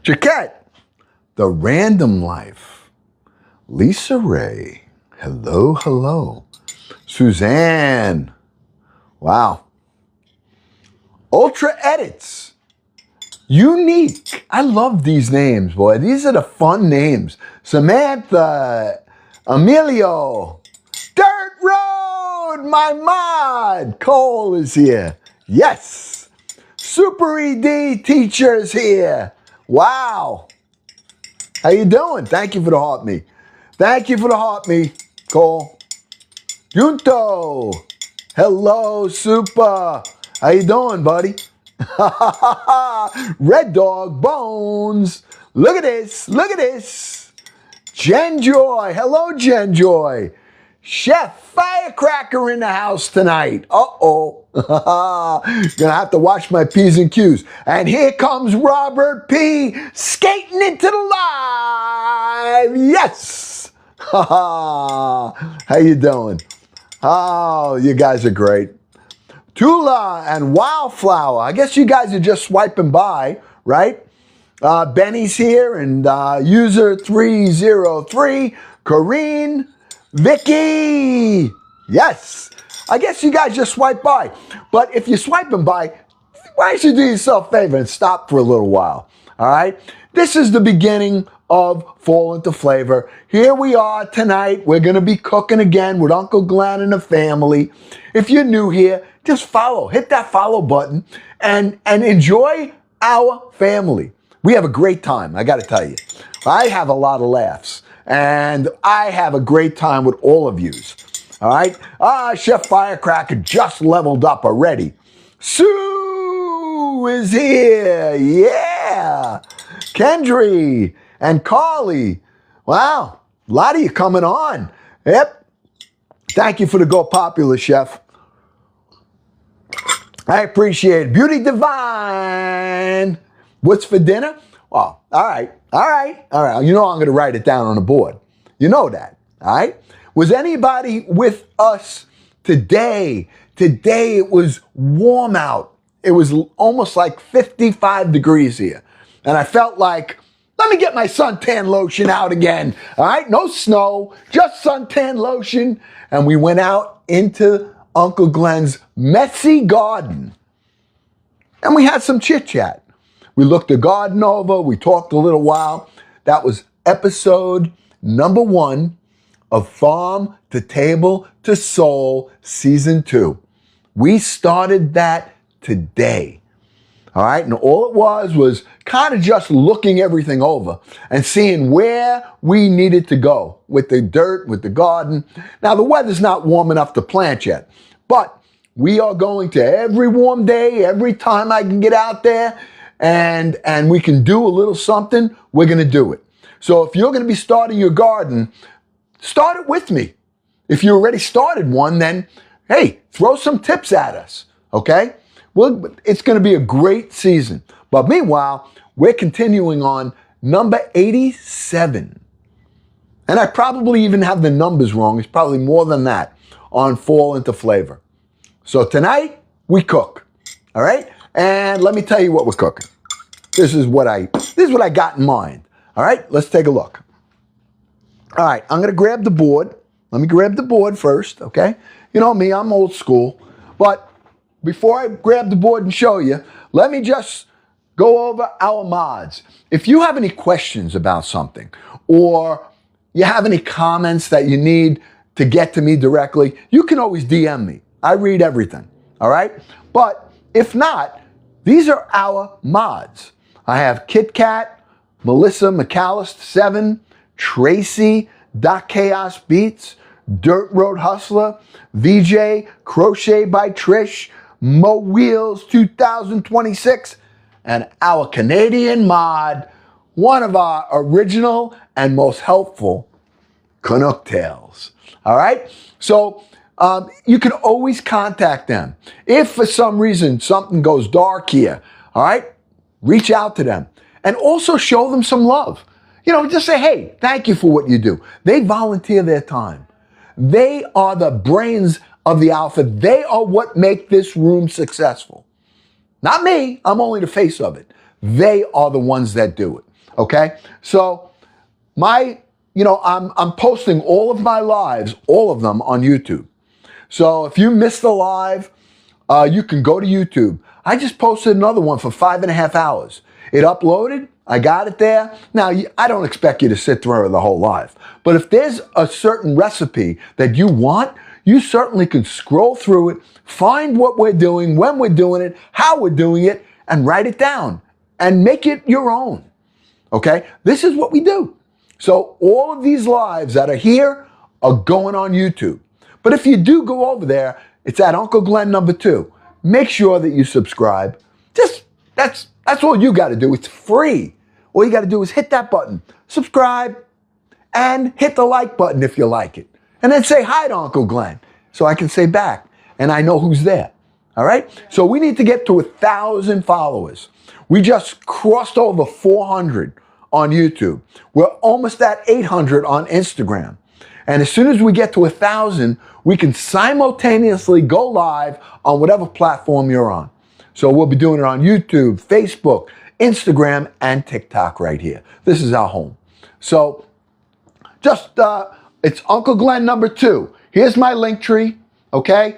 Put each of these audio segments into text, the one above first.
Chiquette, The Random Life. Lisa Ray, hello, hello. Suzanne, wow. Ultra Edits, Unique. I love these names, boy. These are the fun names. Samantha, Emilio, Dirt Road, my mod. Cole is here. Yes. Super ED teacher's here. Wow. How you doing? Thank you for the heart me. Thank you for the heart me, Cole. Junto. Hello, Super. How you doing, buddy? Red Dog Bones. Look at this. Look at this. Jen Joy. Hello, Jen Joy. Chef Firecracker in the house tonight. Uh-oh. Gonna have to watch my P's and Q's. And here comes Robert P. skating into the live. Yes. How you doing? Oh, you guys are great. Tula and Wildflower. I guess you guys are just swiping by, right? Benny's here and user 303, Corrine, Vicky. Yes. I guess you guys just swipe by. But if you're swiping by, why don't you do yourself a favor and stop for a little while? All right? This is the beginning of Fall Into Flavor. Here we are tonight. We're going to be cooking again with Uncle Glenn and the family. If you're new here, just follow. Hit that follow button and enjoy our family. We have a great time, I got to tell you. I have a lot of laughs, and I have a great time with all of yous. All right? Chef Firecracker just leveled up already. Sue is here. Yeah. Kendry and Carly. Wow. A lot of you coming on. Yep. Thank you for the Go Popular, Chef. I appreciate it. Beauty Divine. What's for dinner? Well, all right. You know I'm going to write it down on the board. You know that, all right? Was anybody with us today? Today it was warm out. It was almost like 55 degrees here. And I felt like, let me get my suntan lotion out again. All right? No snow, just suntan lotion. And we went out into Uncle Glenn's messy garden. And we had some chit chat. We looked the garden over. We talked a little while. That was episode number 1 of Farm to Table to Soul Season 2. We started that today. All right. And all it was kind of just looking everything over and seeing where we needed to go with the dirt, with the garden. Now, the weather's not warm enough to plant yet, but we are going to every warm day, every time I can get out there and we can do a little something, we're going to do it. So if you're going to be starting your garden, start it with me. If you already started one, then, hey, throw some tips at us, okay? Well, it's going to be a great season. But meanwhile, we're continuing on number 87. And I probably even have the numbers wrong. It's probably more than that on Fall Into Flavor. So tonight, we cook, all right? And let me tell you what we're cooking. This is what I got in mind, all right? Let's take a look. All right, I'm going to grab the board. Let me grab the board first, okay? You know me, I'm old school. But before I grab the board and show you, let me just go over our mods. If you have any questions about something or you have any comments that you need to get to me directly, you can always DM me. I read everything, all right? But if not, these are our mods. I have Kit Kat, Melissa McAllister 7, Tracy, Doc Chaos Beats, Dirt Road Hustler, VJ, Crochet by Trish, Mo Wheels 2026, and our Canadian mod, one of our original and most helpful Canuck Tales. All right? So you can always contact them. If for some reason something goes dark here, all right, reach out to them and also show them some love. You know, just say, hey, thank you for what you do. They volunteer their time. They are the brains of the outfit. They are what make this room successful. Not me. I'm only the face of it. They are the ones that do it. Okay? So I'm posting all of my lives, all of them on YouTube. So if you missed the live, you can go to YouTube. I just posted another one for 5.5 hours. It uploaded. I got it there. Now, I don't expect you to sit through the whole live. But if there's a certain recipe that you want, you certainly can scroll through it, find what we're doing, when we're doing it, how we're doing it, and write it down and make it your own. Okay? This is what we do. So all of these lives that are here are going on YouTube. But if you do go over there, it's at Uncle Glenn #2. Make sure that you subscribe. That's all you got to do. It's free. All you got to do is hit that button, subscribe, and hit the like button if you like it. And then say hi to Uncle Glenn so I can say back and I know who's there. All right? So we need to get to 1,000 followers. We just crossed over 400 on YouTube. We're almost at 800 on Instagram. And as soon as we get to 1,000, we can simultaneously go live on whatever platform you're on. So we'll be doing it on YouTube, Facebook, Instagram, and TikTok right here. This is our home. So it's Uncle Glenn #2. Here's my link tree, okay?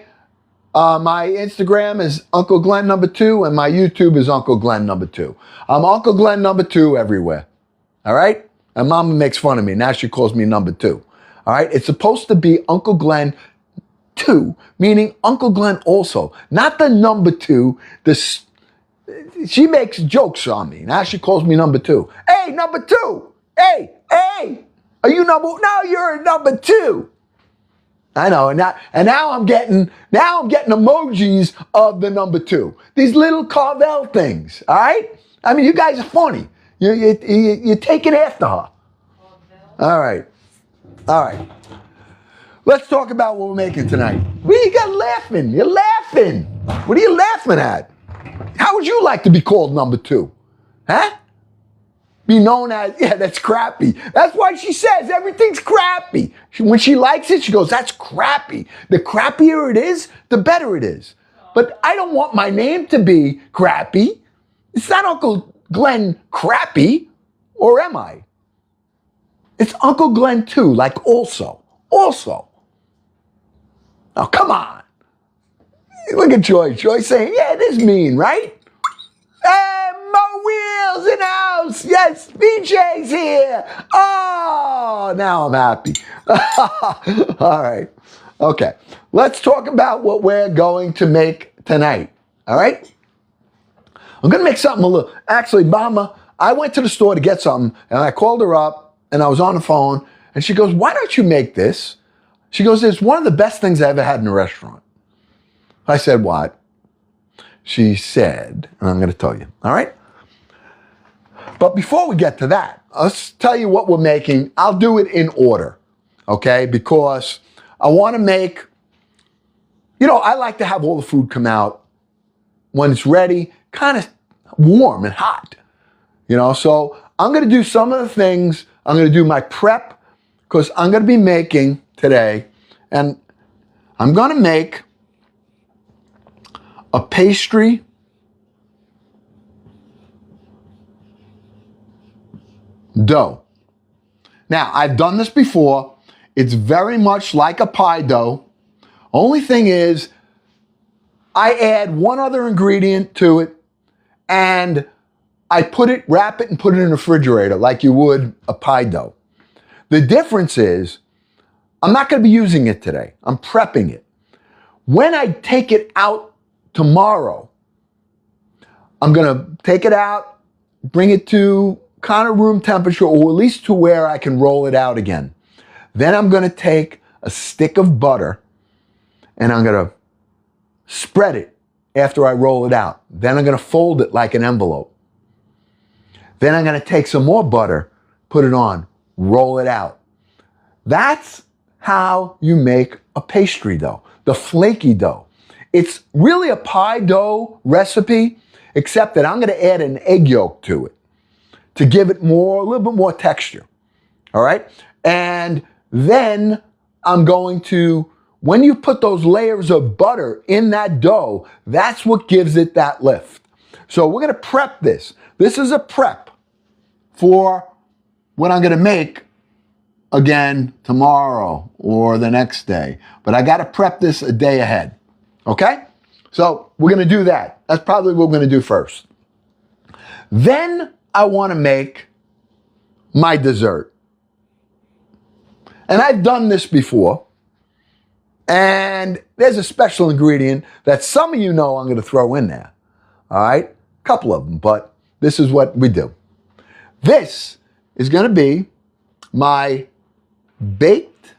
My Instagram is Uncle Glenn #2, and my YouTube is Uncle Glenn #2. I'm Uncle Glenn #2 everywhere, all right? And Mama makes fun of me. Now she calls me #2, all right? It's supposed to be Uncle Glenn 2, meaning Uncle Glenn also, not the #2. She makes jokes on me. Now she calls me #2. Hey, #2. Hey, are you No, you're #2. I know, and now I'm getting emojis of the #2. These little Carvel things. All right. I mean, you guys are funny. You take it after her. All right. Let's talk about what we're making tonight. What you got laughing? You're laughing. What are you laughing at? How would you like to be called #2? Huh? Be known as, yeah, that's crappy. That's why she says everything's crappy. When she likes it, she goes, that's crappy. The crappier it is, the better it is. But I don't want my name to be crappy. It's not Uncle Glenn Crappy, or am I? It's Uncle Glenn 2, like also. Oh, come on. Look at Joy. Joy's saying, yeah, it is mean, right? Hey, Mo Wheels in the house. Yes, BJ's here. Oh, now I'm happy. All right. Okay. Let's talk about what we're going to make tonight. All right? I'm going to make something a little. Actually, Mama, I went to the store to get something, and I called her up, and I was on the phone, and she goes, why don't you make this? She goes, it's one of the best things I ever had in a restaurant. I said, what? She said, and I'm going to tell you, all right? But before we get to that, let's tell you what we're making. I'll do it in order, okay? Because I want to make, I like to have all the food come out when it's ready, kind of warm and hot, So I'm going to do some of the things. I'm going to do my prep because I'm going to be making today, and I'm going to make a pastry dough. Now, I've done this before. It's very much like a pie dough. Only thing is, I add one other ingredient to it, and I wrap it and put it in the refrigerator like you would a pie dough. The difference is, I'm not going to be using it today. I'm prepping it. When I take it out tomorrow, I'm going to take it out, bring it to kind of room temperature, or at least to where I can roll it out again. Then I'm going to take a stick of butter and I'm going to spread it after I roll it out. Then I'm going to fold it like an envelope. Then I'm going to take some more butter, put it on, roll it out. That's how you make a pastry dough, the flaky dough. It's really a pie dough recipe, except that I'm going to add an egg yolk to it to give it a little bit more texture. All right? And then I'm going to, when you put those layers of butter in that dough, that's what gives it that lift. So we're going to prep this. This is a prep for what I'm going to make again tomorrow or the next day. But I got to prep this a day ahead. Okay? So we're going to do that. That's probably what we're going to do first. Then I want to make my dessert. And I've done this before. And there's a special ingredient that some of you know I'm going to throw in there. All right? A couple of them, but this is what we do. This is going to be my baked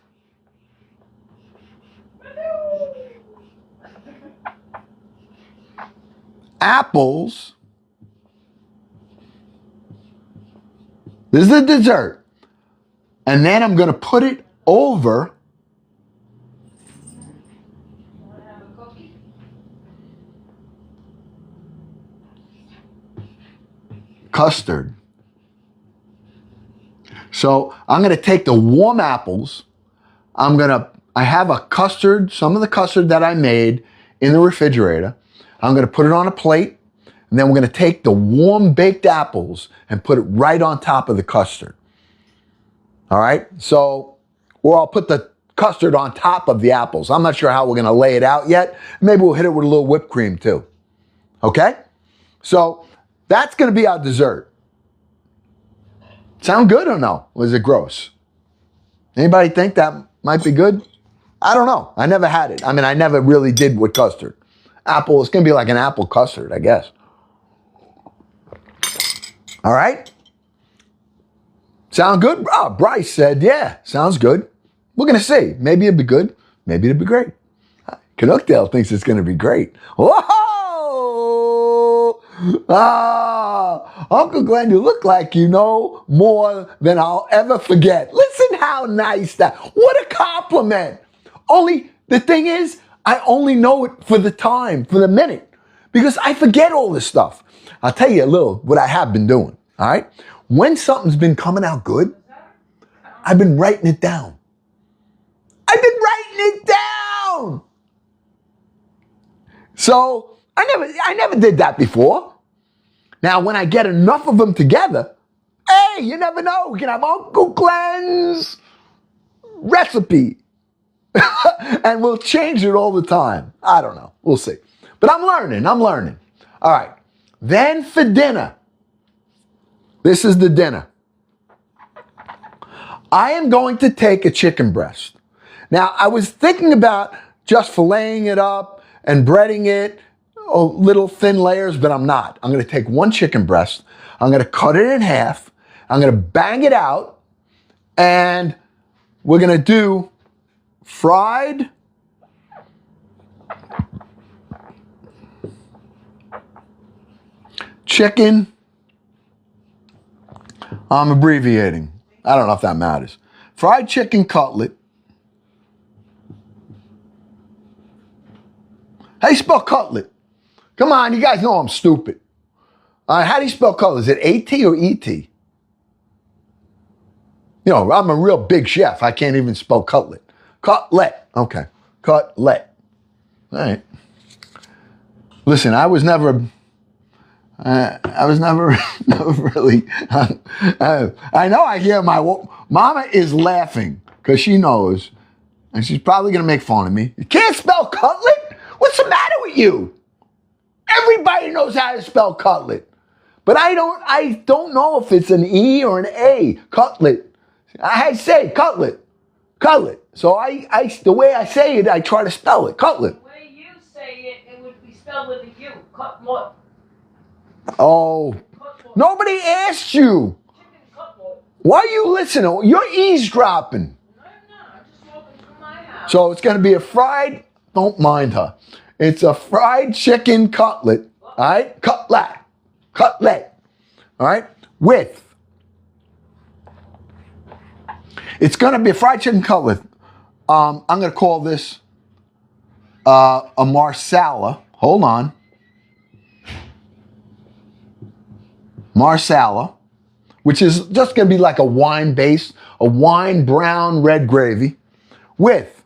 apples. This is the dessert. And then I'm going to put it over custard. So I'm going to take the warm apples. I have a custard, some of the custard that I made in the refrigerator. I'm going to put it on a plate, and then we're going to take the warm baked apples and put it right on top of the custard. All right? So, or I'll put the custard on top of the apples. I'm not sure how we're going to lay it out yet. Maybe we'll hit it with a little whipped cream too. Okay? So, that's going to be our dessert. Sound good or no? Or is it gross? Anybody think that might be good? I don't know. I never had it. I mean, I never really did with custard. Apple, it's going to be like an apple custard, I guess. All right? Sound good? Oh, Bryce said, yeah, sounds good. We're going to see. Maybe it'll be good. Maybe it'll be great. Canuckdale thinks it's going to be great. Whoa! Ah, Uncle Glenn, you look like you know more than I'll ever forget. Listen how nice that. What a compliment. Only, the thing is, I only know it for the time, for the minute, because I forget all this stuff. I'll tell you a little what I have been doing, all right? When something's been coming out good, I've been writing it down. I've been writing it down. So I never did that before. Now, when I get enough of them together, hey, you never know. We can have Uncle Glenn's recipe. And we'll change it all the time. I don't know. We'll see. But I'm learning. All right. Then for dinner. This is the dinner. I am going to take a chicken breast. Now, I was thinking about just filleting it up and breading it, little thin layers, but I'm not. I'm going to take one chicken breast. I'm going to cut it in half. I'm going to bang it out. And we're going to do fried chicken. I'm abbreviating. I don't know if that matters. Fried chicken cutlet. How do you spell cutlet? Come on, you guys know I'm stupid. How do you spell cutlet? Is it A-T or E-T? You know, I'm a real big chef. I can't even spell cutlet. Cutlet. Okay. Cutlet. All right. Listen, I was never never really. I know I hear my mama is laughing because she knows, and she's probably going to make fun of me. You can't spell cutlet? What's the matter with you? Everybody knows how to spell cutlet. But I don't know if it's an E or an A. Cutlet. I say cutlet. Cutlet. So the way I say it, I try to spell it. Cutlet. The way you say it, it would be spelled with a U. Cutlet. Oh. Cutlet. Nobody asked you. Chicken cutlet. Why are you listening? You're eavesdropping. No, I'm not. I'm just walking through my house. So it's going to be a fried, don't mind her. It's a fried chicken cutlet. All right? Cutlet. Cutlet. All right? It's going to be a fried chicken cutlet. I'm going to call this a Marsala. Hold on. Marsala, which is just going to be like a wine base, a wine brown red gravy with,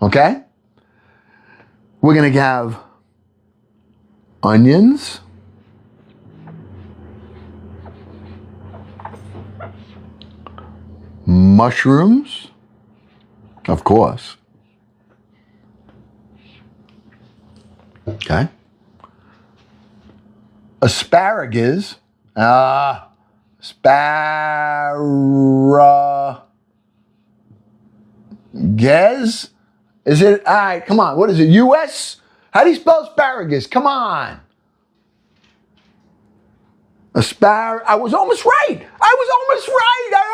okay? We're going to have mushrooms, of course. Okay. Asparagus. Asparagus? Is it? All right, come on. What is it? U.S.? How do you spell asparagus? Come on. I was almost right. I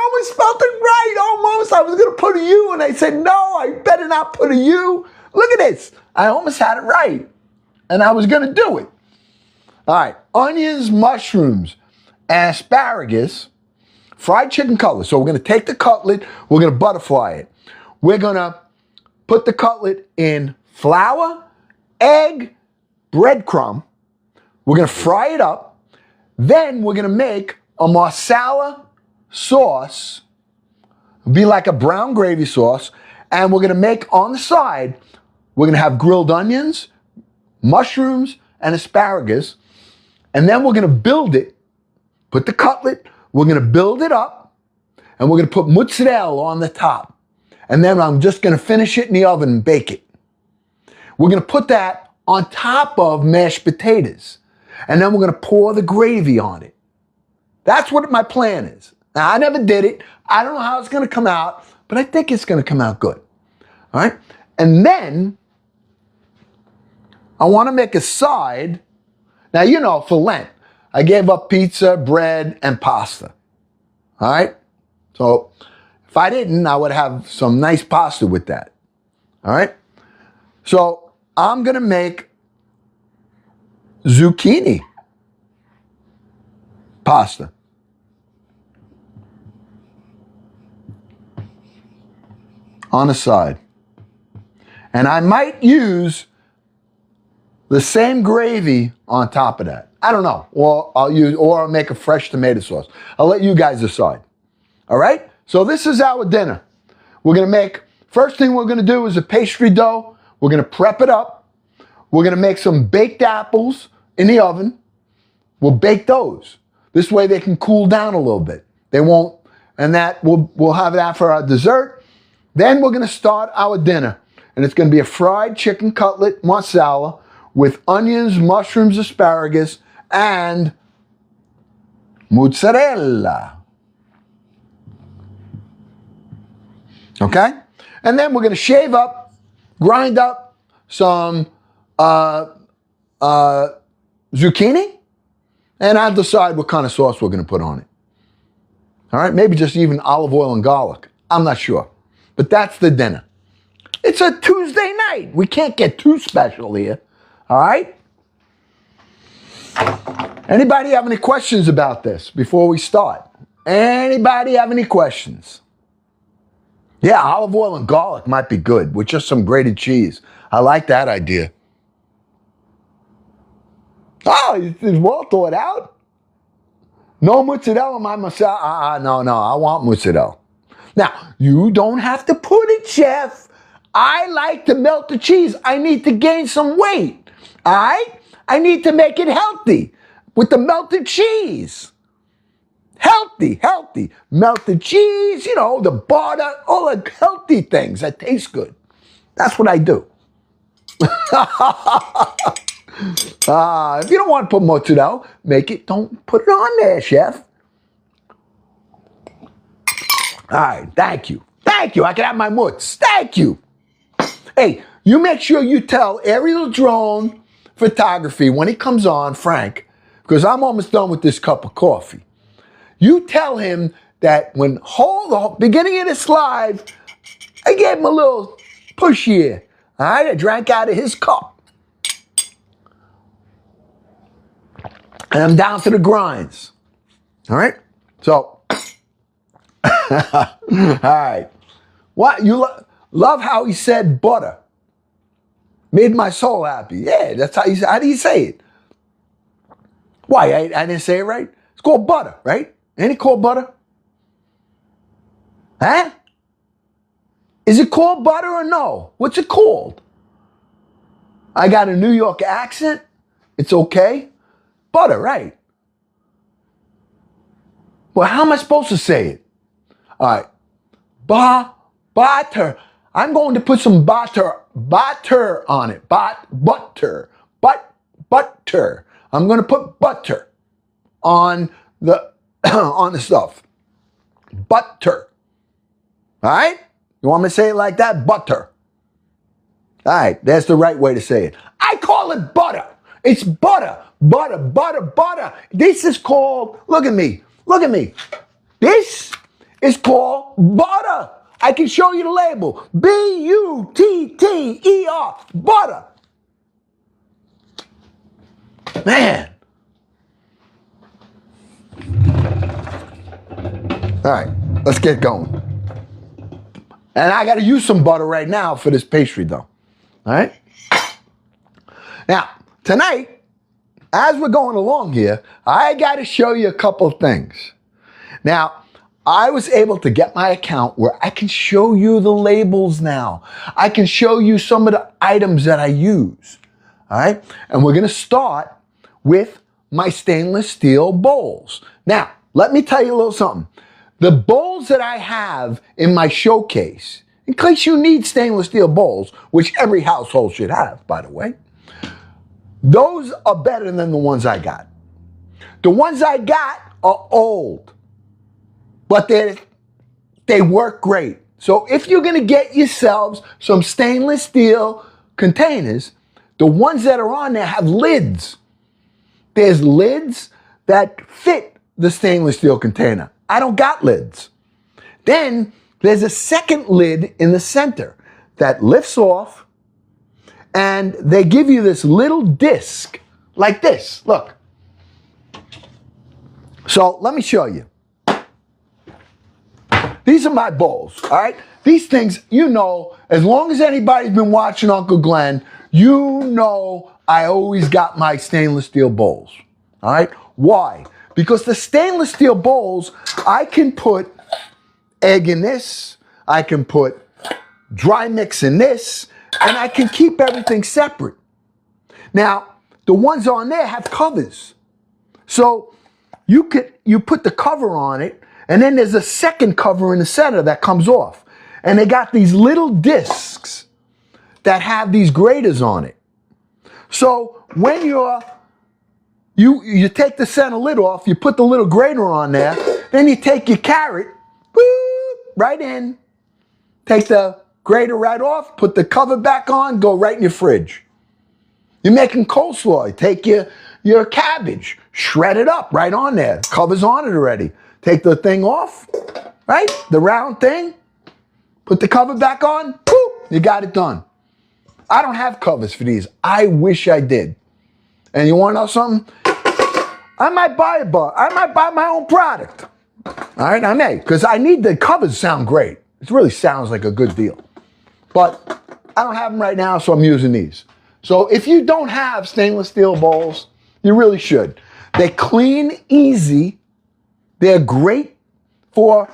almost spelled it right. Almost. I was going to put a U, and I said, no, I better not put a U. Look at this. I almost had it right, and I was going to do it. All right. Onions, mushrooms, asparagus, fried chicken cutlet. So we're going to take the cutlet. We're going to butterfly it. We're going to put the cutlet in flour, egg, breadcrumb. We're going to fry it up. Then we're going to make a Marsala sauce. It'll be like a brown gravy sauce. And we're going to make on the side, we're going to have grilled onions, mushrooms, and asparagus. And then we're going to build it. Put the cutlet, we're going to build it up. And we're going to put mozzarella on the top. And then I'm just going to finish it in the oven and bake it. We're going to put that on top of mashed potatoes. And then we're going to pour the gravy on it. That's what my plan is. Now, I never did it. I don't know how it's going to come out, but I think it's going to come out good. All right? And then I want to make a side. Now, you know, for Lent, I gave up pizza, bread, and pasta. All right? So if I didn't, I would have some nice pasta with that. All right? So I'm going to make zucchini pasta. On the side. And I might use the same gravy on top of that. I don't know. Or I'll make a fresh tomato sauce. I'll let you guys decide. All right? So this is our dinner. We're going to make, first thing we're going to do is a pastry dough. We're going to prep it up. We're going to make some baked apples in the oven. We'll bake those. This way they can cool down a little bit. They won't, and that we'll have that for our dessert. Then we're going to start our dinner. And it's going to be a fried chicken cutlet marsala with onions, mushrooms, asparagus, and mozzarella. Okay? And then we're going to shave up, grind up some zucchini, and I'll decide what kind of sauce we're going to put on it. All right? Maybe just even olive oil and garlic. I'm not sure. But that's the dinner. It's a Tuesday night. We can't get too special here. All right? Anybody have any questions about this before we start? Anybody have any questions? Yeah, olive oil and garlic might be good with just some grated cheese. I like that idea. Oh, it's well thought out. No mozzarella on my Marsala. No, I want mozzarella. Now, you don't have to put it, chef. I like to melt the cheese. I need to gain some weight. All right? I need to make it healthy with the melted cheese. Healthy. Melted cheese, you know, the butter, all the healthy things that taste good. That's what I do. If you don't want to put mozzarella, don't put it on there, chef. All right, thank you. I can have my mutz. Thank you. Hey, you make sure you tell Aerial Drone Photography when he comes on, Frank, because I'm almost done with this cup of coffee. You tell him that when the beginning of this live, I gave him a little push here. All right, I drank out of his cup. And I'm down to the grinds. All right? So, all right. What? You love how he said butter. Made my soul happy. Yeah, that's how how do you say it? Why? I didn't say it right? It's called butter, right? Ain't it called butter? Huh? Is it called butter or no? What's it called? I got a New York accent. It's okay. Butter, right? Well, how am I supposed to say it? All right. Butter. I'm going to put some butter on it. Butter. I'm going to put butter on the on the stuff. Butter. All right? You want me to say it like that? Butter. All right, that's the right way to say it. I call it butter. It's butter. Butter. This is called, look at me. This is called butter. I can show you the label. B-U-T-T-E-R. Butter. Man. All right, let's get going. And I got to use some butter right now for this pastry dough. All right? Now, tonight, as we're going along here, I got to show you a couple of things. Now, I was able to get my account where I can show you the labels now. I can show you some of the items that I use. All right? And we're going to start with my stainless steel bowls. Now, let me tell you a little something. The bowls that I have in my showcase, in case you need stainless steel bowls, which every household should have, by the way, those are better than the ones I got. The ones I got are old, but they work great. So if you're going to get yourselves some stainless steel containers, the ones that are on there have lids. There's lids that fit the stainless steel container. I don't got lids. Then there's a second lid in the center that lifts off, and they give you this little disc like this. Look. So let me show you. These are my bowls, all right? These things, you know, as long as anybody's been watching Uncle Glenn, you know I always got my stainless steel bowls, all right? Why? Because the stainless steel bowls, I can put egg in this, I can put dry mix in this, and I can keep everything separate. Now, the ones on there have covers. So you put the cover on it, and then there's a second cover in the center that comes off. And they got these little discs that have these graters on it. So when you take the center lid off, you put the little grater on there, then you take your carrot, boop, right in, take the grater right off, put the cover back on, go right in your fridge. You're making coleslaw, you take your cabbage, shred it up right on there, cover's on it already. Take the thing off, right, the round thing, put the cover back on, boop, you got it done. I don't have covers for these. I wish I did. And you want to know something? I might buy my own product. All right, I may, because I need the covers to sound great. It really sounds like a good deal. But I don't have them right now, so I'm using these. So if you don't have stainless steel bowls, you really should. They clean easy. They're great for,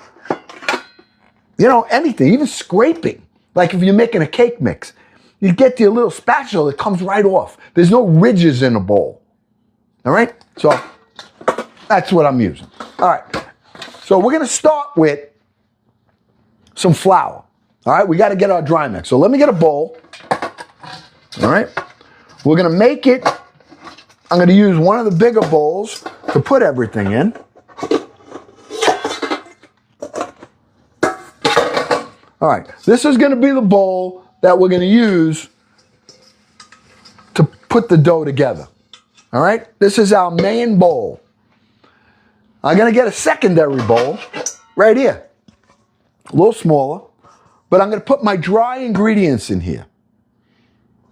you know, anything, even scraping. Like if you're making a cake mix, you get your little spatula, it comes right off. There's no ridges in the bowl. All right? So that's what I'm using. All right. So we're going to start with some flour. All right? We got to get our dry mix. So let me get a bowl. All right? We're going to make it. I'm going to use one of the bigger bowls to put everything in. All right. This is going to be the bowl that we're going to use to put the dough together. All right? This is our main bowl. I'm going to get a secondary bowl right here. A little smaller. But I'm going to put my dry ingredients in here.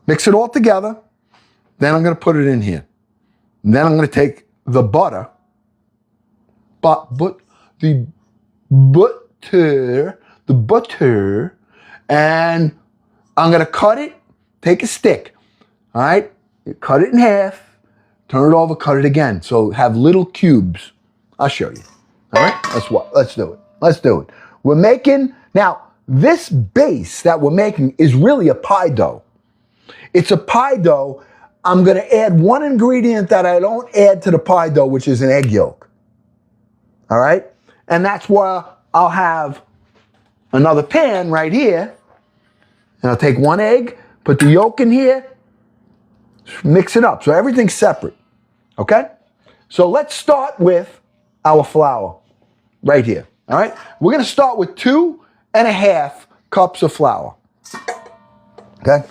Mix it all together. Then I'm going to put it in here. And then I'm going to take the butter. The butter. And I'm going to cut it, take a stick, all right? You cut it in half, turn it over, cut it again. So have little cubes. I'll show you, all right? Let's do it. We're making, now this base that we're making is really a pie dough. It's a pie dough. I'm going to add one ingredient that I don't add to the pie dough, which is an egg yolk, all right? And that's where I'll have another pan right here, and I'll take one egg, put the yolk in here, mix it up so everything's separate, okay? So let's start with our flour right here, all right? We're gonna start with 2.5 cups of flour, okay?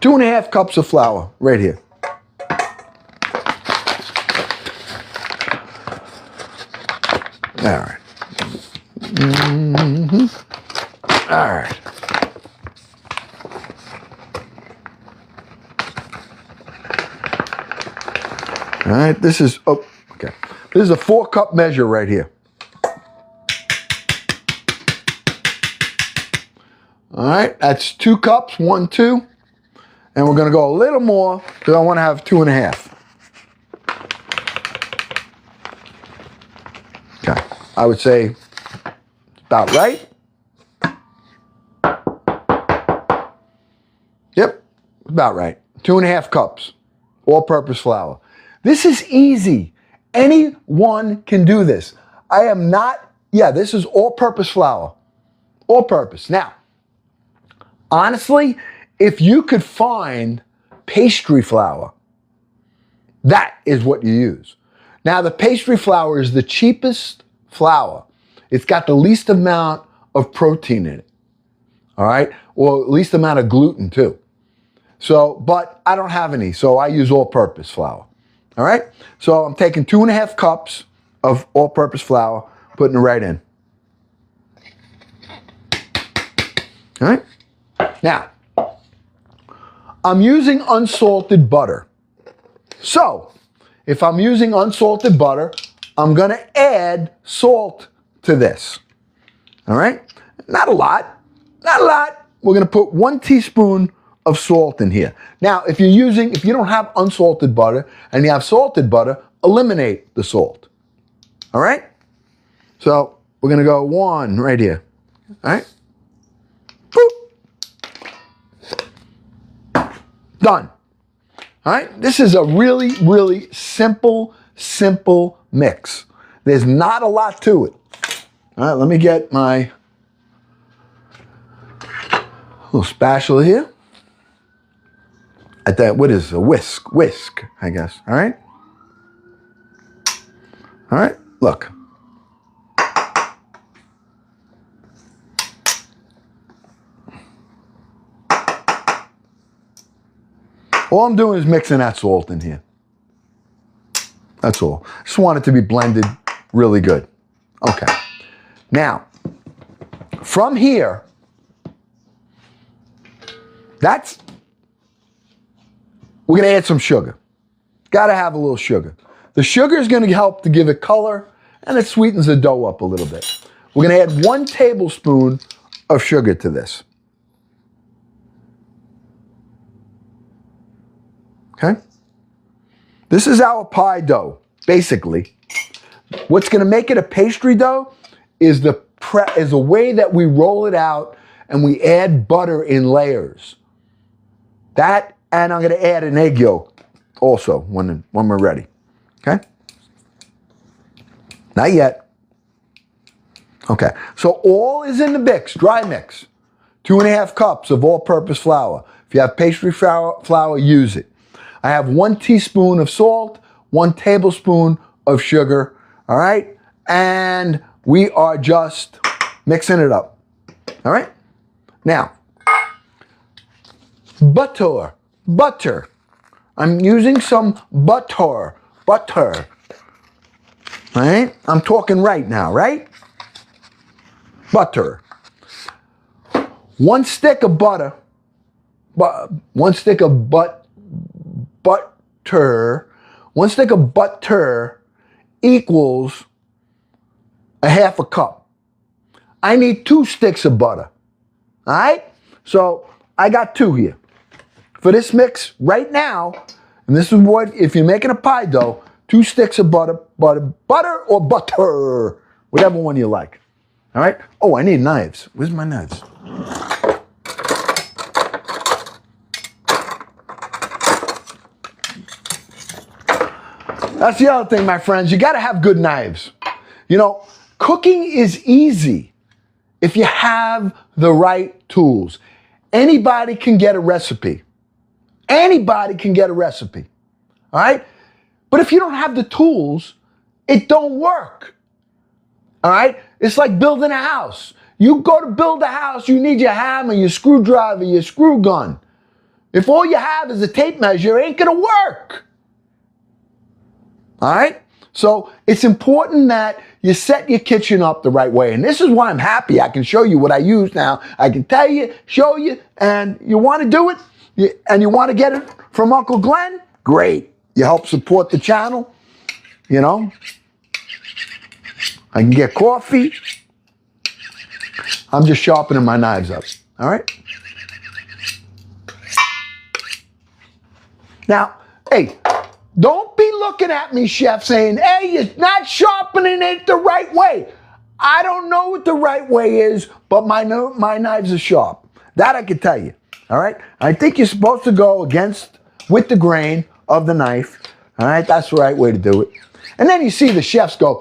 2.5 cups of flour right here. All right. All right. All right, this is, oh, okay. This is a 4-cup measure right here. All right, that's 2 cups, 1, 2. And we're gonna go a little more because I wanna have 2.5. Okay, I would say about right. Yep, about right. 2.5 cups, all-purpose flour. This is easy. Anyone can do this. I am not, yeah, this is all-purpose flour. All-purpose. Now, honestly, if you could find pastry flour, that is what you use. Now, the pastry flour is the cheapest flour. It's got the least amount of protein in it, all right? Or least amount of gluten, too. So, but I don't have any, so I use all-purpose flour, all right? So I'm taking 2.5 cups of all-purpose flour, putting it right in. All right? Now, I'm using unsalted butter. So, if I'm using unsalted butter, I'm gonna add salt to this. All right? Not a lot, not a lot. We're gonna put 1 teaspoon of salt in here. Now, if you don't have unsalted butter and you have salted butter, eliminate the salt. All right? So, we're gonna go 1 right here. All right? Boop. Done. All right, this is a really, really simple mix. There's not a lot to it. All right, let me get my little spatula here. At that, what is a whisk, I guess, all right? All right, look. All I'm doing is mixing that salt in here. That's all. Just want it to be blended really good. Okay. Now, from here, we're gonna add some sugar. Gotta have a little sugar. The sugar is gonna help to give it color, and it sweetens the dough up a little bit. We're gonna add 1 tablespoon of sugar to this. Okay? This is our pie dough, basically. What's gonna make it a pastry dough is the way that we roll it out and we add butter in layers. That, and I'm gonna add an egg yolk also when we're ready, okay? Not yet. Okay, so all is in the mix, dry mix. 2.5 cups of all-purpose flour. If you have pastry flour, use it. I have 1 teaspoon of salt, 1 tablespoon of sugar, all right? And we are just mixing it up, all right? Now, butter. I'm using some butter, all right? I'm talking right now, right? Butter. 1 stick of butter, 1 stick of butter, 1 stick of butter equals 1/2 cup. I need 2 sticks of butter, all right? So I got 2 here. For this mix right now, and this is what, if you're making a pie dough, 2 sticks of butter or butter, whatever one you like, all right? Oh, I need knives. Where's my knives? That's the other thing, my friends. You got to have good knives. You know, cooking is easy. if you have the right tools. Anybody can get a recipe. Anybody can get a recipe. All right? But if you don't have the tools, it don't work. All right? It's like building a house. You go to build a house, you need your hammer, your screwdriver, your screw gun. If all you have is a tape measure, it ain't gonna work. All right? So it's important that you set your kitchen up the right way. And this is why I'm happy I can show you what I use now. I can tell you, show you, and you want to do it, and you want to get it from Uncle Glenn? Great. You help support the channel, you know. I can get coffee. I'm just sharpening my knives up, all right? Now, hey, don't be looking at me, chef, saying, hey, you're not sharpening it the right way. I don't know what the right way is, but my knives are sharp. That I can tell you, all right? I think you're supposed to go with the grain of the knife, all right? That's the right way to do it. And then you see the chefs go,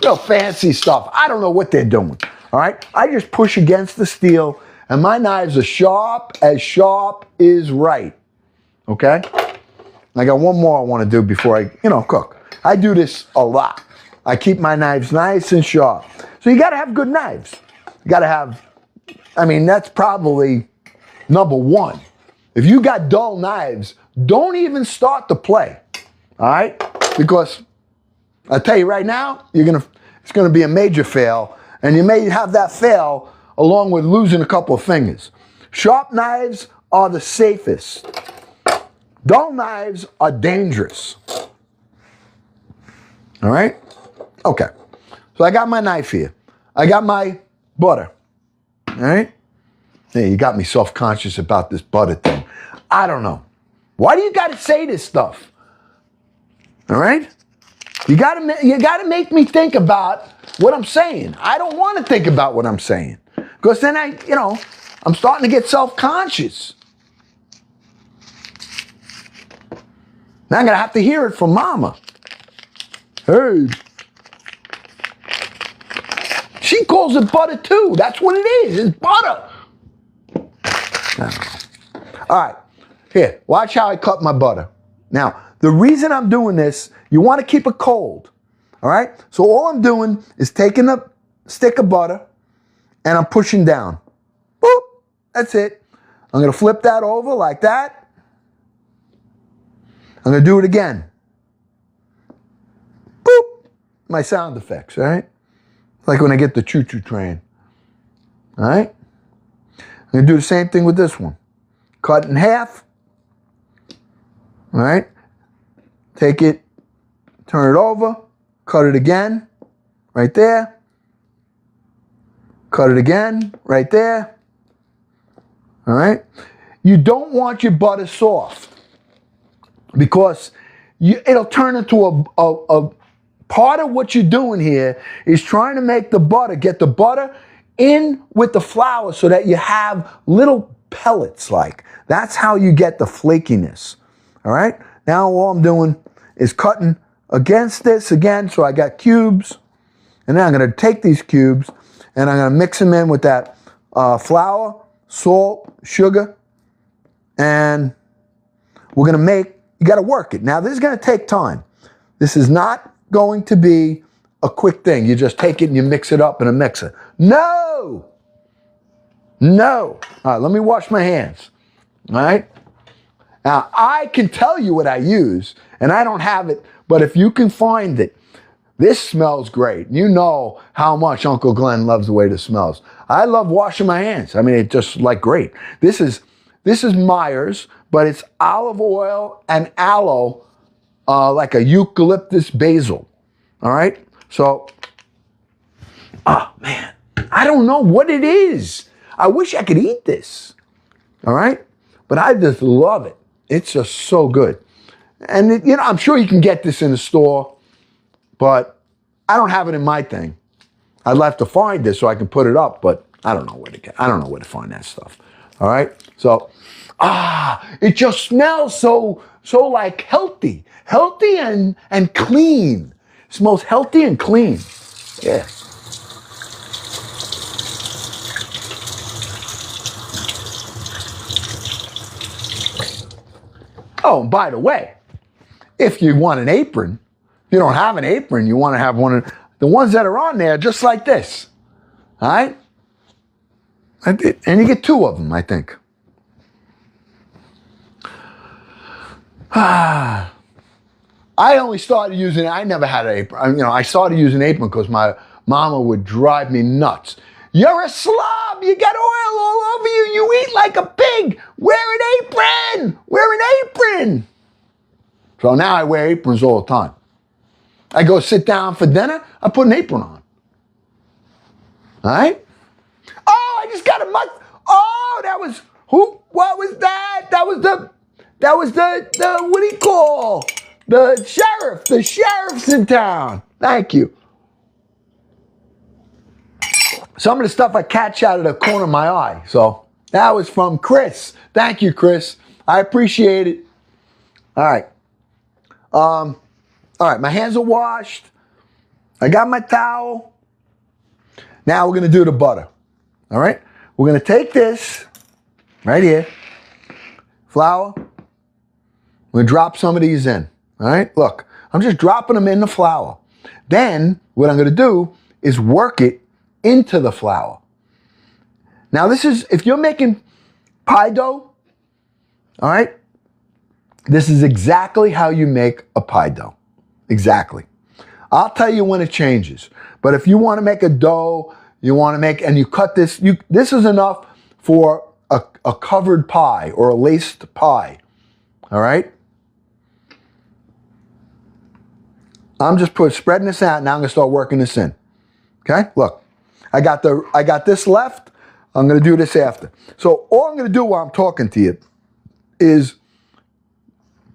real fancy stuff. I don't know what they're doing, all right? I just push against the steel, and my knives are sharp is right, okay? I got one more I want to do before I, cook. I do this a lot. I keep my knives nice and sharp. So you got to have good knives. You got to have, that's probably number one. If you got dull knives, don't even start to play, all right? Because I tell you right now, it's going to be a major fail, and you may have that fail along with losing a couple of fingers. Sharp knives are the safest. Dull knives are dangerous. All right? Okay. So I got my knife here. I got my butter. All right? Hey, you got me self-conscious about this butter thing. I don't know. Why do you got to say this stuff? All right? You got to make me think about what I'm saying. I don't want to think about what I'm saying. Because then I'm starting to get self-conscious. Now I'm going to have to hear it from Mama. Hey. She calls it butter too. That's what it is. It's butter. All right. Here, watch how I cut my butter. Now, the reason I'm doing this, you want to keep it cold. All right? So all I'm doing is taking a stick of butter and I'm pushing down. Boop. That's it. I'm going to flip that over like that. I'm going to do it again. Boop. My sound effects, all right? Like when I get the choo-choo train. All right? I'm going to do the same thing with this one. Cut in half. All right? Take it, turn it over, cut it again, right there. Cut it again, right there. All right? You don't want your butter soft. Because it'll turn into a part of what you're doing here is trying to make the butter, get the butter in with the flour so that you have little pellets like. That's how you get the flakiness. All right? Now all I'm doing is cutting against this again. So I got cubes. And then I'm going to take these cubes and I'm going to mix them in with that flour, salt, sugar. And we're going to make, you got to work it. Now, this is going to take time. This is not going to be a quick thing. You just take it and you mix it up in a mixer. No! No. All right, let me wash my hands. All right? Now, I can tell you what I use, and I don't have it, but if you can find it, this smells great. You know how much Uncle Glenn loves the way this smells. I love washing my hands. It's just like great. This is Myers, but it's olive oil and aloe, like a eucalyptus basil. All right? So, oh man, I don't know what it is. I wish I could eat this. All right? But I just love it. It's just so good. And I'm sure you can get this in the store, but I don't have it in my thing. I'd have to find this so I can put it up, but I don't know where to get. I don't know where to find that stuff. All right? So, it just smells so like healthy and clean. It smells healthy and clean. Yeah. Oh, and by the way, if you want an apron, you don't have an apron, you want to have one of the ones that are on there just like this. All right? And you get 2 of them, I think. I only started using it. I never had an apron. I started using an apron because my mama would drive me nuts. You're a slob. You got oil all over you. You eat like a pig. Wear an apron. Wear an apron. So now I wear aprons all the time. I go sit down for dinner. I put an apron on. All right? Oh, I just got a mug. Oh, that was who? What was that? That was the what do you call? The sheriff. The sheriff's in town. Thank you. Some of the stuff I catch out of the corner of my eye. So that was from Chris. Thank you, Chris. I appreciate it. All right. All right, my hands are washed. I got my towel. Now we're going to do the butter. All right? We're going to take this right here, flour. We're going to drop some of these in. All right? Look, I'm just dropping them in the flour. Then what I'm going to do is work it into the flour. Now this is, if you're making pie dough, all right, this is exactly how you make a pie dough. Exactly. I'll tell you when it changes. But if you want to make a dough, you want to make, and you cut this, this is enough for a covered pie or a laced pie. All right? I'm just spreading this out. Now I'm going to start working this in. Okay? Look, I got this left. I'm going to do this after. So all I'm going to do while I'm talking to you is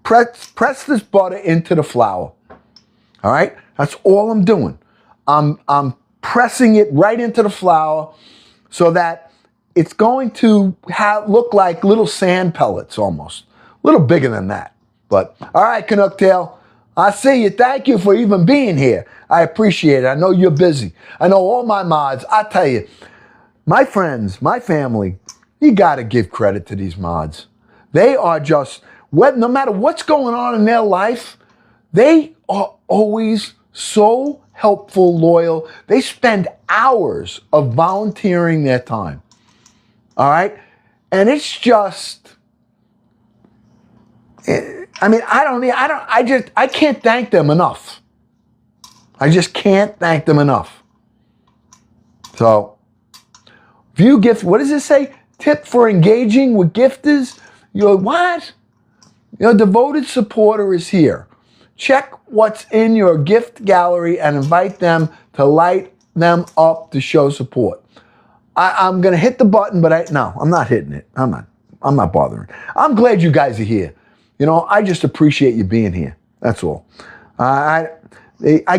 press this butter into the flour. All right? That's all I'm doing. I'm pressing it right into the flour so that it's going to look like little sand pellets almost. A little bigger than that. But, all right, Canuck Tail, I see you. Thank you for even being here. I appreciate it. I know you're busy. I know all my mods. I tell you, my friends, my family, you got to give credit to these mods. They are just, no matter what's going on in their life, they are always so helpful, loyal. They spend hours of volunteering their time. All right? And it's just, I mean, I can't thank them enough. I just can't thank them enough. So, view gift, what does it say? Tip for engaging with gifters? Your what? Your devoted supporter is here. Check what's in your gift gallery and invite them to light them up to show support. I'm going to hit the button, but no, I'm not hitting it. I'm not bothering. I'm glad you guys are here. You know, I just appreciate you being here. That's all. I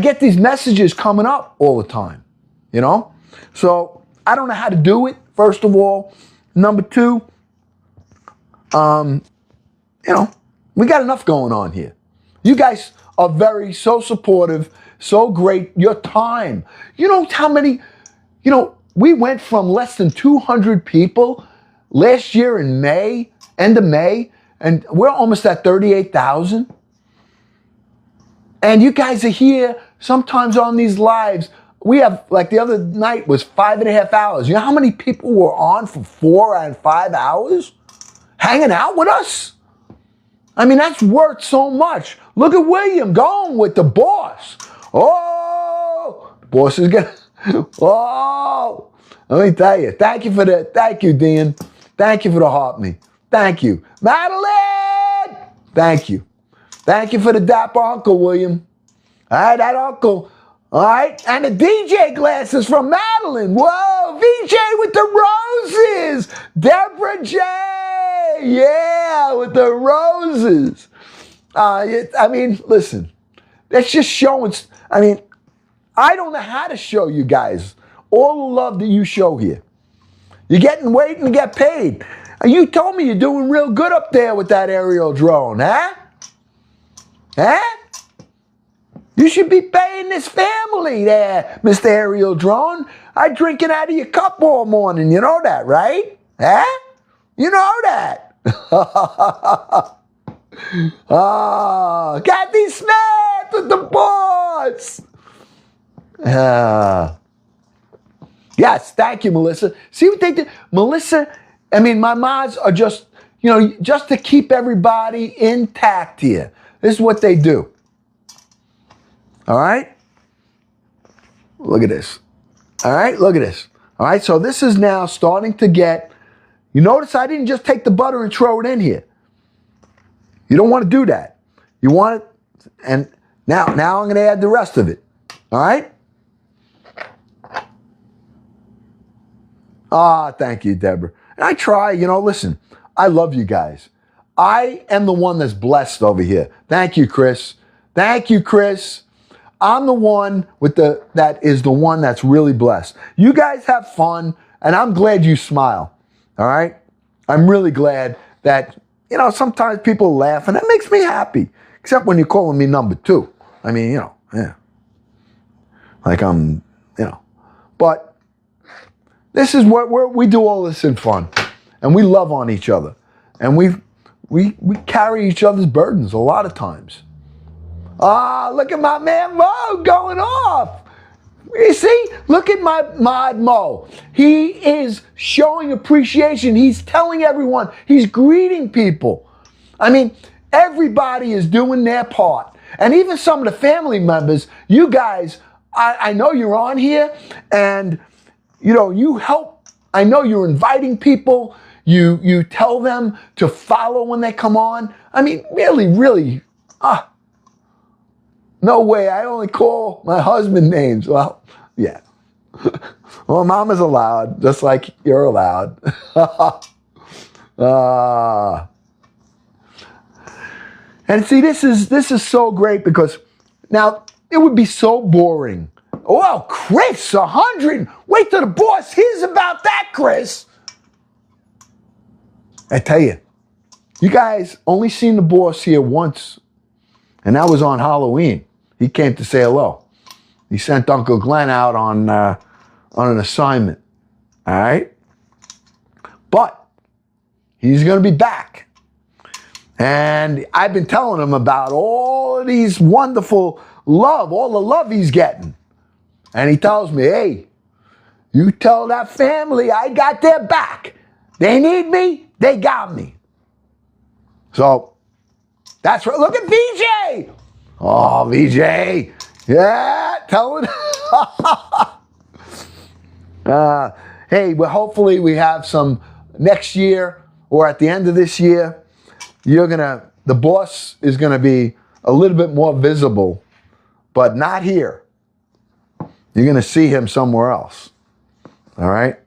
get these messages coming up all the time, you know? So I don't know how to do it, first of all. Number two, you know, we got enough going on here. You guys are so supportive, so great. Your time. You know how many, you know, we went from less than 200 people last year in May, end of May, and we're almost at 38,000. And you guys are here sometimes on these lives. We have, like the other night was 5.5 hours. You know how many people were on for 4 and 5 hours? Hanging out with us? I mean, that's worth so much. Look at William going with the boss. Oh, the boss is gonna, oh, let me tell you. Thank you for that. Thank you, Dean. Thank you for the heart me. Thank you. Madeline! Thank you. Thank you for the dapper uncle, William. All right, that uncle. All right, and the DJ glasses from Madeline. Whoa, VJ with the roses. Deborah J. Yeah, with the roses. I mean, listen, that's just showing. I mean, I don't know how to show you guys all the love that you show here. You're waiting to get paid. And you told me you're doing real good up there with that aerial drone, huh? Huh? You should be paying this family there, Mr. Aerial Drone. I drink it out of your cup all morning. You know that, right? Huh? You know that. Ah, Kathy Smith with the boards. Yes, thank you, Melissa. See what they did? Melissa, I mean, my mods are just, just to keep everybody intact here. This is what they do. All right? Look at this. All right, look at this. All right, so this is now starting to get, you notice I didn't just take the butter and throw it in here. You don't want to do that. You want it, and now I'm going to add the rest of it. All right? Ah, thank you, Deborah. And I try, listen, I love you guys. I am the one that's blessed over here. Thank you, Chris. Thank you, Chris. I'm the one that is the one that's really blessed. You guys have fun, and I'm glad you smile. All right? I'm really glad that, sometimes people laugh, and that makes me happy. Except when you're calling me number 2. I mean, yeah. Like I'm, But this is what we do all this in fun. And we love on each other. And we carry each other's burdens a lot of times. Ah, look at my man Mo going off. You see? Look at my mod Mo. He is showing appreciation. He's telling everyone. He's greeting people. I mean, everybody is doing their part. And even some of the family members, you guys, I know you're on here and, you help. I know you're inviting people. You tell them to follow when they come on. I mean, really, no way. I only call my husband names. Well, yeah. Well, Mama's allowed, just like you're allowed. And see, this is so great because now it would be so boring. Oh, Chris, 100. Wait till the boss hears about that, Chris. I tell you, you guys only seen the boss here once, and that was on Halloween. He came to say hello. He sent Uncle Glenn out on an assignment. All right? But he's going to be back. And I've been telling him about all of these wonderful all the love he's getting. And he tells me, hey, you tell that family I got their back. They need me, they got me. So, that's right. Look at VJ. Oh, VJ. Yeah, tell him. Hey, well, hopefully we have some next year or at the end of this year. The boss is going to be a little bit more visible, but not here. You're going to see him somewhere else. All right?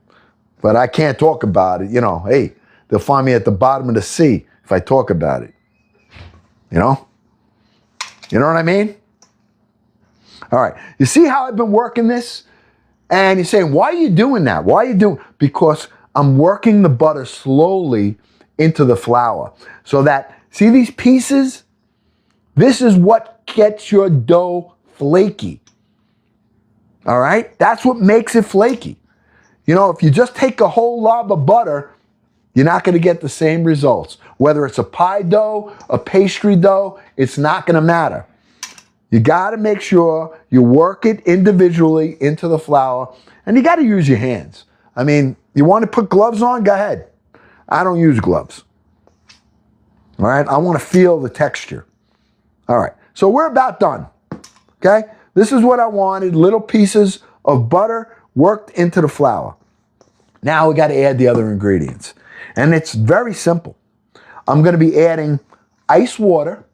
But I can't talk about it. Hey, they'll find me at the bottom of the sea if I talk about it. You know what I mean? All right. You see how I've been working this? And you're saying, why are you doing that? Why are you doing? Because I'm working the butter slowly into the flour. So that, see these pieces? This is what gets your dough flaky. All right? That's what makes it flaky. If you just take a whole lob of butter, you're not going to get the same results. Whether it's a pie dough, a pastry dough, it's not going to matter. You got to make sure you work it individually into the flour, and you got to use your hands. I mean, you want to put gloves on? Go ahead. I don't use gloves. All right? I want to feel the texture. All right. So we're about done. Okay? This is what I wanted, little pieces of butter worked into the flour. Now we got to add the other ingredients. And it's very simple. I'm going to be adding ice water.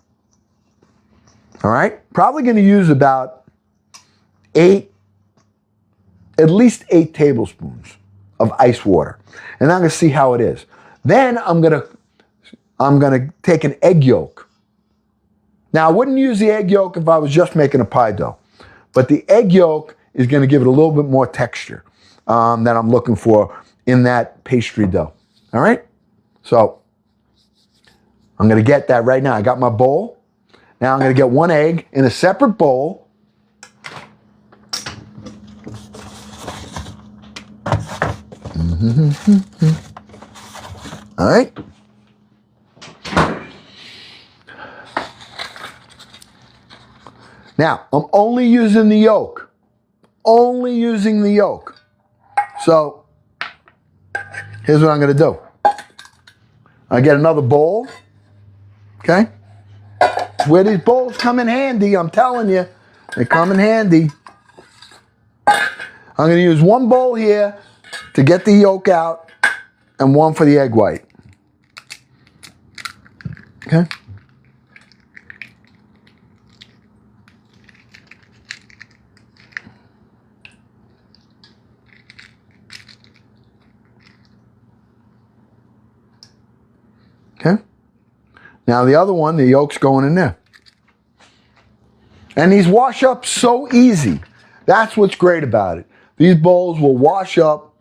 All right? Probably going to use about at least 8 tablespoons of ice water. And I'm going to see how it is. Then I'm going to take an egg yolk. Now, I wouldn't use the egg yolk if I was just making a pie dough. But the egg yolk is going to give it a little bit more texture that I'm looking for in that pastry dough. All right? So, I'm going to get that right now. I got my bowl. Now I'm going to get one egg in a separate bowl. All right? Now, I'm only using the yolk. Only using the yolk. So, here's what I'm going to do. I get another bowl. Okay? Where these bowls come in handy, I'm telling you. They come in handy. I'm going to use one bowl here to get the yolk out and one for the egg white. Okay? Okay? Now the other one, the yolk's going in there. And these wash up so easy. That's what's great about it. These bowls will wash up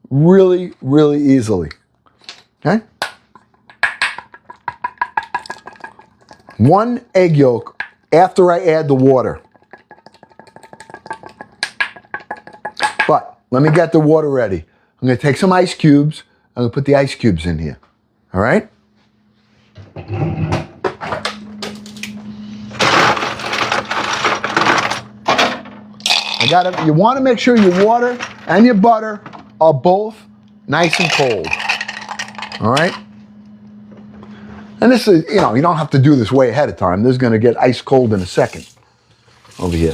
really, really easily. Okay? One egg yolk after I add the water. But let me get the water ready. I'm going to take some ice cubes. I'm going to put the ice cubes in here. All right? You want to make sure your water and your butter are both nice and cold. All right? And this is, you don't have to do this way ahead of time. This is going to get ice cold in a second over here.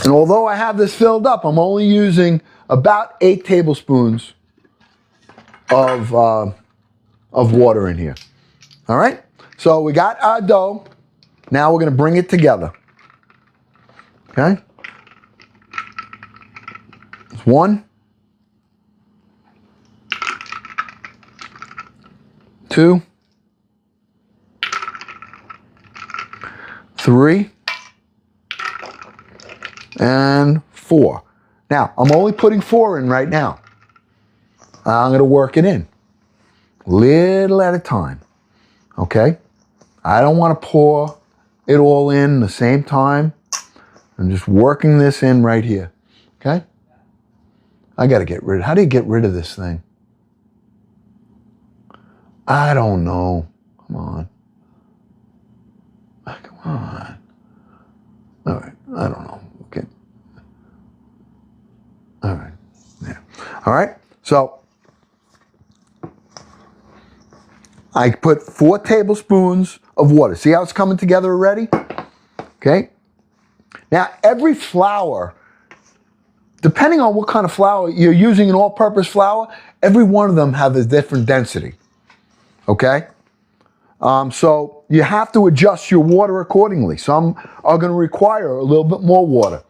And although I have this filled up, I'm only using about 8 tablespoons of water in here. All right? So we got our dough. Now we're going to bring it together. Okay? It's 1, 2, 3, and 4. Now, I'm only putting 4 in right now. I'm going to work it in. Little at a time. Okay? I don't want to pour it all in the same time. I'm just working this in right here. Okay? I got to get rid of it. How do you get rid of this thing? I don't know. Come on. Come on. All right. I don't know. Okay. All right. Yeah. All right. So I put 4 tablespoons of water. See how it's coming together already? Okay. Now, every flour, depending on what kind of flour you're using, an all-purpose flour, every one of them have a different density. Okay? So you have to adjust your water accordingly. Some are going to require a little bit more water.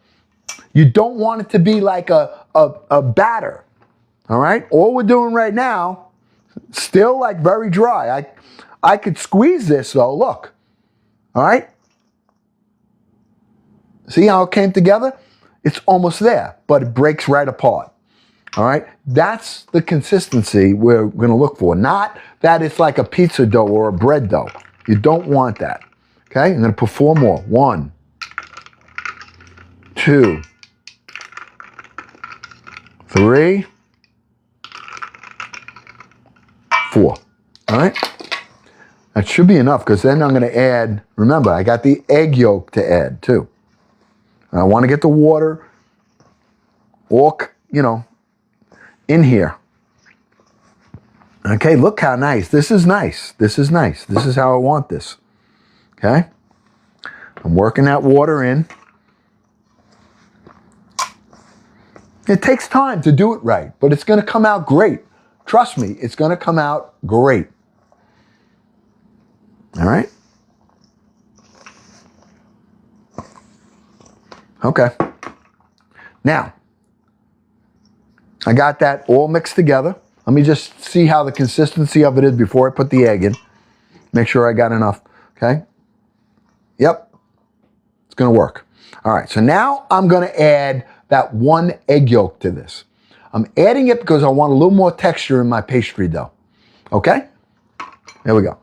You don't want it to be like a batter. All right? All we're doing right now, still like very dry. I could squeeze this though, look. All right? See how it came together? It's almost there, but it breaks right apart. All right? That's the consistency we're going to look for. Not that it's like a pizza dough or a bread dough. You don't want that. Okay? I'm going to put 4 more. 1, 2, 3, 4. All right? That should be enough because then I'm going to add, remember, I got the egg yolk to add too. And I want to get the water all, in here. Okay, look how nice. This is nice. This is nice. This is how I want this. Okay? I'm working that water in. It takes time to do it right, but it's going to come out great. Trust me, it's going to come out great. All right? Okay. Now, I got that all mixed together. Let me just see how the consistency of it is before I put the egg in. Make sure I got enough. Okay? Yep. It's going to work. All right. So now I'm going to add that 1 egg yolk to this. I'm adding it because I want a little more texture in my pastry dough. Okay? There we go.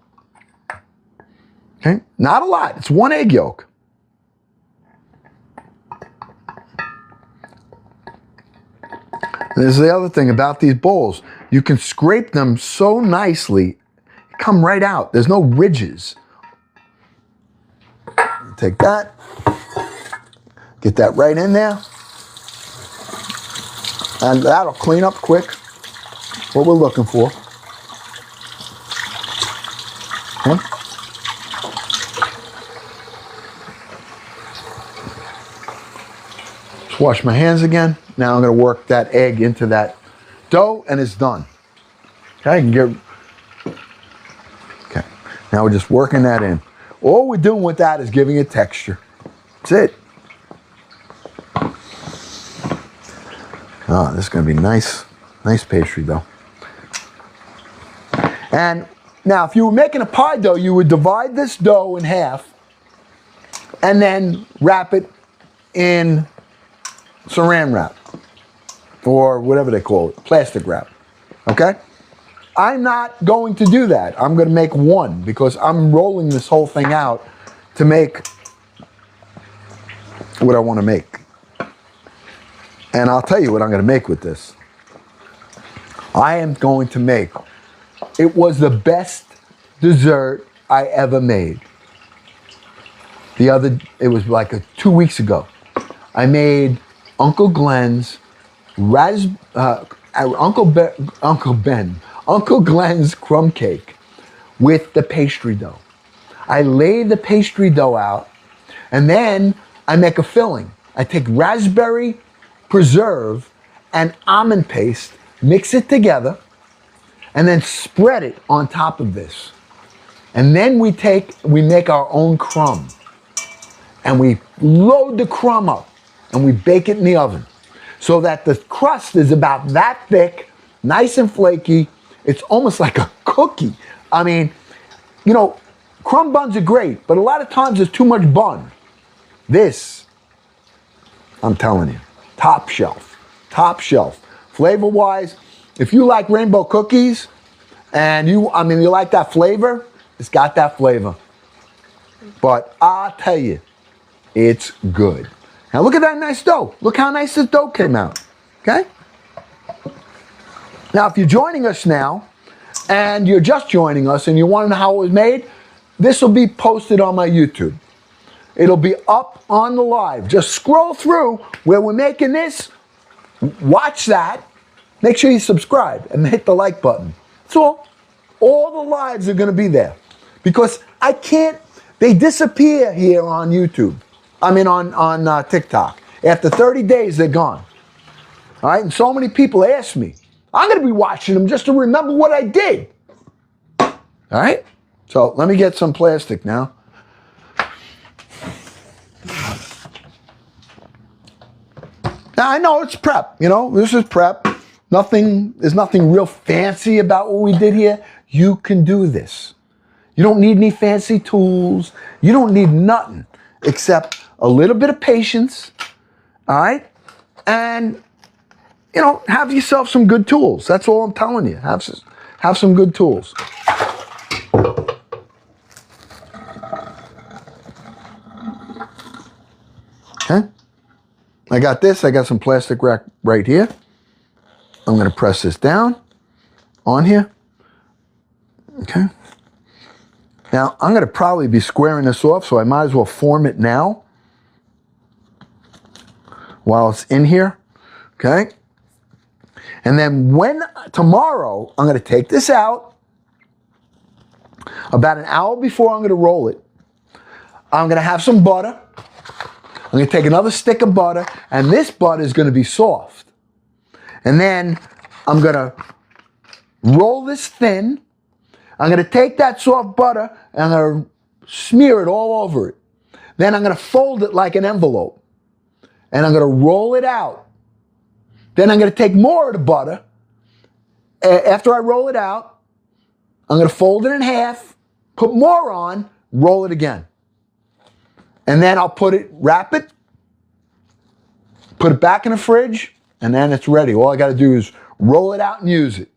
Okay? Not a lot. It's 1 egg yolk. And this is the other thing about these bowls. You can scrape them so nicely, come right out. There's no ridges. Take that, get that right in there. And that'll clean up quick. What we're looking for. Okay. Just wash my hands again. Now I'm going to work that egg into that dough, and it's done. Okay, I can get. Okay, now we're just working that in. All we're doing with that is giving it texture. That's it. Oh, this is going to be nice pastry dough. And now, if you were making a pie dough, you would divide this dough in half and then wrap it in saran wrap or whatever they call it, plastic wrap. Okay? I'm not going to do that. I'm going to make one because I'm rolling this whole thing out to make what I want to make. And I'll tell you what I'm going to make with this. I am going to make, it was the best dessert I ever made. It was like 2 weeks ago. I made Uncle Glenn's Uncle Glenn's crumb cake with the pastry dough. I lay the pastry dough out, and then I make a filling. I take raspberry preserve and almond paste, mix it together, and then spread it on top of this. And then we make our own crumb. And we load the crumb up, and we bake it in the oven so that the crust is about that thick, nice and flaky. It's almost like a cookie. I mean, you know, crumb buns are great, but a lot of times there's too much bun. This, I'm telling you, top shelf. Flavor-wise, if you like rainbow cookies and you like that flavor, it's got that flavor. But I'll tell you, it's good. Now look at that nice dough. Look how nice this dough came out, okay? Now, if you're joining us now, and you're just joining us and you want to know how it was made, this will be posted on my YouTube. It'll be up on the live. Just scroll through where we're making this, watch that, make sure you subscribe and hit the like button. That's all. All the lives are going to be there. Because they disappear here on YouTube. On TikTok. After 30 days, they're gone. All right, and so many people ask me, I'm going to be watching them just to remember what I did. All right? So let me get some plastic now. Now I know it's prep, this is prep. There's nothing real fancy about what we did here. You can do this. You don't need any fancy tools. You don't need nothing except a little bit of patience, all right? And, have yourself some good tools. That's all I'm telling you. Have some good tools. Okay? I got this. I got some plastic wrap right here. I'm going to press this down on here. Okay? Now, I'm going to probably be squaring this off, so I might as well form it now while it's in here. Okay? And then tomorrow, I'm going to take this out about an hour before I'm going to roll it. I'm going to have some butter. I'm going to take another stick of butter, and this butter is going to be soft. And then I'm going to roll this thin. I'm going to take that soft butter and I'm going to smear it all over it. Then I'm going to fold it like an envelope. And I'm going to roll it out. Then I'm going to take more of the butter. After I roll it out, I'm going to fold it in half, put more on, roll it again. And then I'll wrap it, put it back in the fridge, and then it's ready. All I got to do is roll it out and use it.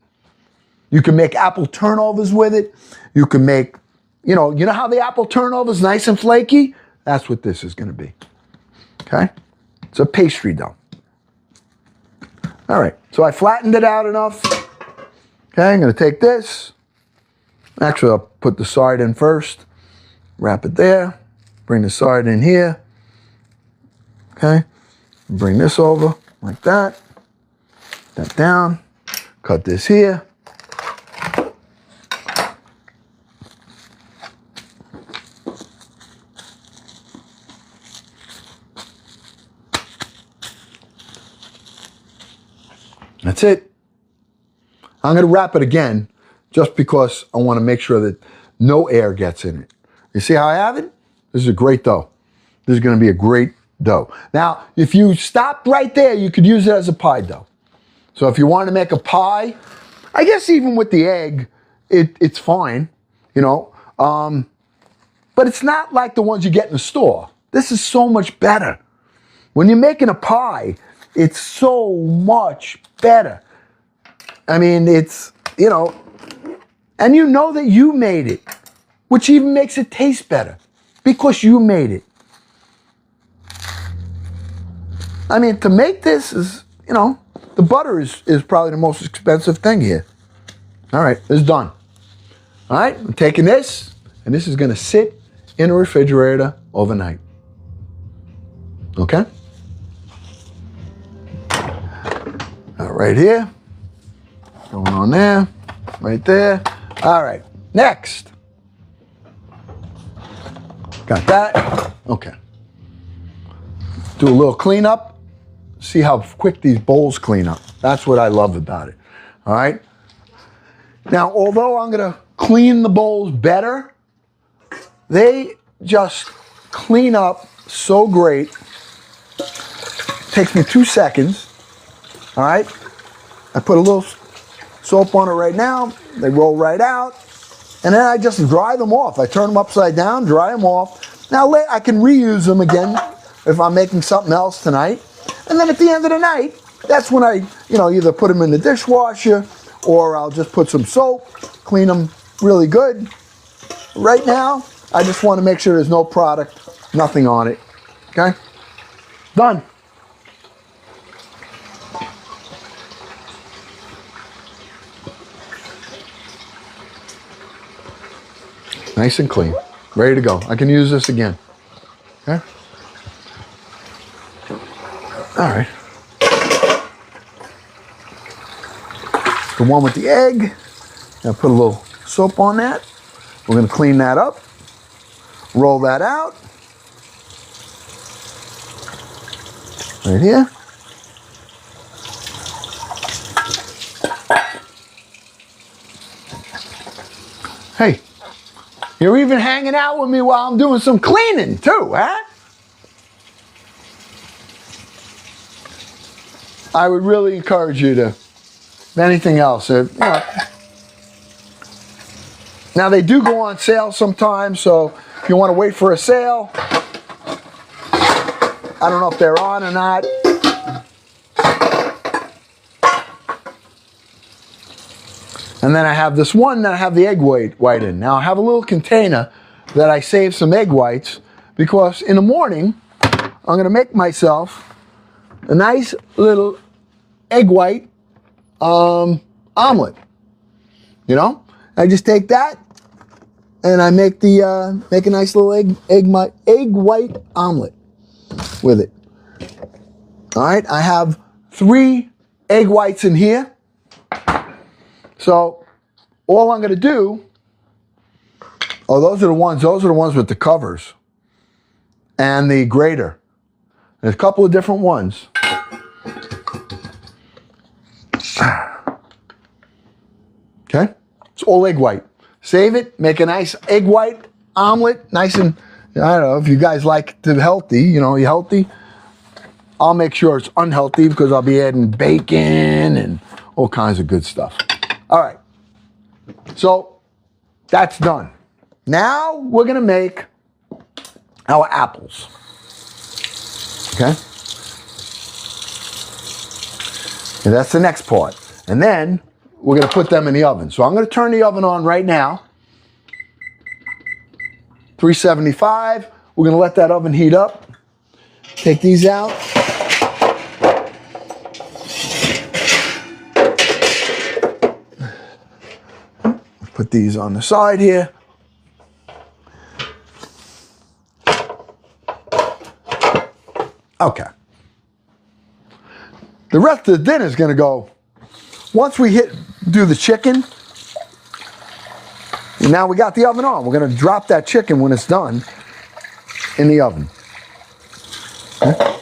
You can make apple turnovers with it. You can make, you know how the apple turnover is nice and flaky? That's what this is going to be. Okay? It's a pastry dough. All right, so I flattened it out enough. Okay, I'm gonna take this. Actually, I'll put the side in first. Wrap it there. Bring the side in here. Okay, bring this over like that. That down. Cut this here. That's it. I'm going to wrap it again just because I want to make sure that no air gets in it. You see how I have it? This is a great dough. This is going to be a great dough. Now, if you stopped right there, you could use it as a pie dough. So if you want to make a pie, I guess even with the egg, it's fine, you know. But it's not like the ones you get in the store. This is so much better. When you're making a pie, it's so much better. I mean, it's, you know, and you know that you made it, which even makes it taste better because you made it. I mean, to make this is, you know, the butter is probably the most expensive thing here. All right, it's done. All right, I'm taking this, and this is going to sit in the refrigerator overnight. Okay? Right here, going on there, right there. All right, next. Got that. Okay. Do a little cleanup. See how quick these bowls clean up. That's what I love about it. All right. Now, although I'm going to clean the bowls better, they just clean up so great. Takes me 2 seconds. All right. I put a little soap on it right now. They roll right out. And then I just dry them off. I turn them upside down, dry them off. Now I can reuse them again if I'm making something else tonight. And then at the end of the night, that's when I, you know, either put them in the dishwasher or I'll just put some soap, clean them really good. Right now, I just want to make sure there's no product, nothing on it. Okay? Done. Nice and clean. Ready to go. I can use this again. Okay? All right. The one with the egg. I'll put a little soap on that. We're going to clean that up. Roll that out. Right here. Hey. You're even hanging out with me while I'm doing some cleaning too, huh? I would really encourage you to, if anything else, you know. Now they do go on sale sometimes, so if you want to wait for a sale, I don't know if they're on or not. And then I have this one that I have the egg white in. Now I have a little container that I save some egg whites because in the morning I'm going to make myself a nice little egg white omelet. You know, I just take that and I make make a nice little egg white omelet with it. All right, I have 3 egg whites in here. So all I'm going to do, oh, those are the ones with the covers and the grater. There's a couple of different ones. Okay, it's all egg white. Save it, make a nice egg white omelet, nice and, I don't know, if you guys like to healthy, you know, you're healthy. I'll make sure it's unhealthy because I'll be adding bacon and all kinds of good stuff. All right, so that's done. Now we're going to make our apples. Okay? And that's the next part. And then we're going to put them in the oven. So I'm going to turn the oven on right now. 375. We're going to let that oven heat up. Take these out. Put these on the side here. Okay. The rest of the dinner is going to go, once we do the chicken, now we got the oven on. We're going to drop that chicken when it's done in the oven. Okay.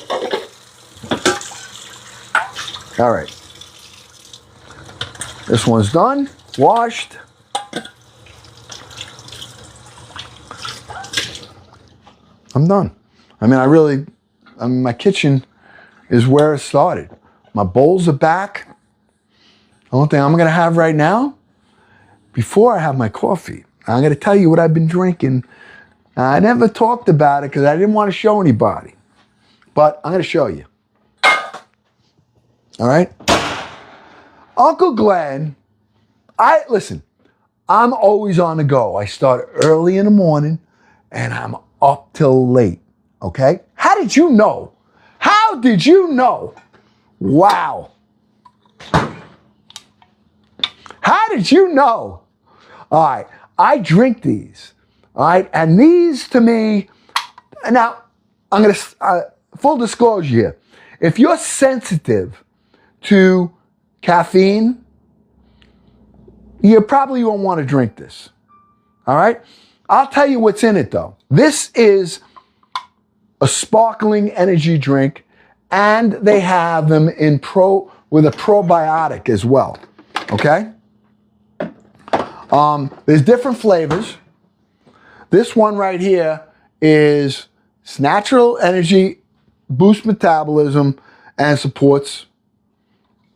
All right. This one's done, washed. I'm done. I mean, my kitchen is where it started. My bowls are back. The only thing I'm going to have right now, before I have my coffee, I'm going to tell you what I've been drinking. I never talked about it because I didn't want to show anybody. But I'm going to show you. All right? Uncle Glenn, listen, I'm always on the go. I start early in the morning and I'm up till late. Okay? How did you know? How did you know? Wow. How did you know? All right. I drink these. All right. And these to me, now I'm going to, full disclosure here. If you're sensitive to caffeine, you probably won't want to drink this. All right. I'll tell you what's in it though. This is a sparkling energy drink, and they have them with a probiotic as well. Okay? There's different flavors. This one right here is natural energy, boosts metabolism, and supports.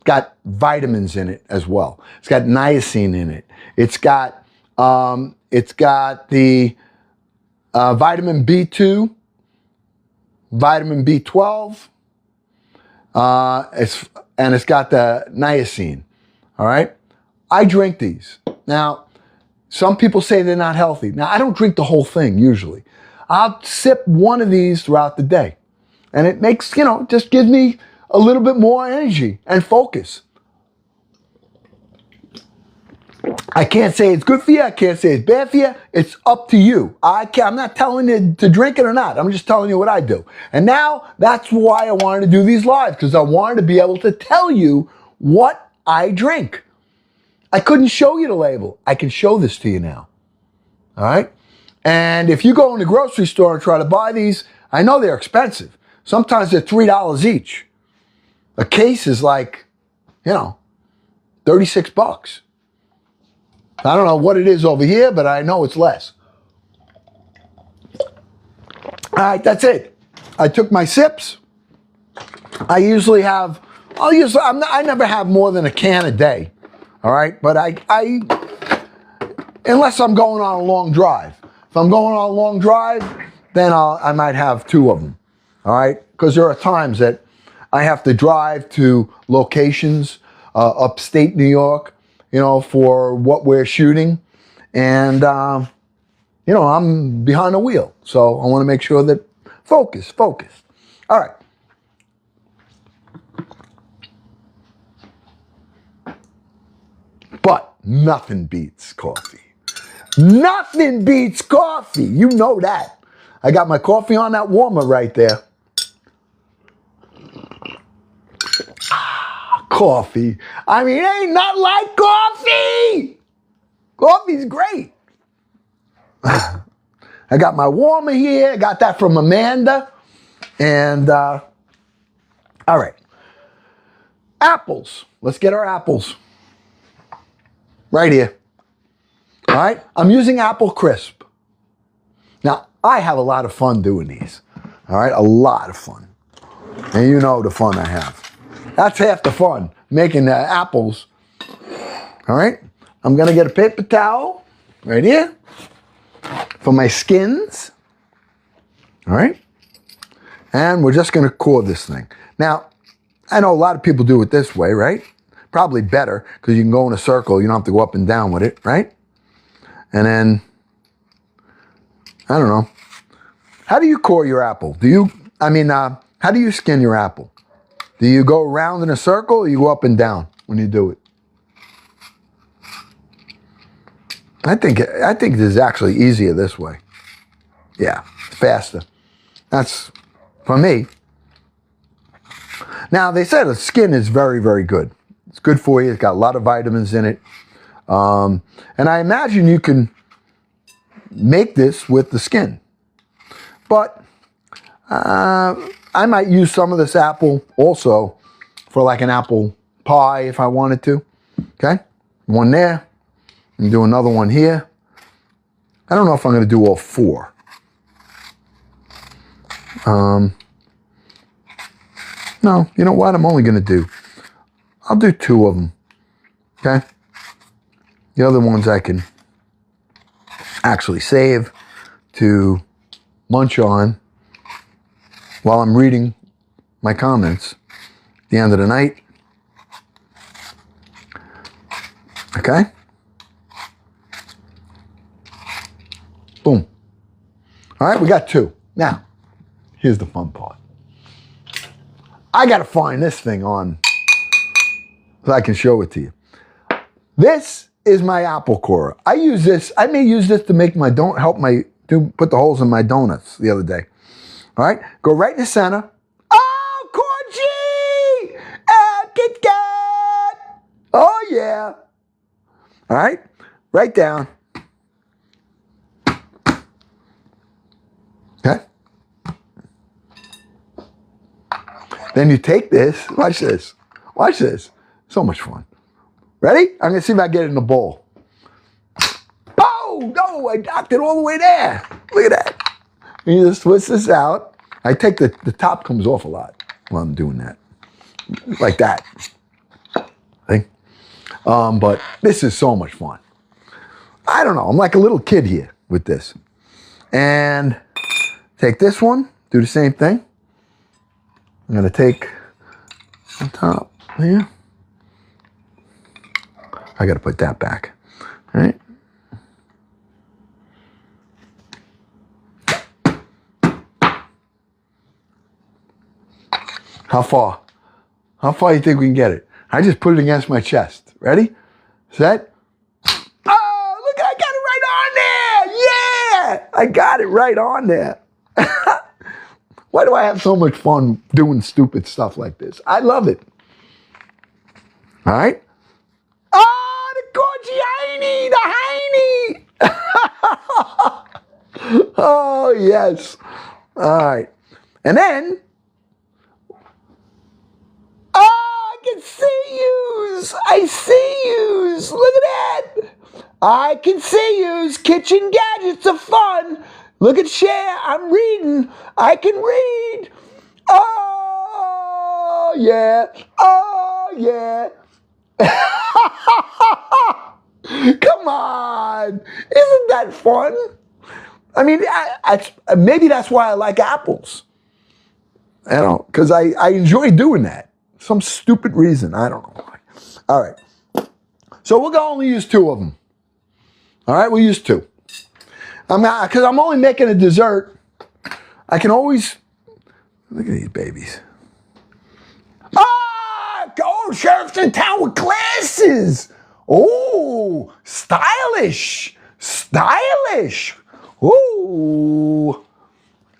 Got vitamins in it as well. It's got niacin in it. It's got the vitamin B2, vitamin B12, it's got the niacin. All right? I drink these. Now, some people say they're not healthy. Now, I don't drink the whole thing usually. I'll sip one of these throughout the day. And it makes, just gives me a little bit more energy and focus. I can't say it's good for you. I can't say it's bad for you. It's up to you. I'm not telling you to drink it or not. I'm just telling you what I do. And now that's why I wanted to do these live, because I wanted to be able to tell you what I drink. I couldn't show you the label. I can show this to you now. All right? And if you go in the grocery store and try to buy these, I know they're expensive. Sometimes they're $3 each. A case is like, 36 bucks. I don't know what it is over here, but I know it's less. All right, that's it. I took my sips. I never have more than a can a day. All right, but unless I'm going on a long drive. If I'm going on a long drive, then I might have 2 of them. All right, because there are times that I have to drive to locations upstate New York, for what we're shooting. And, I'm behind the wheel. So I want to make sure that focus. All right. But nothing beats coffee. Nothing beats coffee. You know that. I got my coffee on that warmer right there. Coffee. I mean, it ain't not like coffee. Coffee's great. I got my warmer here. I got that from Amanda. And, all right. Apples. Let's get our apples. Right here. All right. I'm using apple crisp. Now, I have a lot of fun doing these. All right. A lot of fun. And you know the fun I have. That's half the fun, making the apples. All right. I'm going to get a paper towel right here for my skins. All right. And we're just going to core this thing. Now, I know a lot of people do it this way, right? Probably better because you can go in a circle. You don't have to go up and down with it, right? And then, I don't know. How do you core your apple? How do you skin your apple? Do you go around in a circle or you go up and down when you do it? I think this is actually easier this way. Yeah, it's faster. That's for me. Now they say the skin is very, very good. It's good for you. It's got a lot of vitamins in it. And I imagine you can make this with the skin. But I might use some of this apple also for like an apple pie if I wanted to. Okay, one there. And do another one here. I don't know if I'm going to do all 4. No, you know what? I'm only going to do. I'll do 2 of them. Okay. The other ones I can actually save to munch on while I'm reading my comments at the end of the night. Okay? Boom. All right, we got 2. Now, here's the fun part. I got to find this thing on so I can show it to you. This is my apple corer. I use this. I may use this to make my put the holes in my donuts the other day. All right, go right in the center. Oh, Corgi! Kit Kat! Oh yeah! All right, right down. Okay. Then you take this. Watch this. Watch this. So much fun. Ready? I'm going to see if I get it in a bowl. Oh, no, I knocked it all the way there. Look at that. You just twist this out. I take the top comes off a lot while I'm doing that. Like that. See? But this is so much fun. I don't know. I'm like a little kid here with this. And take this one. Do the same thing. I'm going to take on top here. I got to put that back. All right. How far? How far do you think we can get it? I just put it against my chest. Ready? Set? Oh, look, I got it right on there. Yeah, I got it right on there. Why do I have so much fun doing stupid stuff like this? I love it. All right. Oh, the Heiny. Oh, yes. All right. And then, I can see yous. I see yous. Look at that. I can see yous. Kitchen gadgets are fun. Look at share. I'm reading. I can read. Oh, yeah. Oh, yeah. Come on. Isn't that fun? I mean, maybe that's why I like apples. I don't know, because I enjoy doing that. Some stupid reason. I don't know why. All right. So we're going to only use 2 of them. All right, we'll use 2. Because I'm only making a dessert. I can always... Look at these babies. Oh, sheriff's in town with glasses. Oh, stylish. Stylish. Oh.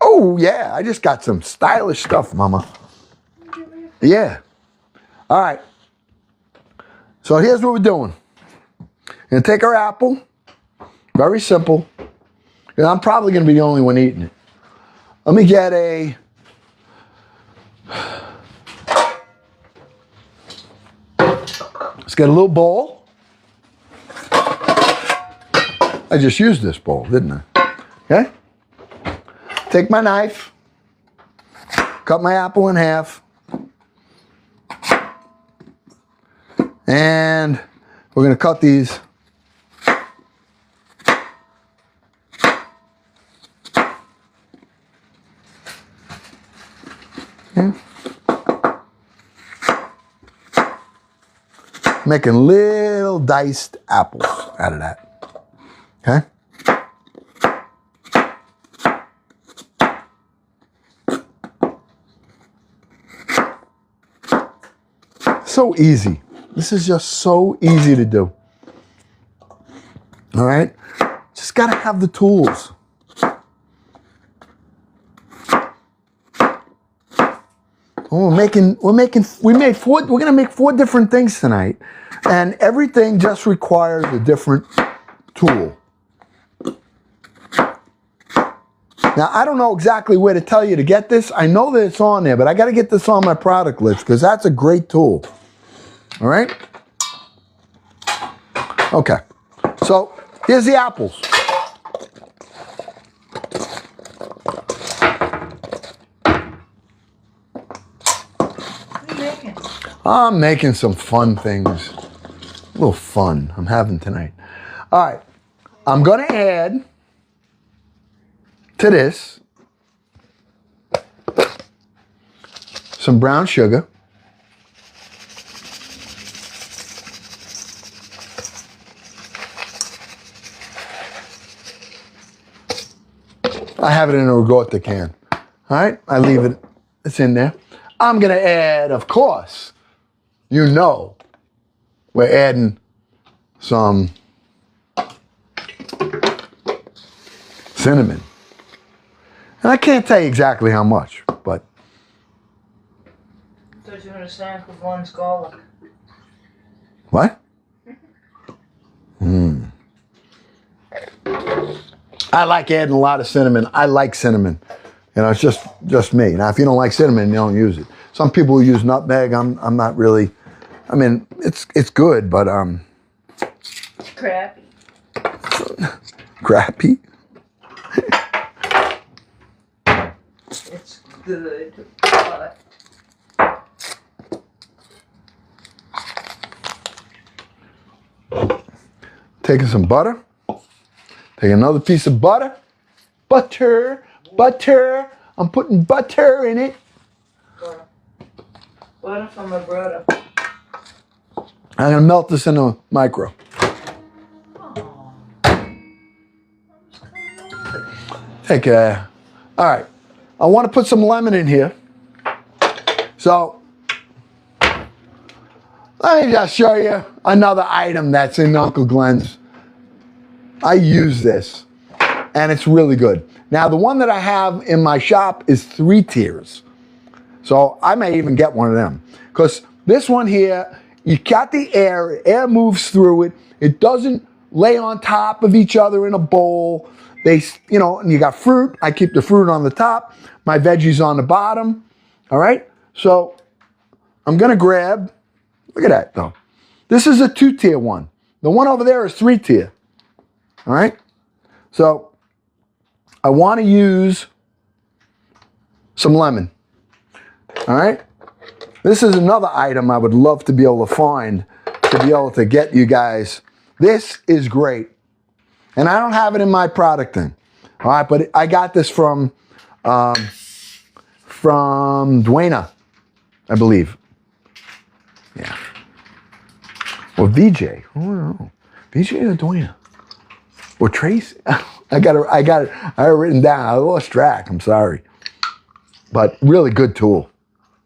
Oh, yeah. I just got some stylish stuff, Mama. Yeah. All right. So here's what we're doing. We're going to take our apple. Very simple. And I'm probably going to be the only one eating it. Let me get a... Let's get a little bowl. I just used this bowl, didn't I? Okay. Take my knife. Cut my apple in half. And we're going to cut these. Okay. Making little diced apples out of that. Okay? So easy. This is just so easy to do. All right? Just got to have the tools. Oh, we're gonna make 4 different things tonight, and everything just requires a different tool. Now, I don't know exactly where to tell you to get this. I know that it's on there, but I got to get this on my product list because that's a great tool. All right? Okay. So, here's the apples. What are you making? I'm making some fun things. A little fun I'm having tonight. All right. I'm going to add to this some brown sugar. I have it in a regatta can. All right, I leave it, it's in there. I'm gonna add, of course, you know, we're adding some cinnamon. And I can't tell you exactly how much, but. I thought you were going to sample one's garlic. What? I like adding a lot of cinnamon. I like cinnamon. You know, it's just me. Now, if you don't like cinnamon, you don't use it. Some people use nutmeg. I'm not really. I mean, it's good, but Crappy. Crappy. It's good, but Taking some butter. Take another piece of butter. Butter. I'm putting butter in it. butter from my brother. I'm gonna melt this in the micro. Take a. All right. I want to put some lemon in here. So let me just show you another item that's in Uncle Glenn's. I use this, and it's really good. Now, the one that I have in my shop is 3 tiers. So I may even get one of them. Because this one here, you got the air moves through it. It doesn't lay on top of each other in a bowl. They, you know, and you got fruit. I keep the fruit on the top. My veggies on the bottom. All right? So I'm going to grab, look at that though. This is a 2-tier one. The one over there is 3-tier. All right? So I want to use some lemon. All right? This is another item I would love to be able to find to be able to get you guys. This is great. And I don't have it in my product thing. All right, but I got this from Dwayna, I believe. Yeah. Or VJ. I don't know. VJ or Dwayna? Or Trace? I got it. I have it written down. I lost track. I'm sorry. But really good tool.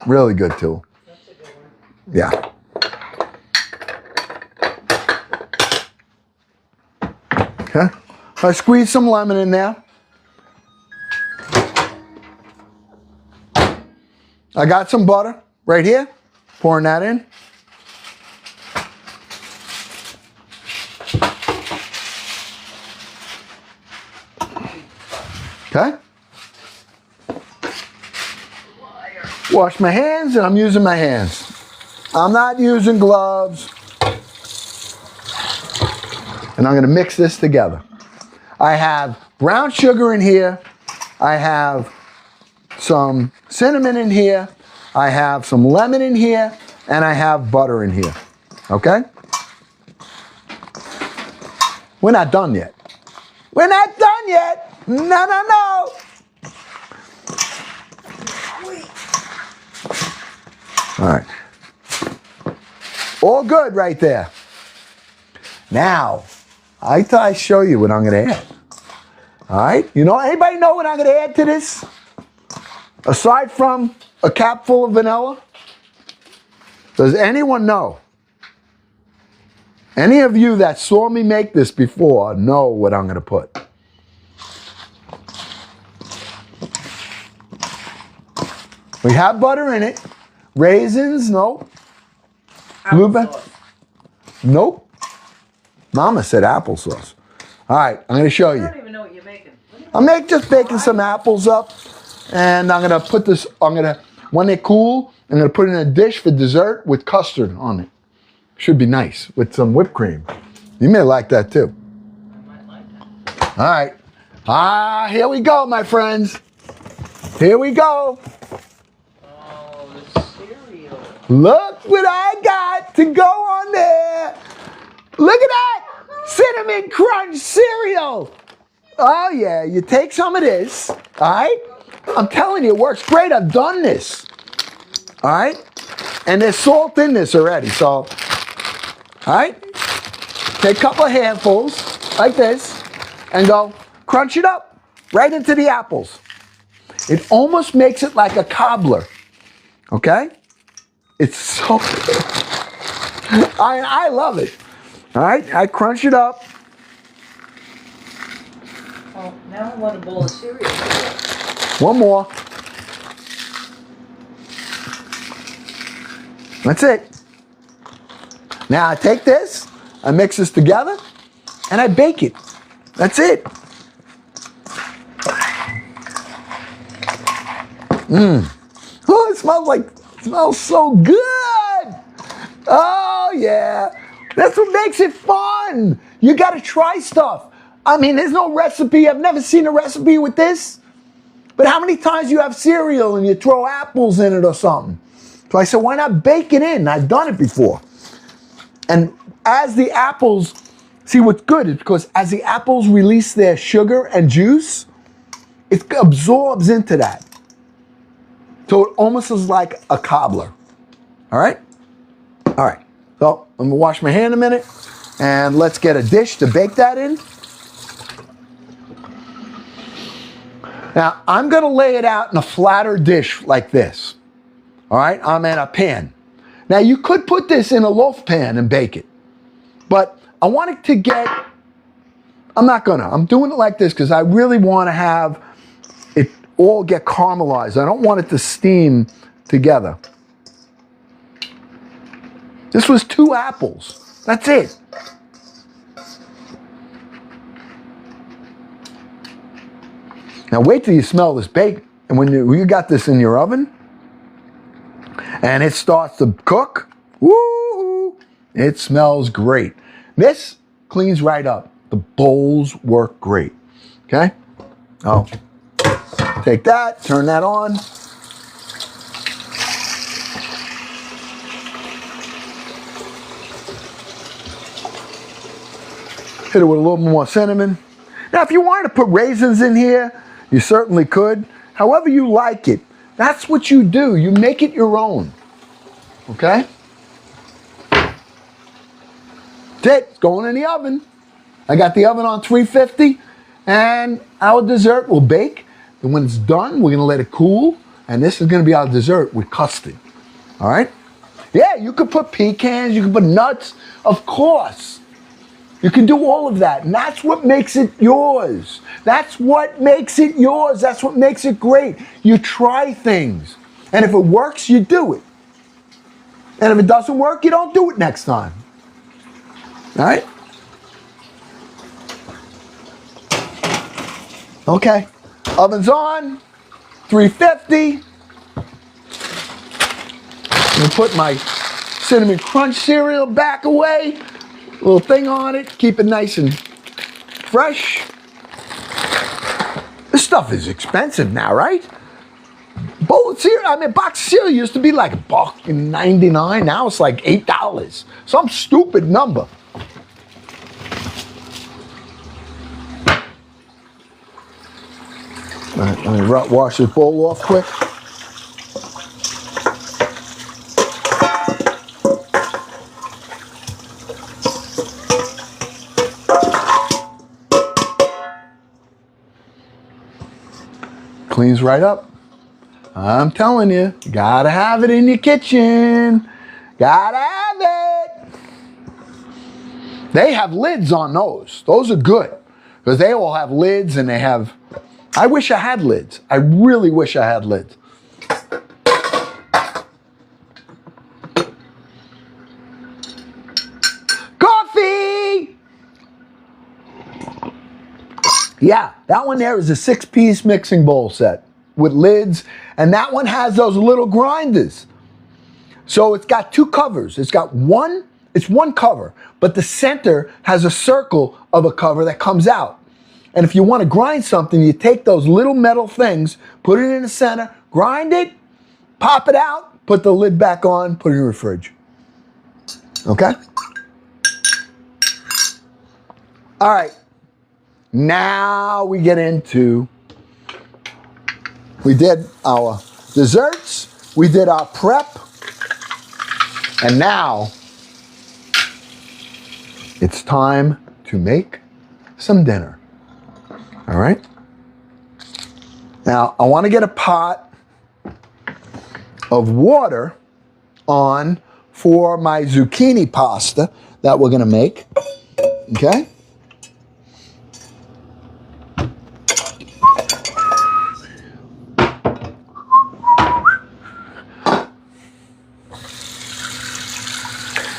Really good tool. That's a good one. Yeah. Okay. I squeeze some lemon in there. I got some butter right here. Pouring that in. Okay. Wash my hands, and I'm using my hands. I'm not using gloves. And I'm going to mix this together. I have brown sugar in here. I have some cinnamon in here. I have some lemon in here. And I have butter in here. Okay? We're not done yet. We're not done yet. No. All right. All good right there. Now, I thought I'd show you what I'm going to add. All right? You know, anybody know what I'm going to add to this? Aside from a cap full of vanilla? Does anyone know? Any of you that saw me make this before know what I'm going to put. We have butter in it. Raisins, nope. Blueberry, nope. Mama said applesauce. All right, I'm going to show you. I don't even know what you're making. I'm just baking some apples up, and I'm going to put this, when they're cool, I'm going to put it in a dish for dessert with custard on it. Should be nice with some whipped cream. You may like that too. I might like that. All right. Here we go, my friends. Here we go. Oh, the cereal. Look what I got to go on there. Look at that. Cinnamon Crunch cereal. Oh, yeah. You take some of this. All right. I'm telling you, it works great. I've done this. All right. And there's salt in this already. So, all right. Take a couple of handfuls like this and go crunch it up right into the apples. It almost makes it like a cobbler. Okay? It's so good. I love it. All right, I crunch it up. Oh, now I want a bowl of cereal. One more. That's it. Now I take this, I mix this together, and I bake it. That's it. Oh, it smells so good. Oh, yeah. That's what makes it fun. You got to try stuff. I mean, there's no recipe. I've never seen a recipe with this. But how many times you have cereal and you throw apples in it or something? So I said, why not bake it in? I've done it before. And as the apples, see what's good is because as the apples release their sugar and juice, it absorbs into that. So it almost is like a cobbler. All right? All right. So I'm going to wash my hand a minute, and let's get a dish to bake that in. Now, I'm going to lay it out in a flatter dish like this. All right? I'm in a pan. Now, you could put this in a loaf pan and bake it. But I want it to get, I'm not going to. I'm doing it like this because I really want to have it all get caramelized. I don't want it to steam together. This was 2 apples. That's it. Now wait till you smell this bake. And when you got this in your oven and it starts to cook, woo, it smells great. This cleans right up. The bowls work great. Okay? Oh, take that, turn that on. Hit it with a little more cinnamon. Now, if you wanted to put raisins in here, you certainly could. However you like it. That's what you do. You make it your own. Okay? That's it. It's going in the oven. I got the oven on 350, and our dessert will bake. And when it's done, we're going to let it cool, and this is going to be our dessert with custard. All right? Yeah, you could put pecans, you could put nuts, of course. You can do all of that, and that's what makes it yours. That's what makes it yours. That's what makes it great. You try things, and if it works, you do it. And if it doesn't work, you don't do it next time. All right? Okay, oven's on, 350. I'm gonna put my Cinnamon Crunch cereal back away. Little thing on it, keep it nice and fresh. This stuff is expensive now, right? Bowl of cereal, I mean, box of cereal used to be like $1.99. Now it's like $8. Some stupid number. All right, let me wash this bowl off quick. Cleans right up. I'm telling you, gotta have it in your kitchen. Gotta have it. They have lids on those. Those are good because they all have lids and they have, I wish I had lids. I really wish I had lids. Coffee! Yeah, that one there is a 6-piece mixing bowl set with lids, and that one has those little grinders. So it's got 2 covers. It's one cover, but the center has a circle of a cover that comes out. And if you want to grind something, you take those little metal things, put it in the center, grind it, pop it out, put the lid back on, put it in the fridge. Okay? All right. Now we get into, we did our desserts, we did our prep, and now it's time to make some dinner. All right? Now, I want to get a pot of water on for my zucchini pasta that we're going to make. Okay?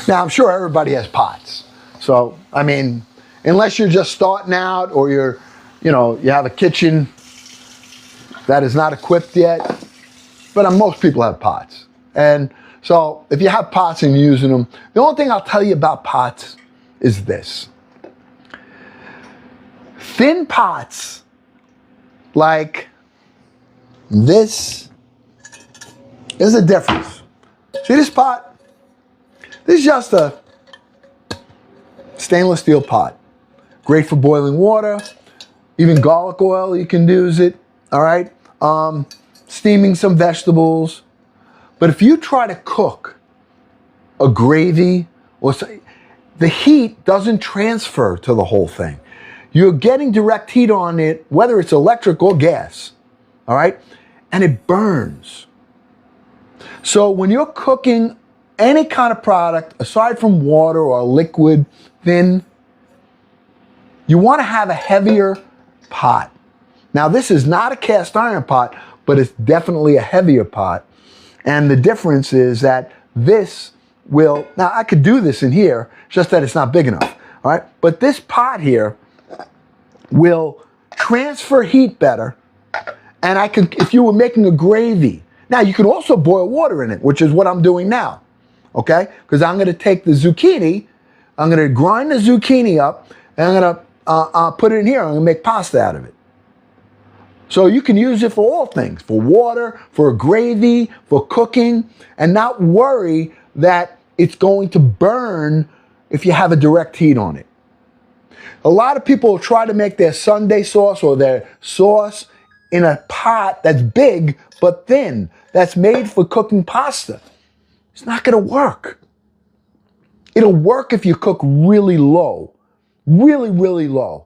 Now, I'm sure everybody has pots. So, I mean, unless you're just starting out or you have a kitchen that is not equipped yet, but most people have pots. And so if you have pots and you're using them, the only thing I'll tell you about pots is this. Thin pots like this, there's a difference. See this pot? This is just a stainless steel pot. Great for boiling water. Even garlic oil, you can use it. All right? Steaming some vegetables. But if you try to cook a gravy, the heat doesn't transfer to the whole thing. You're getting direct heat on it, whether it's electric or gas. All right? And it burns. So when you're cooking any kind of product, aside from water or liquid, thin, you want to have a heavier pot. Now, this is not a cast iron pot, but it's definitely a heavier pot. And the difference is that this will, now I could do this in here, just that it's not big enough, all right? But this pot here will transfer heat better. And I can, if you were making a gravy, now you can also boil water in it, which is what I'm doing now. Okay? Because I'm going to take the zucchini, I'm going to grind the zucchini up, and I'm going to put it in here. I'm going to make pasta out of it. So you can use it for all things, for water, for a gravy, for cooking, and not worry that it's going to burn if you have a direct heat on it. A lot of people will try to make their Sunday sauce or their sauce in a pot that's big but thin, that's made for cooking pasta. It's not going to work. It'll work if you cook really low, really, really low.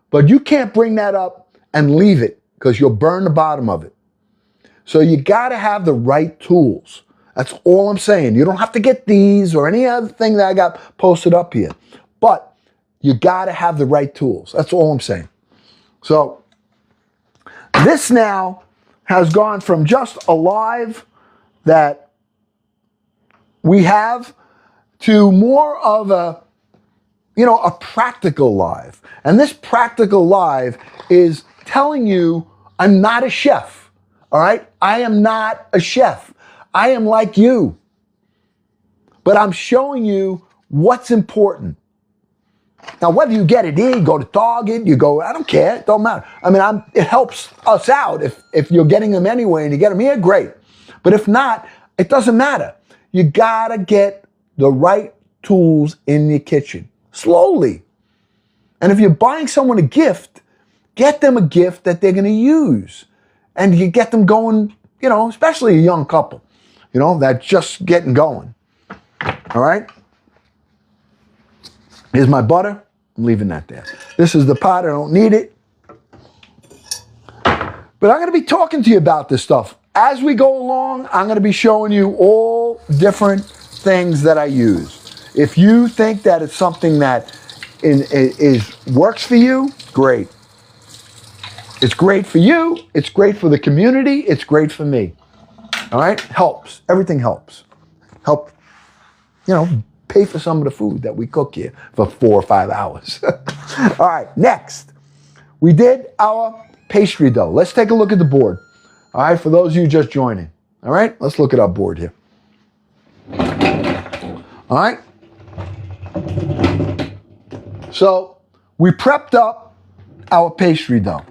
But you can't bring that up and leave it because you'll burn the bottom of it. So you got to have the right tools. That's all I'm saying. You don't have to get these or any other thing that I got posted up here. But you got to have the right tools. That's all I'm saying. So this now has gone from just a live that we have to more of a practical live. And this practical live is telling you I'm not a chef, all right? I am not a chef. I am like you. But I'm showing you what's important. Now, whether you get it in, you go to Target, you go, I don't care, it don't matter. I mean, it helps us out. If you're getting them anyway and you get them here, great. But if not, it doesn't matter. You gotta get the right tools in your kitchen, slowly. And if you're buying someone a gift, get them a gift that they're gonna use. And you get them going, especially a young couple, that's just getting going. All right? Here's my butter. I'm leaving that there. This is the pot. I don't need it. But I'm gonna be talking to you about this stuff. As we go along, I'm going to be showing you all different things that I use. If you think that it's something that works for you, great. It's great for you. It's great for the community. It's great for me. All right? Helps. Everything helps. Help, pay for some of the food that we cook here for 4 or 5 hours. All right, next. We did our pastry dough. Let's take a look at the board. All right, for those of you just joining. All right, let's look at our board here. All right. So we prepped up our pastry dough.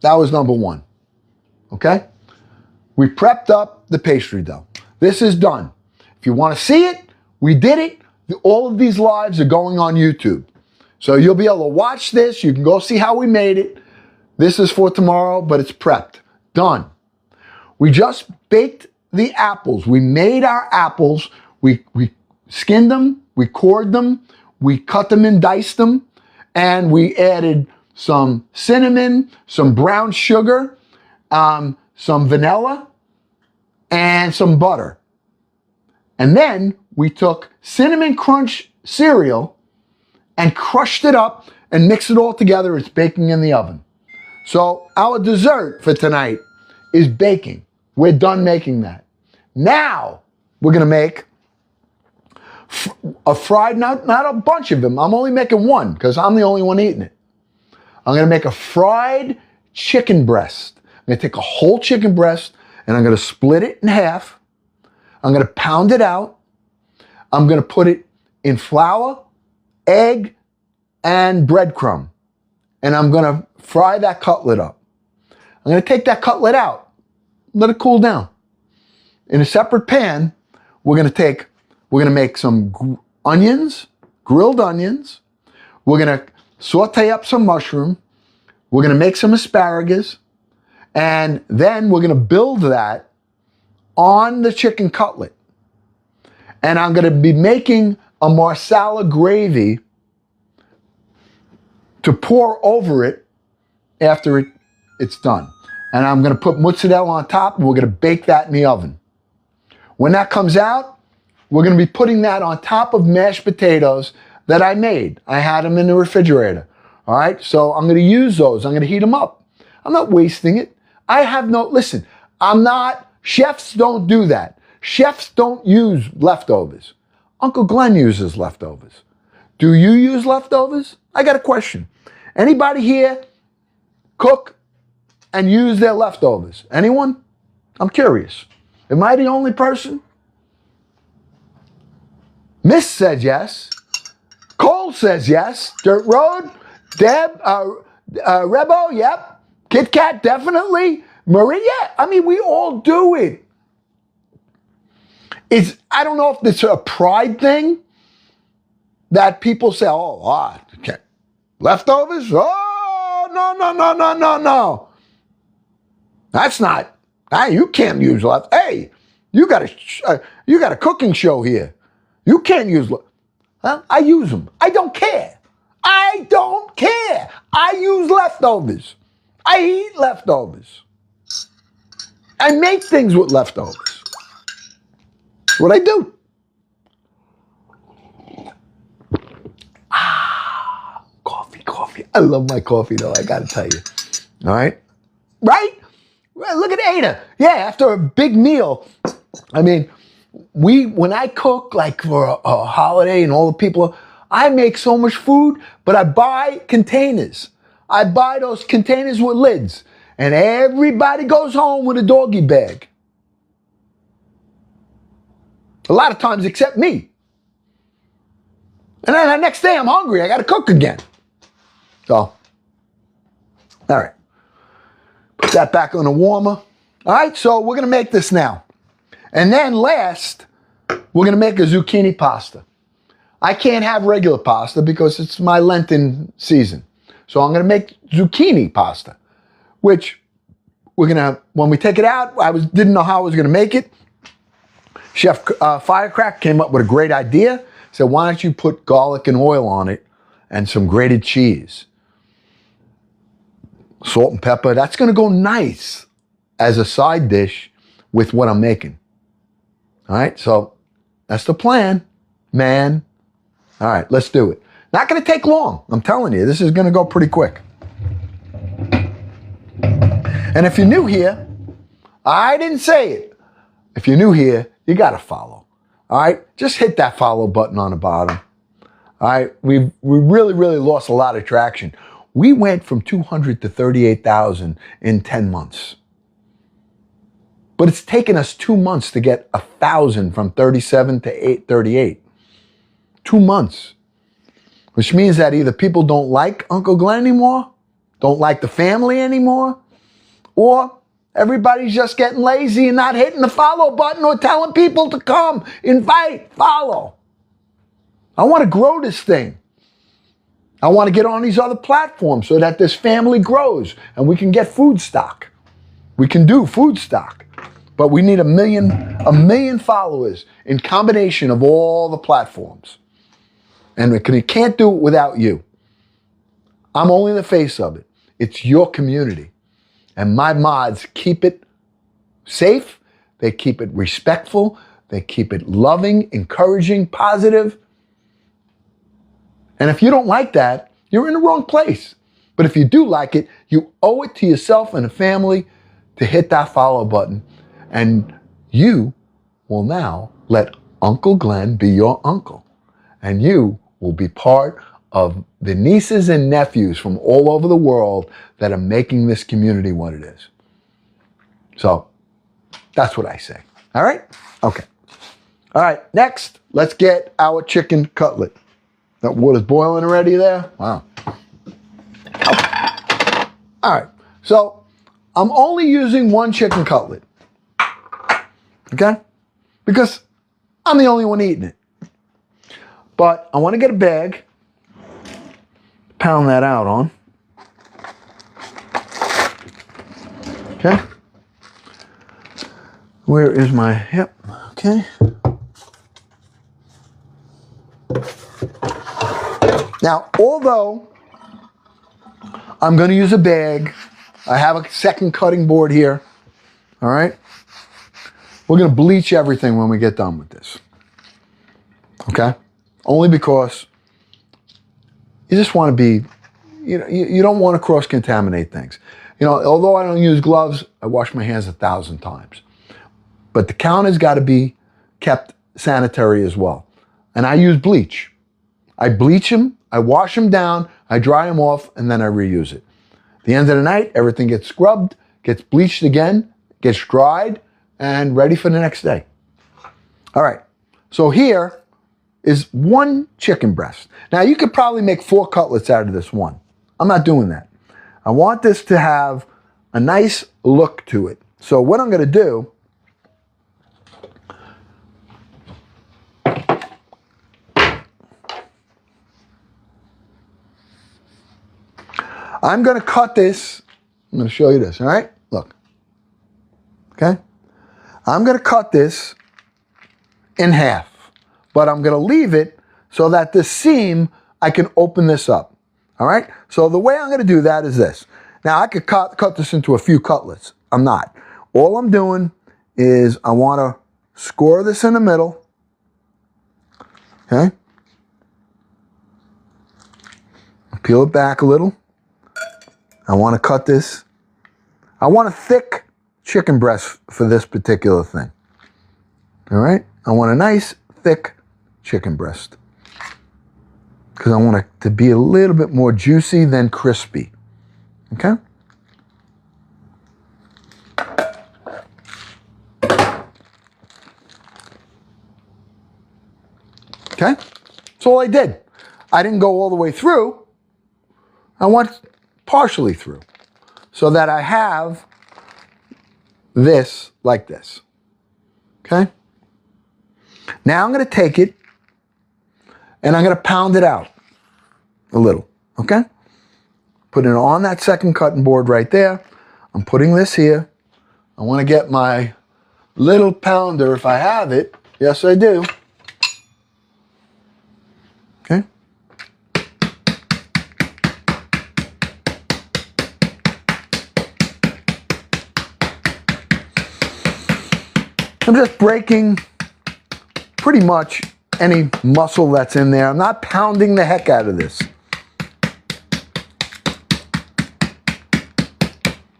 That was number one. Okay? We prepped up the pastry dough. This is done. If you want to see it, we did it. All of these lives are going on YouTube. So you'll be able to watch this. You can go see how we made it. This is for tomorrow, but it's prepped. Done. We just baked the apples. We made our apples. We skinned them. We cored them. We cut them and diced them. And we added some cinnamon, some brown sugar, some vanilla, and some butter. And then we took Cinnamon Crunch cereal and crushed it up and mixed it all together. It's baking in the oven. So our dessert for tonight is baking. We're done making that. Now we're going to make a fried, not a bunch of them. I'm only making one because I'm the only one eating it. I'm going to make a fried chicken breast. I'm going to take a whole chicken breast and I'm going to split it in half. I'm going to pound it out. I'm going to put it in flour, egg, and breadcrumb. And I'm going to fry that cutlet up. I'm going to take that cutlet out, let it cool down. In a separate pan, we're going to make some onions, grilled onions. We're going to saute up some mushroom. We're going to make some asparagus. And then we're going to build that on the chicken cutlet. And I'm going to be making a Marsala gravy to pour over it after it's done. And I'm going to put mozzarella on top and we're going to bake that in the oven. When that comes out, we're going to be putting that on top of mashed potatoes that I made. I had them in the refrigerator. All right, so I'm going to use those. I'm going to heat them up. I'm not wasting it. Listen, chefs don't do that. Chefs don't use leftovers. Uncle Glenn uses leftovers. Do you use leftovers? I got a question. Anybody here cook and use their leftovers? Anyone? I'm curious. Am I the only person? Miss said yes. Cole says yes. Dirt Road, Deb, Rebo, yep. Kit Kat, definitely. Maria, we all do it. I don't know if it's a pride thing that people say, okay. Leftovers? Oh, no. That's not, you can't use Hey, you got a cooking show here. You can't use, I use them. I don't care. I use leftovers. I eat leftovers. I make things with leftovers. That's what I do. Coffee. I love my coffee though, I gotta tell you. All right? Right? Well, look at Ada. Yeah, after a big meal, when I cook like for a holiday and all the people, I make so much food, but I buy containers. I buy those containers with lids. And everybody goes home with a doggy bag. A lot of times except me. And then the next day I'm hungry. I got to cook again. So, all right. Put that back on the warmer. All right, so we're going to make this now. And then last, we're going to make a zucchini pasta. I can't have regular pasta because it's my Lenten season. So I'm going to make zucchini pasta, which we're going to, when we take it out, didn't know how I was going to make it. Chef Firecracker came up with a great idea. Said, why don't you put garlic and oil on it and some grated cheese? Salt and pepper. That's going to go nice as a side dish with what I'm making. All right, so that's the plan, man. All right, let's do it. Not going to take long. I'm telling you, this is going to go pretty quick. And if you're new here, I didn't say it. If you're new here, you got to follow. All right? Just hit that follow button on the bottom. All right? We really, really lost a lot of traction. We went from 200 to 38,000 in 10 months. But it's taken us 2 months to get 1,000 from 37 to 838. 2 months. Which means that either people don't like Uncle Glenn anymore, don't like the family anymore, or everybody's just getting lazy and not hitting the follow button or telling people to come, invite, follow. I want to grow this thing. I want to get on these other platforms so that this family grows and we can get food stock. We can do food stock. But we need a million followers in combination of all the platforms. And we can't do it without you. I'm only the face of it. It's your community. And my mods keep it safe. They keep it respectful. They keep it loving, encouraging, positive. And if you don't like that, you're in the wrong place. But if you do like it, you owe it to yourself and the family to hit that follow button. And you will now let Uncle Glenn be your uncle. And you will be part of the nieces and nephews from all over the world that are making this community what it is. So that's what I say. All right? Okay. All right, next, let's get our chicken cutlet. That water's boiling already there? Wow. Okay. All right, so I'm only using one chicken cutlet. Okay? Because I'm the only one eating it. But I want to get a bag, pound that out on. Okay? Where is my, yep, okay. Now, although I'm going to use a bag, I have a second cutting board here, all right? We're going to bleach everything when we get done with this, okay? Only because you just want to be, you don't want to cross-contaminate things. Although I don't use gloves, I wash my hands 1,000 times. But the counter's got to be kept sanitary as well. And I use bleach. I bleach them, I wash them down, I dry them off, and then I reuse it. At the end of the night, everything gets scrubbed, gets bleached again, gets dried, and ready for the next day. All right, so here is one chicken breast. Now, you could probably make 4 cutlets out of this one. I'm not doing that. I want this to have a nice look to it. So what I'm going to do, I'm going to cut this. I'm going to show you this, all right? Look. Okay? I'm going to cut this in half, but I'm going to leave it so that the seam, I can open this up, all right? So the way I'm going to do that is this. Now, I could cut this into a few cutlets. I'm not. All I'm doing is I want to score this in the middle, okay? Peel it back a little. I want to cut this. I want a thick chicken breast for this particular thing. All right? I want a nice, thick chicken breast. Because I want it to be a little bit more juicy than crispy. Okay? Okay? That's all I did. I didn't go all the way through. I went partially through so that I have this like this. Okay? Now I'm going to take it and I'm going to pound it out a little. Okay? Put it on that second cutting board right there. I'm putting this here. I want to get my little pounder if I have it. Yes, I do. Okay? I'm just breaking pretty much any muscle that's in there. I'm not pounding the heck out of this.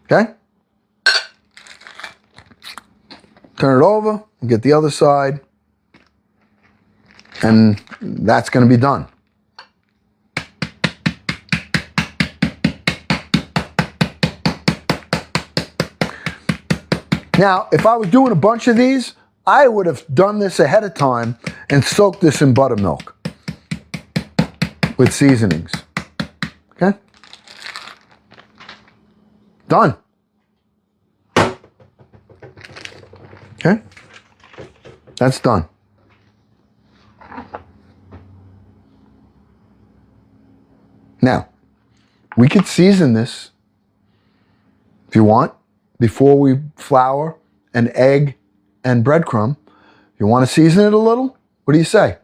Okay? Turn it over and get the other side. And that's going to be done. Now, if I was doing a bunch of these, I would have done this ahead of time and soaked this in buttermilk with seasonings. Okay? Done. Okay? That's done. Now, we could season this, if you want, before we flour and egg and breadcrumb. If you want to season it a little, what do you say?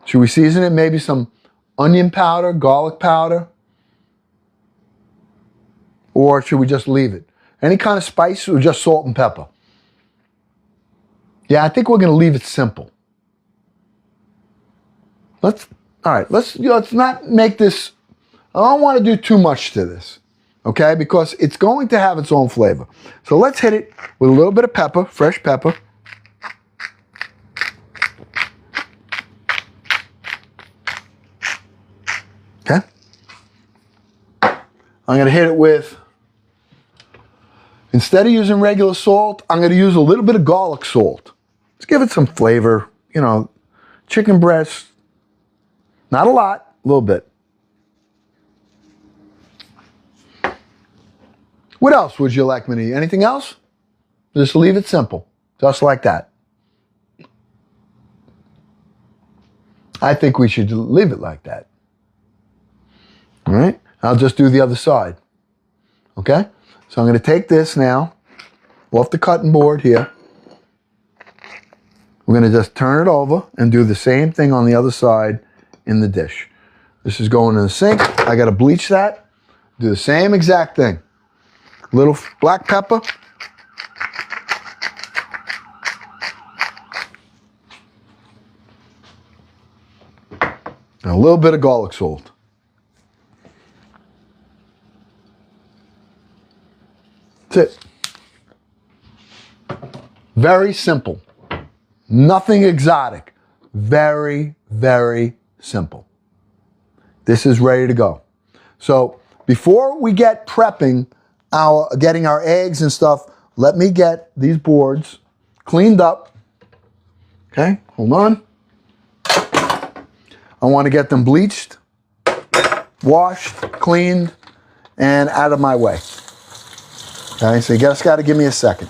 Should we season it? Maybe some onion powder, garlic powder? Or should we just leave it? Any kind of spice or just salt and pepper? Yeah, I think we're going to leave it simple. Let's not make this, I don't want to do too much to this. Okay, because it's going to have its own flavor. So let's hit it with a little bit of pepper, fresh pepper. Okay. I'm going to hit it with, instead of using regular salt, I'm going to use a little bit of garlic salt. Let's give it some flavor. You know, chicken breast, not a lot, a little bit. What else would you like me to eat? Anything else? Just leave it simple. Just like that. I think we should leave it like that. All right? I'll just do the other side. Okay? So I'm going to take this now off the cutting board here. We're going to just turn it over and do the same thing on the other side in the dish. This is going in the sink. I got to bleach that. Do the same exact thing. Little black pepper. And a little bit of garlic salt. That's it. Very simple. Nothing exotic. Very, very simple. This is ready to go. So before we get prepping getting our eggs and stuff, let me get these boards cleaned up. Okay, hold on. I want to get them bleached, washed, cleaned, and out of my way. Okay, so you just got to give me a second.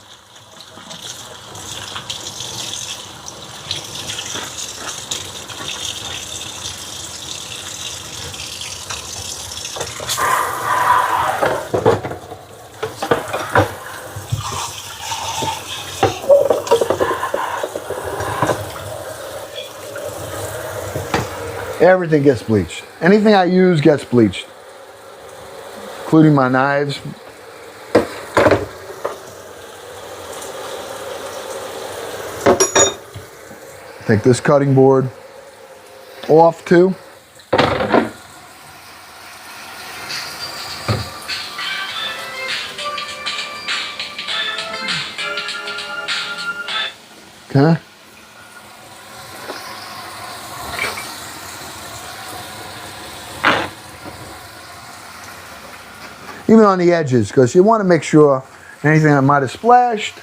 Everything gets bleached. Anything I use gets bleached, including my knives. Take this cutting board off too. Okay. Even on the edges, because you want to make sure anything that might have splashed,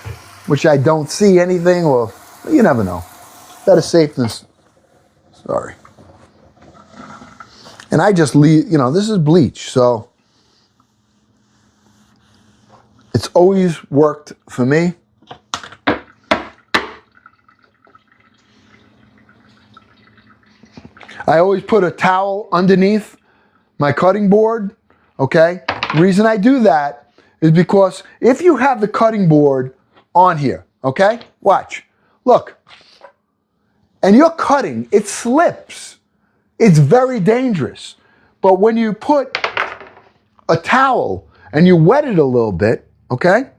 which I don't see anything, or you never know. Better safe than sorry. And I just leave, you know, this is bleach, so it's always worked for me. I always put a towel underneath my cutting board, okay? The reason I do that is because if you have the cutting board on here, okay? Watch, look. And you're cutting, it slips. It's very dangerous. But when you put a towel and you wet it a little bit, okay?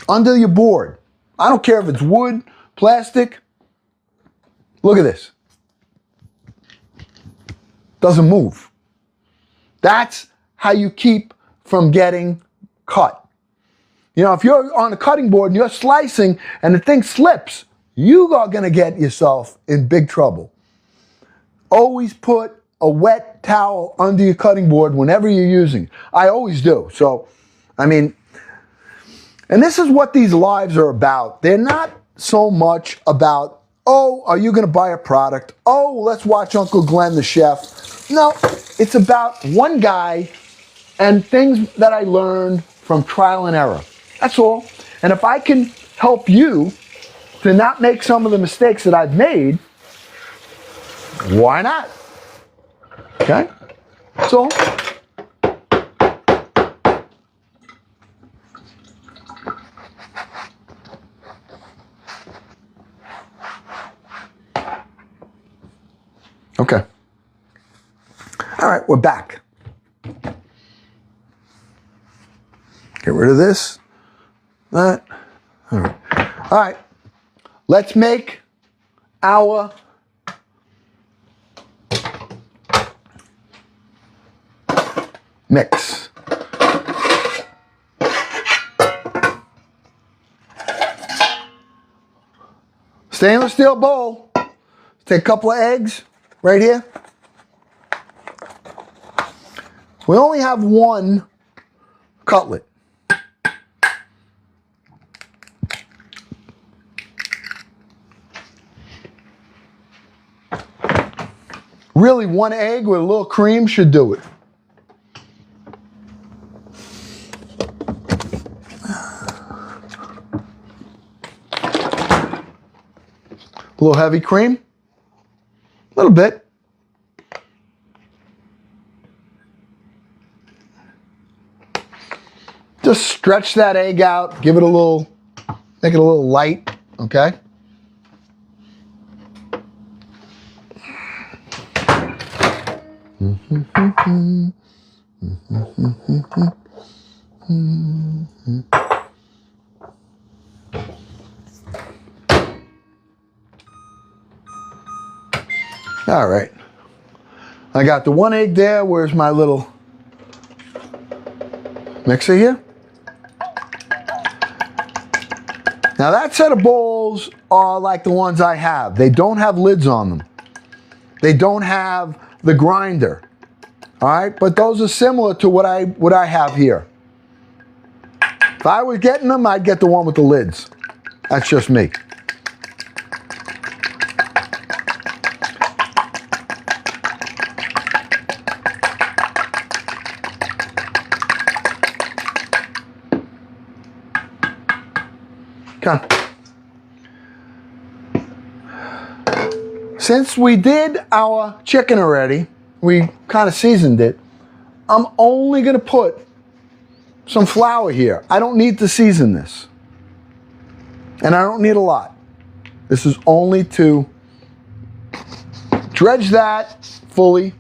Under your board. I don't care if it's wood, plastic. Look at this. Doesn't move. That's how you keep from getting cut. You know, if you're on a cutting board and you're slicing and the thing slips, you are going to get yourself in big trouble. Always put a wet towel under your cutting board whenever you're using it. I always do. So, I mean, and this is what these lives are about. They're not so much about, oh, are you going to buy a product? Oh, let's watch Uncle Glenn, the chef. No, it's about one guy and things that I learned from trial and error. That's all. And if I can help you to not make some of the mistakes that I've made, why not? Okay? That's all. Okay. All right, we're back. Get rid of this. That. All right. All right. Let's make our mix. Stainless steel bowl. Take a couple of eggs right here. We only have one cutlet. Really, one egg with a little cream should do it. A little heavy cream. A little bit. Just stretch that egg out, give it a little, make it a little light, okay? All right. I got the one egg there. Where's my little mixer here? Now that set of bowls are like the ones I have. They don't have lids on them. They don't have the grinder. All right, but those are similar to what I have here. If I was getting them, I'd get the one with the lids. That's just me. Okay. Since we did our chicken already, we kind of seasoned it, I'm only going to put some flour here. I don't need to season this. And I don't need a lot. This is only to dredge that fully.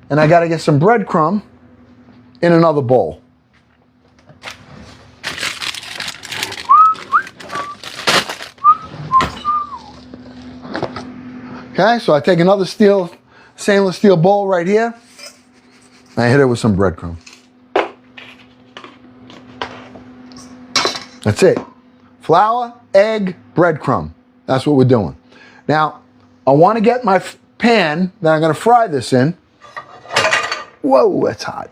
And I got to get some breadcrumb in another bowl. Okay, so I take another stainless steel bowl right here. I hit it with some breadcrumb. That's it. Flour, egg, breadcrumb. That's what we're doing. Now, I want to get my pan that I'm going to fry this in. Whoa, that's hot.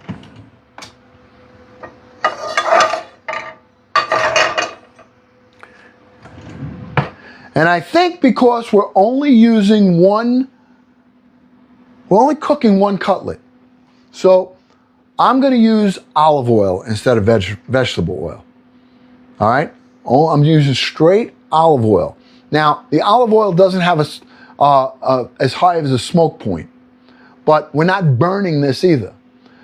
And I think because we're only using we're only cooking one cutlet. So I'm going to use olive oil instead of vegetable oil. All right? I'm using straight olive oil. Now, the olive oil doesn't have as high as a smoke point, but we're not burning this either.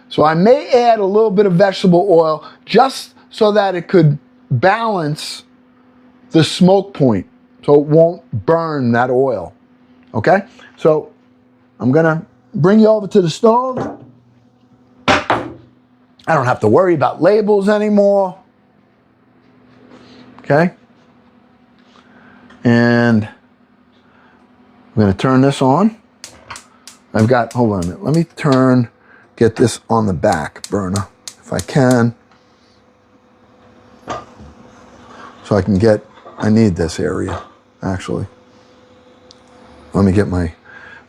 So I may add a little bit of vegetable oil just so that it could balance the smoke point, so it won't burn that oil. Okay? So I'm gonna bring you over to the stove. I don't have to worry about labels anymore. Okay? And I'm going to turn this on. I've got, hold on a minute. Let me get this on the back burner if I can. So I need this area, actually. Let me get my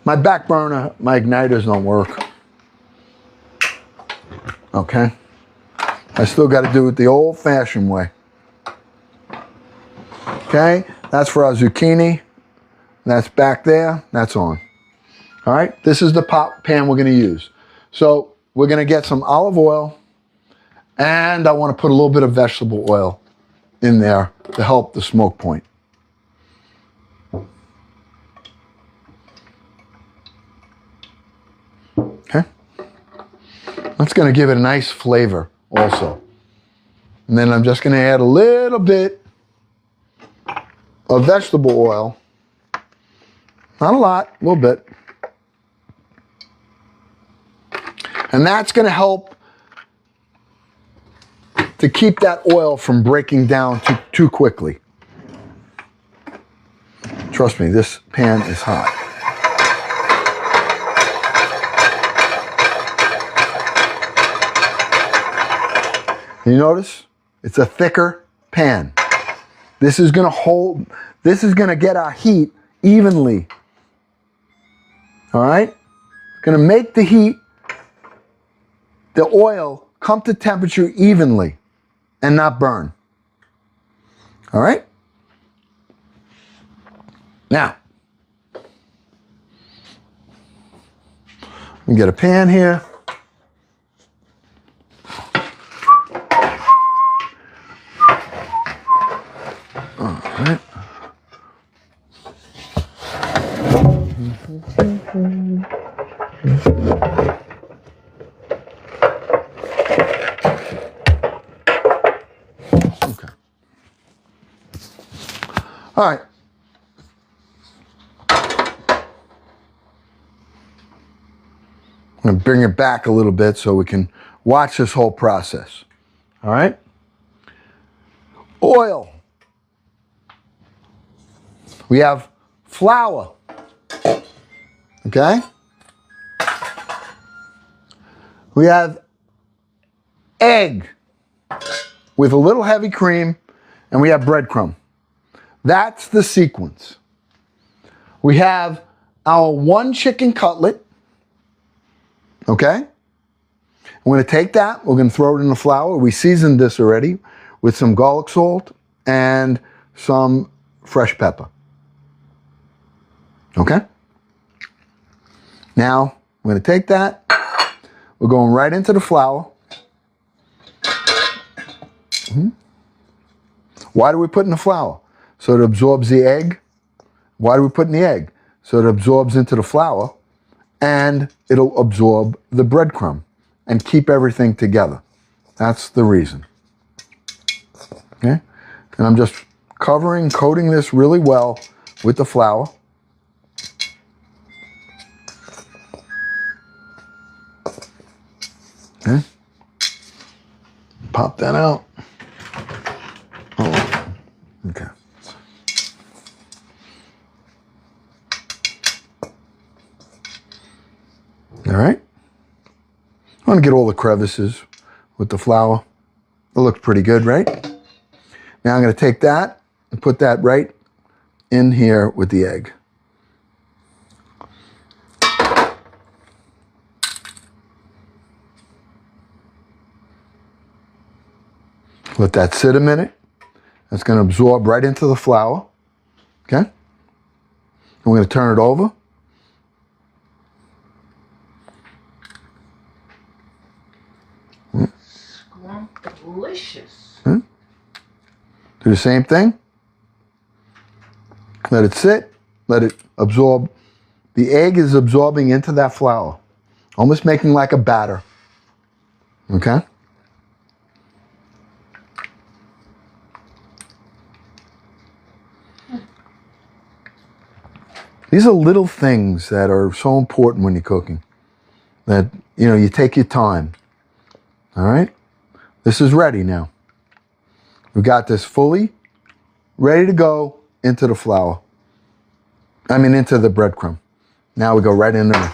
back burner, my igniters don't work. Okay. I still got to do it the old-fashioned way. Okay, that's for our zucchini. That's back there, that's on. All right, this is the pot pan we're gonna use. So we're gonna get some olive oil, and I wanna put a little bit of vegetable oil in there to help the smoke point. Okay, that's gonna give it a nice flavor also. And then I'm just gonna add a little bit of vegetable oil. Not a lot, a little bit. And that's gonna help to keep that oil from breaking down too quickly. Trust me, this pan is hot. You notice? It's a thicker pan. This is gonna get our heat evenly. All right? Gonna make the oil come to temperature evenly and not burn. All right? Now, we get a pan here. All right. Okay. All right. I'm going to bring it back a little bit so we can watch this whole process. All right? Oil. We have flour. Okay? We have egg with a little heavy cream, and we have breadcrumb. That's the sequence. We have our 1 chicken cutlet. Okay? I'm going to take that. We're going to throw it in the flour. We seasoned this already with some garlic salt and some fresh pepper. Okay? Now, I'm going to take that. We're going right into the flour. Why do we put in the flour? So it absorbs the egg. Why do we put in the egg? So it absorbs into the flour, and it'll absorb the breadcrumb and keep everything together. That's the reason. Okay? And I'm just coating this really well with the flour. Okay? Pop that out. Oh, okay. All right. I want to get all the crevices with the flour. It looks pretty good, right? Now I'm going to take that and put that right in here with the egg. Let that sit a minute. That's going to absorb right into the flour. Okay? And we're going to turn it over. Delicious. Do the same thing. Let it sit. Let it absorb. The egg is absorbing into that flour. Almost making like a batter. Okay? These are little things that are so important when you're cooking. That, you take your time. All right? This is ready now. We've got this fully ready to go into the flour. I mean, into the breadcrumb. Now we go right in there.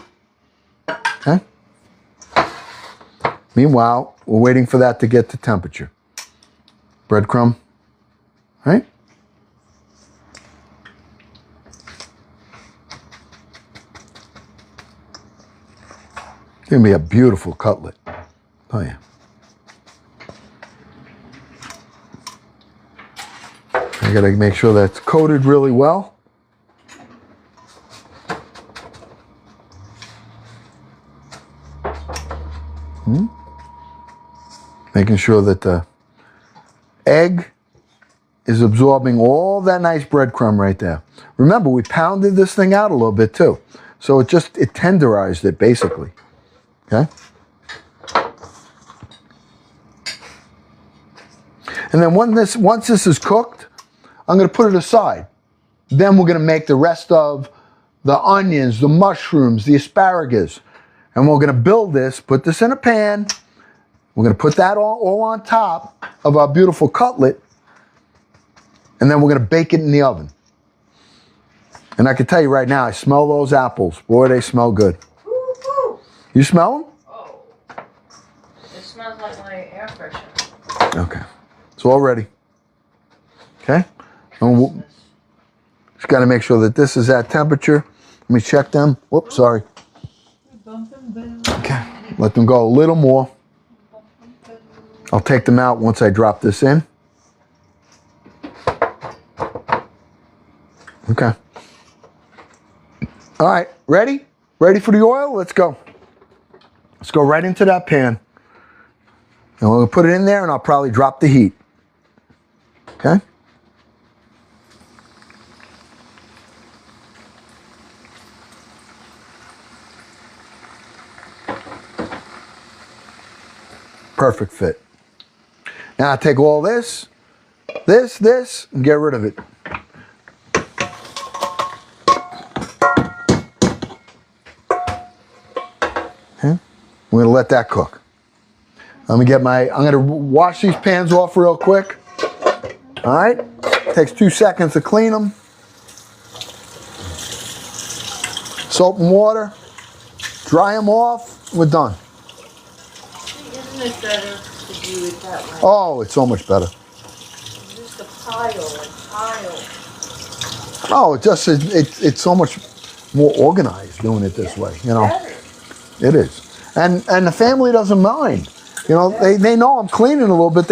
Okay? Meanwhile, we're waiting for that to get to temperature. Breadcrumb, right? It's gonna be a beautiful cutlet. Oh yeah. I gotta make sure that's coated really well. Making sure that the egg is absorbing all that nice breadcrumb right there. Remember, we pounded this thing out a little bit too. So it tenderized it basically. Okay? And then once this is cooked, I'm gonna put it aside. Then we're gonna make the rest of the onions, the mushrooms, the asparagus. And we're gonna build this, put this in a pan. We're gonna put that all on top of our beautiful cutlet. And then we're gonna bake it in the oven. And I can tell you right now, I smell those apples. Boy, they smell good. Woo-hoo. You smell them? Oh. It smells like my air freshener. Okay. It's all ready. Okay? And just gotta make sure that this is at temperature. Let me check them. Whoops, sorry. Okay. Let them go a little more. I'll take them out once I drop this in. Okay. All right, ready? Ready for the oil? Let's go. Let's go right into that pan. And we'll put it in there and I'll probably drop the heat. Okay? Perfect fit. Now I take all this, and get rid of it. Okay? We're gonna let that cook. I'm gonna wash these pans off real quick. All right? Takes 2 seconds to clean them. Soap and water. Dry them off. We're done. Isn't it better to do it that way? Oh, it's so much better. Just a pile and pile. Oh, it's so much more organized doing it this way, you know. Better. It is. And the family doesn't mind. You know, they know I'm cleaning a little bit.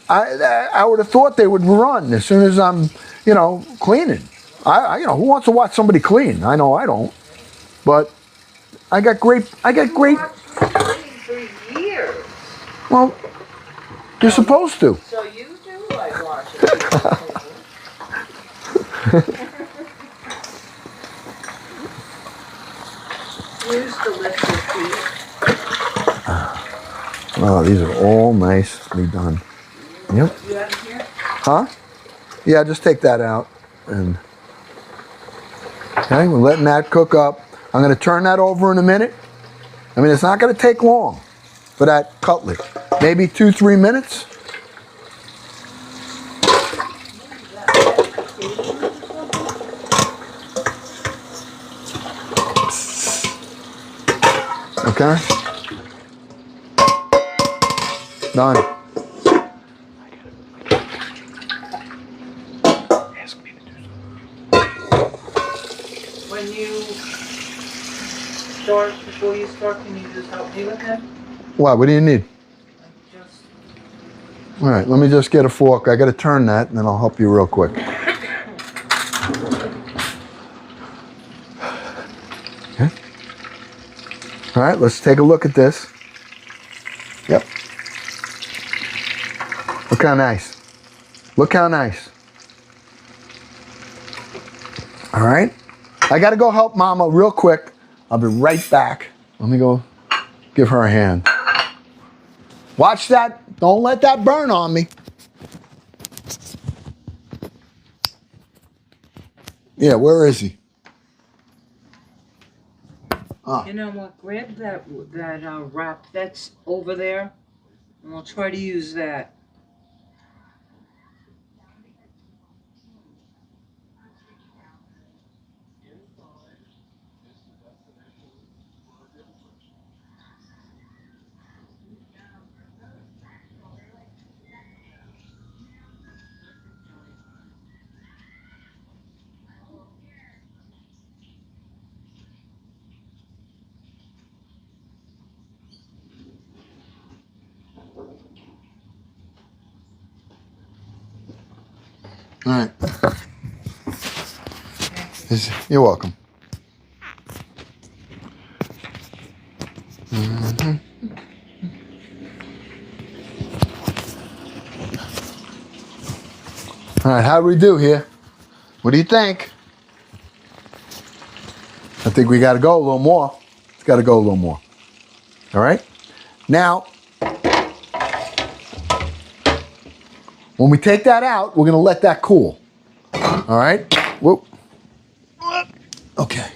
I would have thought they would run as soon as I'm, cleaning. Who wants to watch somebody clean? I know I don't. But I got great. For years. Well, you're supposed to. So you do like watching. Use the liquid heat. Oh, these are all nicely done. Yep. You have it here? Huh? Yeah, just take that out. And okay, we're letting that cook up. I'm going to turn that over in a minute. I mean, it's not going to take long for that cutlet. Maybe 2-3 minutes. Okay. Done. When you start, before you start, can you just help me with that? What do you need? Just All right, let me just get a fork. I got to turn that, and then I'll help you real quick. Okay. All right, let's take a look at this. Yep. Look how nice. Look how nice. All right. I got to go help Mama real quick. I'll be right back. Let me go give her a hand. Watch that. Don't let that burn on me. Yeah, where is he? You know what? Grab that wrap that's over there, and we'll try to use that. All right. You're welcome. Mm-hmm. All right, how do we do here? What do you think? I think we got to go a little more. It's got to go a little more. All right? Now, when we take that out, we're going to let that cool. All right? Whoop. Okay.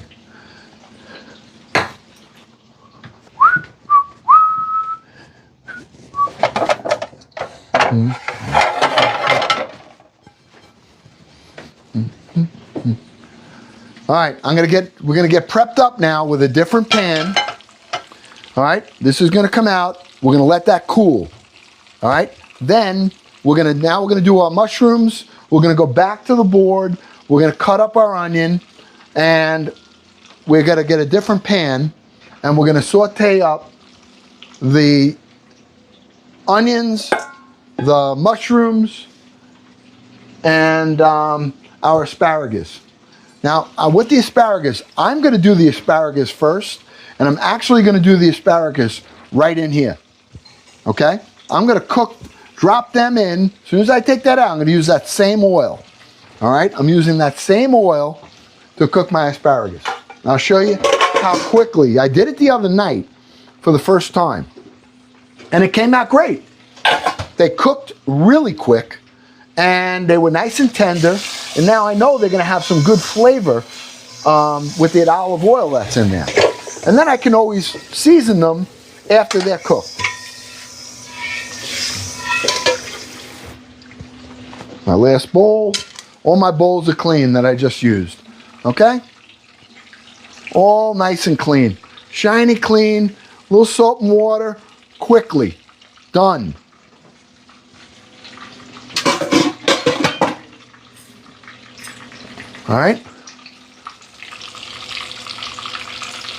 All right, we're gonna get prepped up now with a different pan. All right, this is gonna come out. We're gonna let that cool. All right, then we're gonna do our mushrooms. We're gonna go back to the board. We're gonna cut up our onion, and we're gonna get a different pan, and we're gonna saute up the onions, the mushrooms, and our asparagus. Now, with the asparagus, I'm going to do the asparagus first, and I'm actually going to do the asparagus right in here. Okay? I'm going to drop them in. As soon as I take that out, I'm going to use that same oil. All right? I'm using that same oil to cook my asparagus. And I'll show you how quickly. I did it the other night for the first time, and it came out great. They cooked really quick, and they were nice and tender. And now I know they're going to have some good flavor with the olive oil that's in there. And then I can always season them after they're cooked. My last bowl. All my bowls are clean that I just used. Okay? All nice and clean. Shiny clean. A little salt and water. Quickly. Done. All right,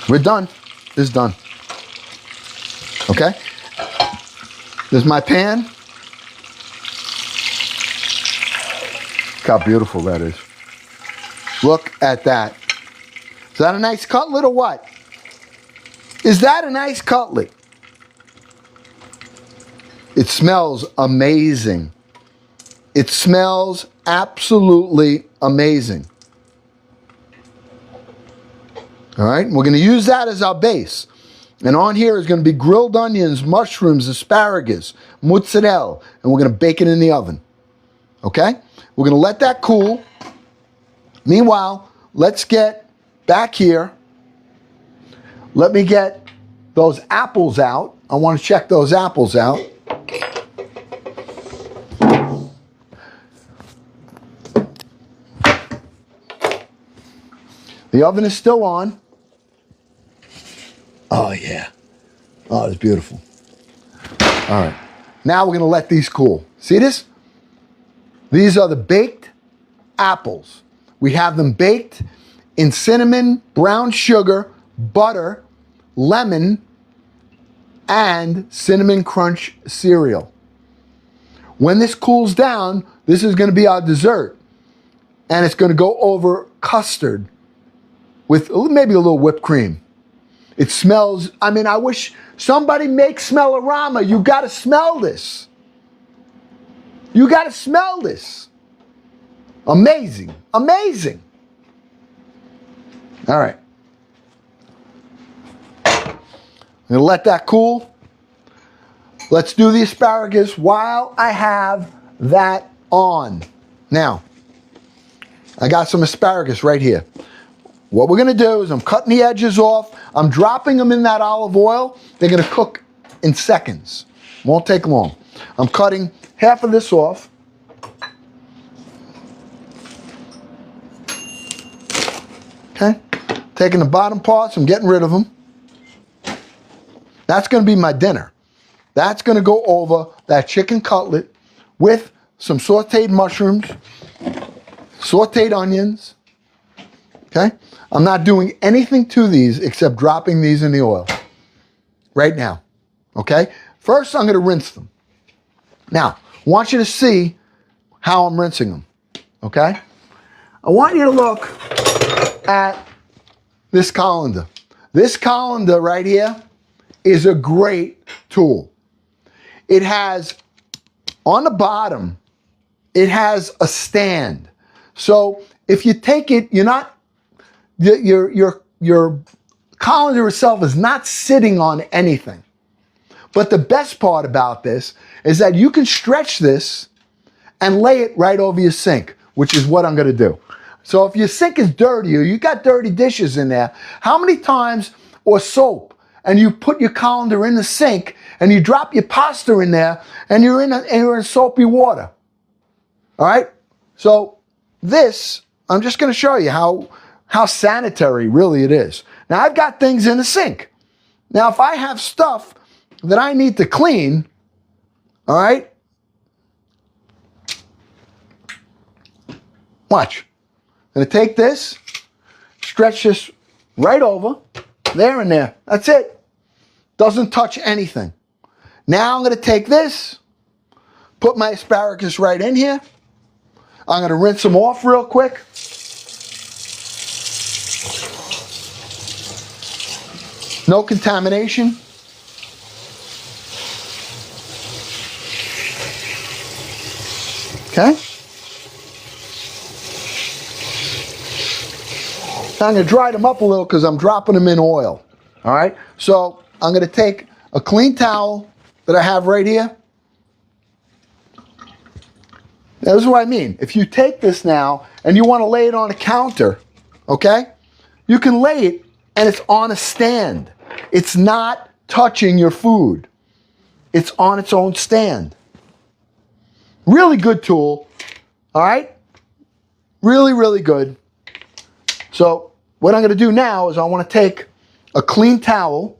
we're done. This is done. Okay, this is my pan. Look how beautiful that is. Look at that. Is that a nice cutlet or what? Is that a nice cutlet? It smells amazing. It smells absolutely amazing. All right, we're going to use that as our base. And on here is going to be grilled onions, mushrooms, asparagus, mozzarella, and we're going to bake it in the oven. Okay? We're going to let that cool. Meanwhile, let's get back here. Let me get those apples out. I want to check those apples out. The oven is still on. Oh, yeah. Oh, it's beautiful. All right. Now we're going to let these cool. See this? These are the baked apples. We have them baked in cinnamon, brown sugar, butter, lemon, and cinnamon crunch cereal. When this cools down, this is going to be our dessert. And it's going to go over custard with maybe a little whipped cream. It smells, I mean, I wish somebody make smell-o-rama. You got to smell this. You got to smell this. Amazing. Amazing. All right. I'm going to let that cool. Let's do the asparagus while I have that on. Now, I got some asparagus right here. What we're going to do is I'm cutting the edges off. I'm dropping them in that olive oil. They're going to cook in seconds. Won't take long. I'm cutting half of this off. Okay. Taking the bottom parts. I'm getting rid of them. That's going to be my dinner. That's going to go over that chicken cutlet with some sauteed mushrooms, sauteed onions. Okay? I'm not doing anything to these except dropping these in the oil right now. Okay? First, I'm going to rinse them. Now, I want you to see how I'm rinsing them. okay? I want you to look at this colander. This colander right here is a great tool. It has, on the bottom, it has a stand. So if you take it, your colander itself is not sitting on anything. But the best part about this is that you can stretch this and lay it right over your sink, which is what I'm gonna do. So if your sink is dirty or you got dirty dishes in there, how many times, or soap, and you put your colander in the sink and you drop your pasta in there and you're in soapy water? All right? So this, I'm just gonna show you how sanitary really it is. Now I've got things in the sink. Now if I have stuff that I need to clean, all right? Watch. I'm gonna take this, stretch this right over, there and there. That's it. Doesn't touch anything. Now I'm gonna take this, put my asparagus right in here. I'm gonna rinse them off real quick. No contamination. Okay? I'm going to dry them up a little because I'm dropping them in oil. All right? So I'm going to take a clean towel that I have right here. Now, this is what I mean. If you take this now and you want to lay it on a counter, okay? You can lay it and it's on a stand. It's not touching your food. It's on its own stand. Really good tool. All right? Really, really good. So what I'm going to do now is I want to take a clean towel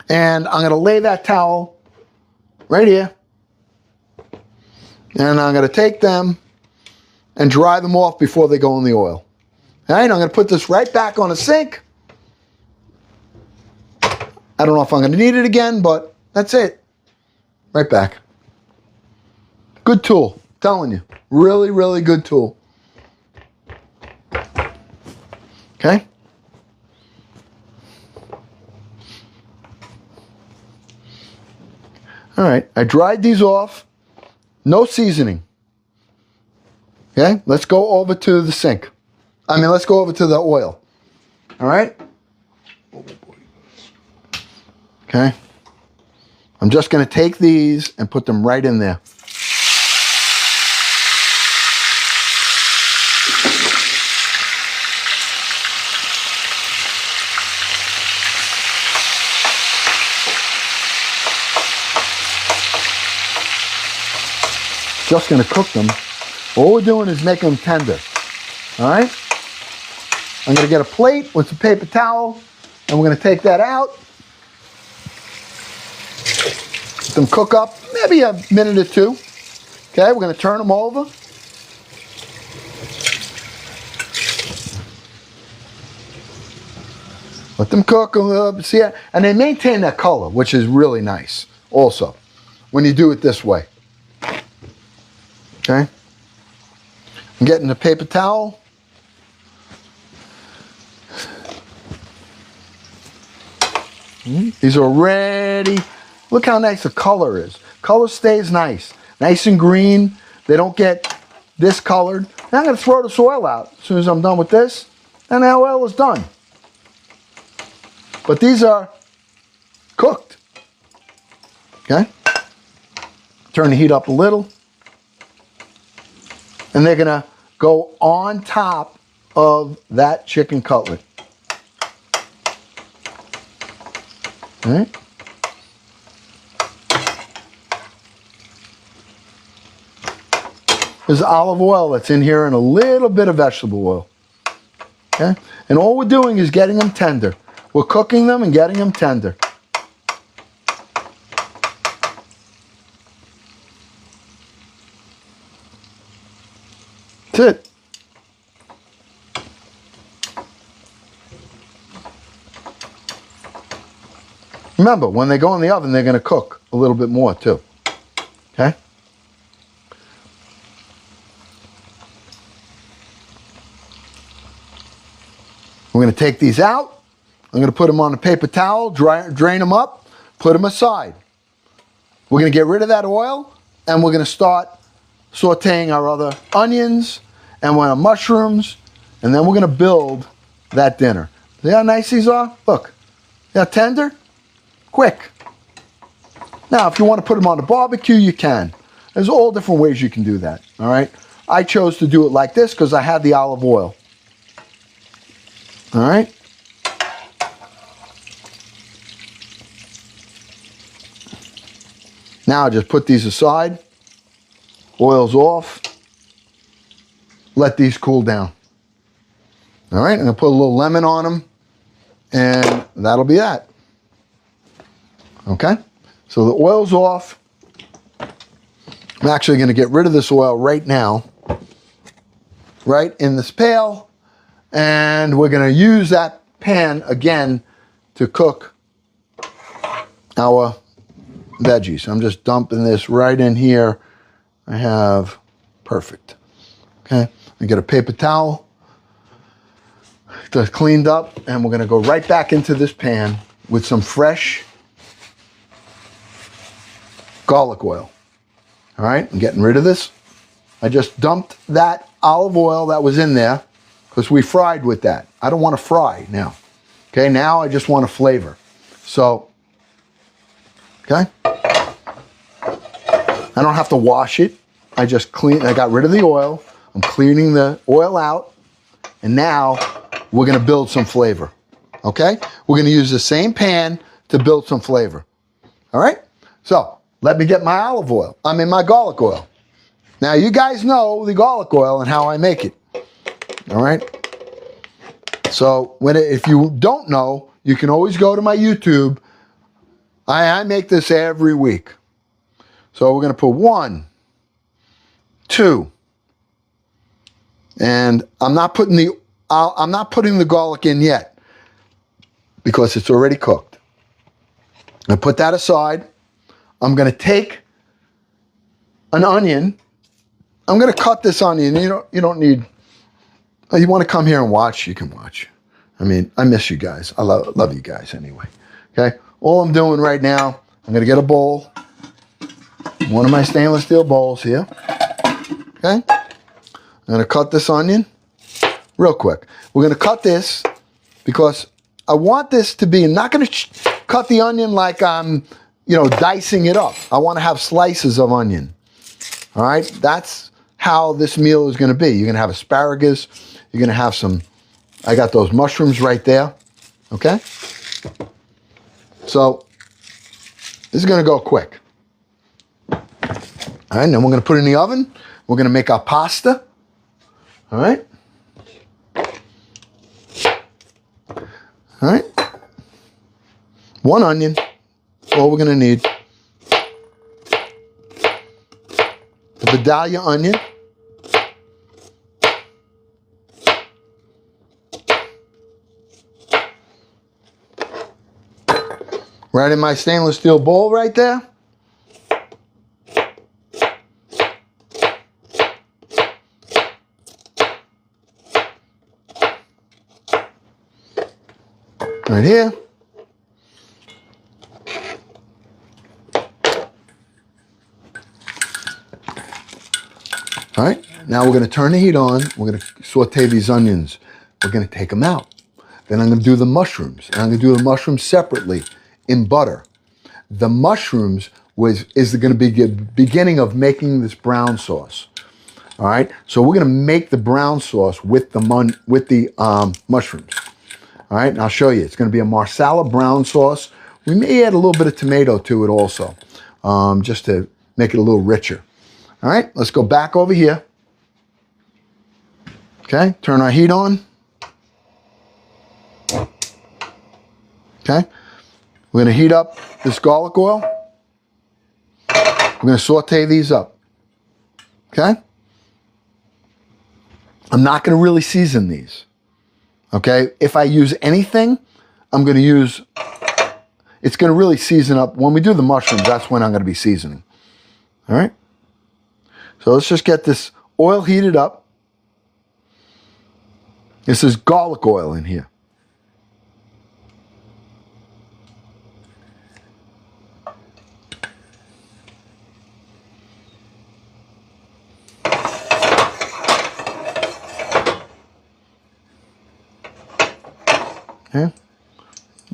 and I'm going to lay that towel right here. And I'm going to take them and dry them off before they go in the oil. All right, I'm going to put this right back on the sink. I don't know if I'm going to need it again, but that's it. Right back. Good tool, I'm telling you. Really, really good tool. Okay? All right, I dried these off. No seasoning. Okay, let's go over to the sink. Let's go over to the oil. All right? Okay. I'm just going to take these and put them right in there. Just going to cook them. All we're doing is making them tender. All right? I'm going to get a plate with some paper towel, and we're going to take that out. Let them cook up maybe a minute or two. Okay, we're going to turn them over. Let them cook a little bit, see, and they maintain that color, which is really nice also when you do it this way. Okay, I'm getting the paper towel. These are already, look how nice the color is. Color stays nice. Nice and green. They don't get discolored. Now I'm going to throw this oil out as soon as I'm done with this. And the oil is done. But these are cooked. Okay? Turn the heat up a little. And they're going to go on top of that chicken cutlet. All right? There's olive oil that's in here and a little bit of vegetable oil. Okay? And all we're doing is getting them tender. We're cooking them and getting them tender. That's it. Remember, when they go in the oven, they're going to cook a little bit more too. Okay? We're going to take these out. I'm going to put them on a paper towel, drain them up, put them aside. We're going to get rid of that oil, and we're going to start sauteing our other onions and our mushrooms, and then we're going to build that dinner. See how nice these are? Look, they're tender, quick. Now, if you want to put them on the barbecue, you can. There's all different ways you can do that, all right? I chose to do it like this because I had the olive oil. All right? Now just put these aside. Oil's off. Let these cool down. All right, I'm gonna put a little lemon on them, and that'll be that. Okay, so the oil's off. I'm actually gonna get rid of this oil right now, right in this pail, and we're gonna use that pan again to cook our veggies. I'm just dumping this right in here. I have, perfect. Okay, I get a paper towel that's cleaned up, and we're gonna go right back into this pan with some fresh garlic oil. All right, I'm getting rid of this. I just dumped that olive oil that was in there because we fried with that. I don't want to fry now. Okay, now I just want to flavor. So, okay. I don't have to wash it. I got rid of the oil. I'm cleaning the oil out. And now we're gonna build some flavor, okay? We're gonna use the same pan to build some flavor, all right? So let me get my olive oil. My garlic oil. Now you guys know the garlic oil and how I make it, all right? So if you don't know, you can always go to my YouTube. I make this every week. So we're gonna put 1, 2, and I'm not putting the garlic in yet because it's already cooked. I put that aside. I'm gonna take an onion. I'm gonna cut this onion. You don't need. You want to come here and watch? You can watch. I miss you guys. I love you guys anyway. Okay. All I'm doing right now, I'm gonna get a bowl. One of my stainless steel bowls here. Okay. I'm going to cut this onion real quick. We're going to cut this because I want this to be, I'm not going to cut the onion like I'm, dicing it up. I want to have slices of onion. All right. That's how this meal is going to be. You're going to have asparagus. You're going to have I got those mushrooms right there. Okay. So this is going to go quick. All right. Then we're going to put it in the oven. We're going to make our pasta. All right. All right. 1 onion. That's all we're going to need. The Vidalia onion. Right in my stainless steel bowl right there. Right here. All right, now we're going to turn the heat on. We're going to saute these onions. We're going to take them out. Then I'm going to do the mushrooms. And I'm going to do the mushrooms separately in butter. The mushrooms is going to be the beginning of making this brown sauce. All right, so we're going to make the brown sauce with the mushrooms. All right, and I'll show you. It's going to be a Marsala Brown sauce. We may add a little bit of tomato to it also, just to make it a little richer. All right, let's go back over here. Okay, turn our heat on. Okay, we're going to heat up this garlic oil. We're going to saute these up. Okay, I'm not going to really season these. Okay, if I use anything, I'm going to use, it's going to really season up. When we do the mushrooms, that's when I'm going to be seasoning. All right, so let's just get this oil heated up. This is garlic oil in here.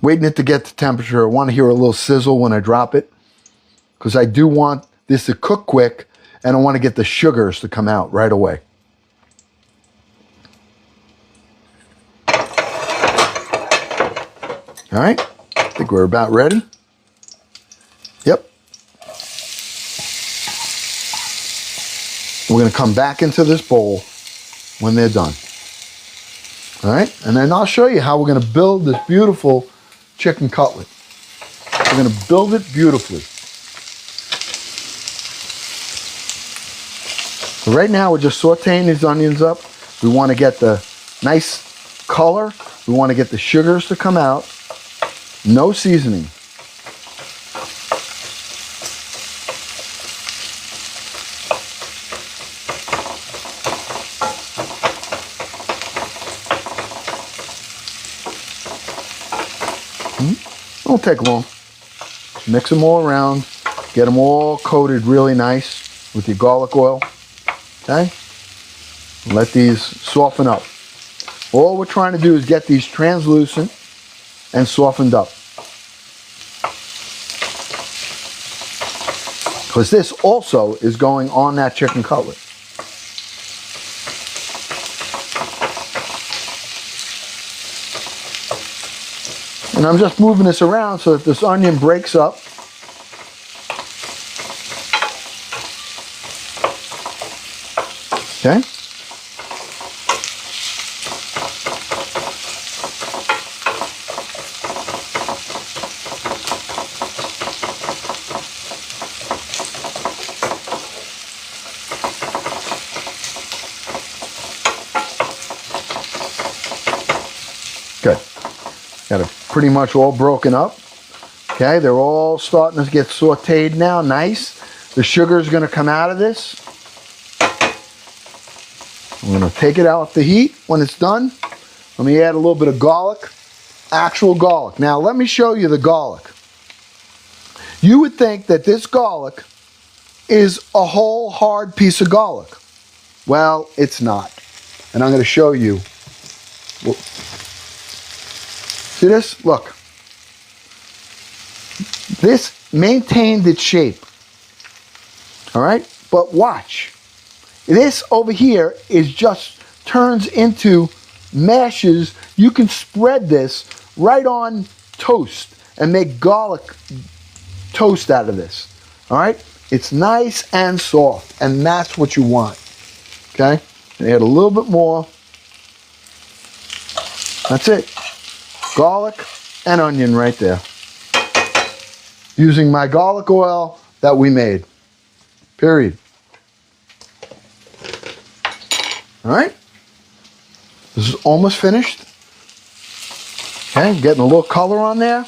waiting it to get to temperature. I want to hear a little sizzle when I drop it, because I do want this to cook quick, and I want to get the sugars to come out right away. All right, I think we're about ready. Yep. We're going to come back into this bowl when they're done. All right, and then I'll show you how we're going to build this beautiful chicken cutlet. We're going to build it beautifully. So right now we're just sauteing these onions up. We want to get the nice color. We want to get the sugars to come out. No seasoning. Won't take long. Mix them all around. Get them all coated really nice with your garlic oil. Okay? Let these soften up. All we're trying to do is get these translucent and softened up. Because this also is going on that chicken cutlet. And I'm just moving this around so that this onion breaks up. Okay? Good. Got it pretty much all broken up. Okay, they're all starting to get sauteed now, nice. The sugar is going to come out of this. I'm going to take it out the heat when it's done. Let me add a little bit of garlic, actual garlic. Now let me show you the garlic. You would think that this garlic is a whole hard piece of garlic. Well, it's not. And I'm going to show you. See this? Look. This maintained its shape. All right? But watch. This over here is just turns into mashes. You can spread this right on toast and make garlic toast out of this. All right? It's nice and soft, and that's what you want. Okay? And add a little bit more. That's it. Garlic and onion right there. Using my garlic oil that we made. Period. All right? This is almost finished. Okay, getting a little color on there.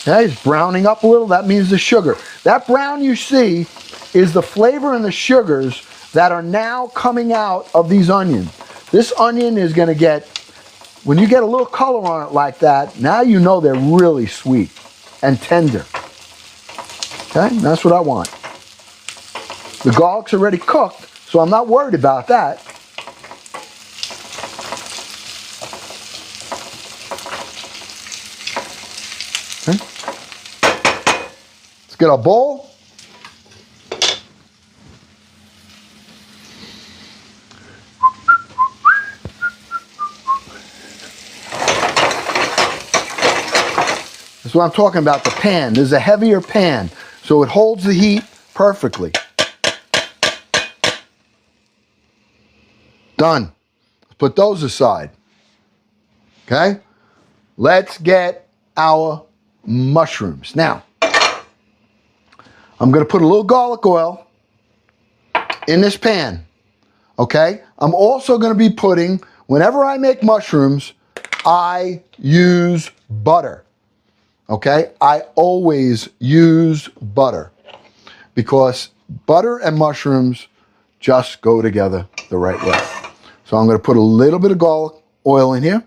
Okay, it's browning up a little. That means the sugar. That brown you see is the flavor and the sugars that are now coming out of these onions. This onion is going to get, when you get a little color on it like that, now you know they're really sweet and tender. Okay, that's what I want. The garlic's already cooked, so I'm not worried about that. Okay. Let's get our bowl. That's what I'm talking about, the pan. There's a heavier pan, so it holds the heat perfectly. Done. Let's put those aside. Okay? Let's get our mushrooms. Now, I'm going to put a little garlic oil in this pan. Okay? I'm also going to be putting, whenever I make mushrooms, I use butter. Okay? I always use butter because butter and mushrooms just go together the right way. So I'm going to put a little bit of garlic oil in here.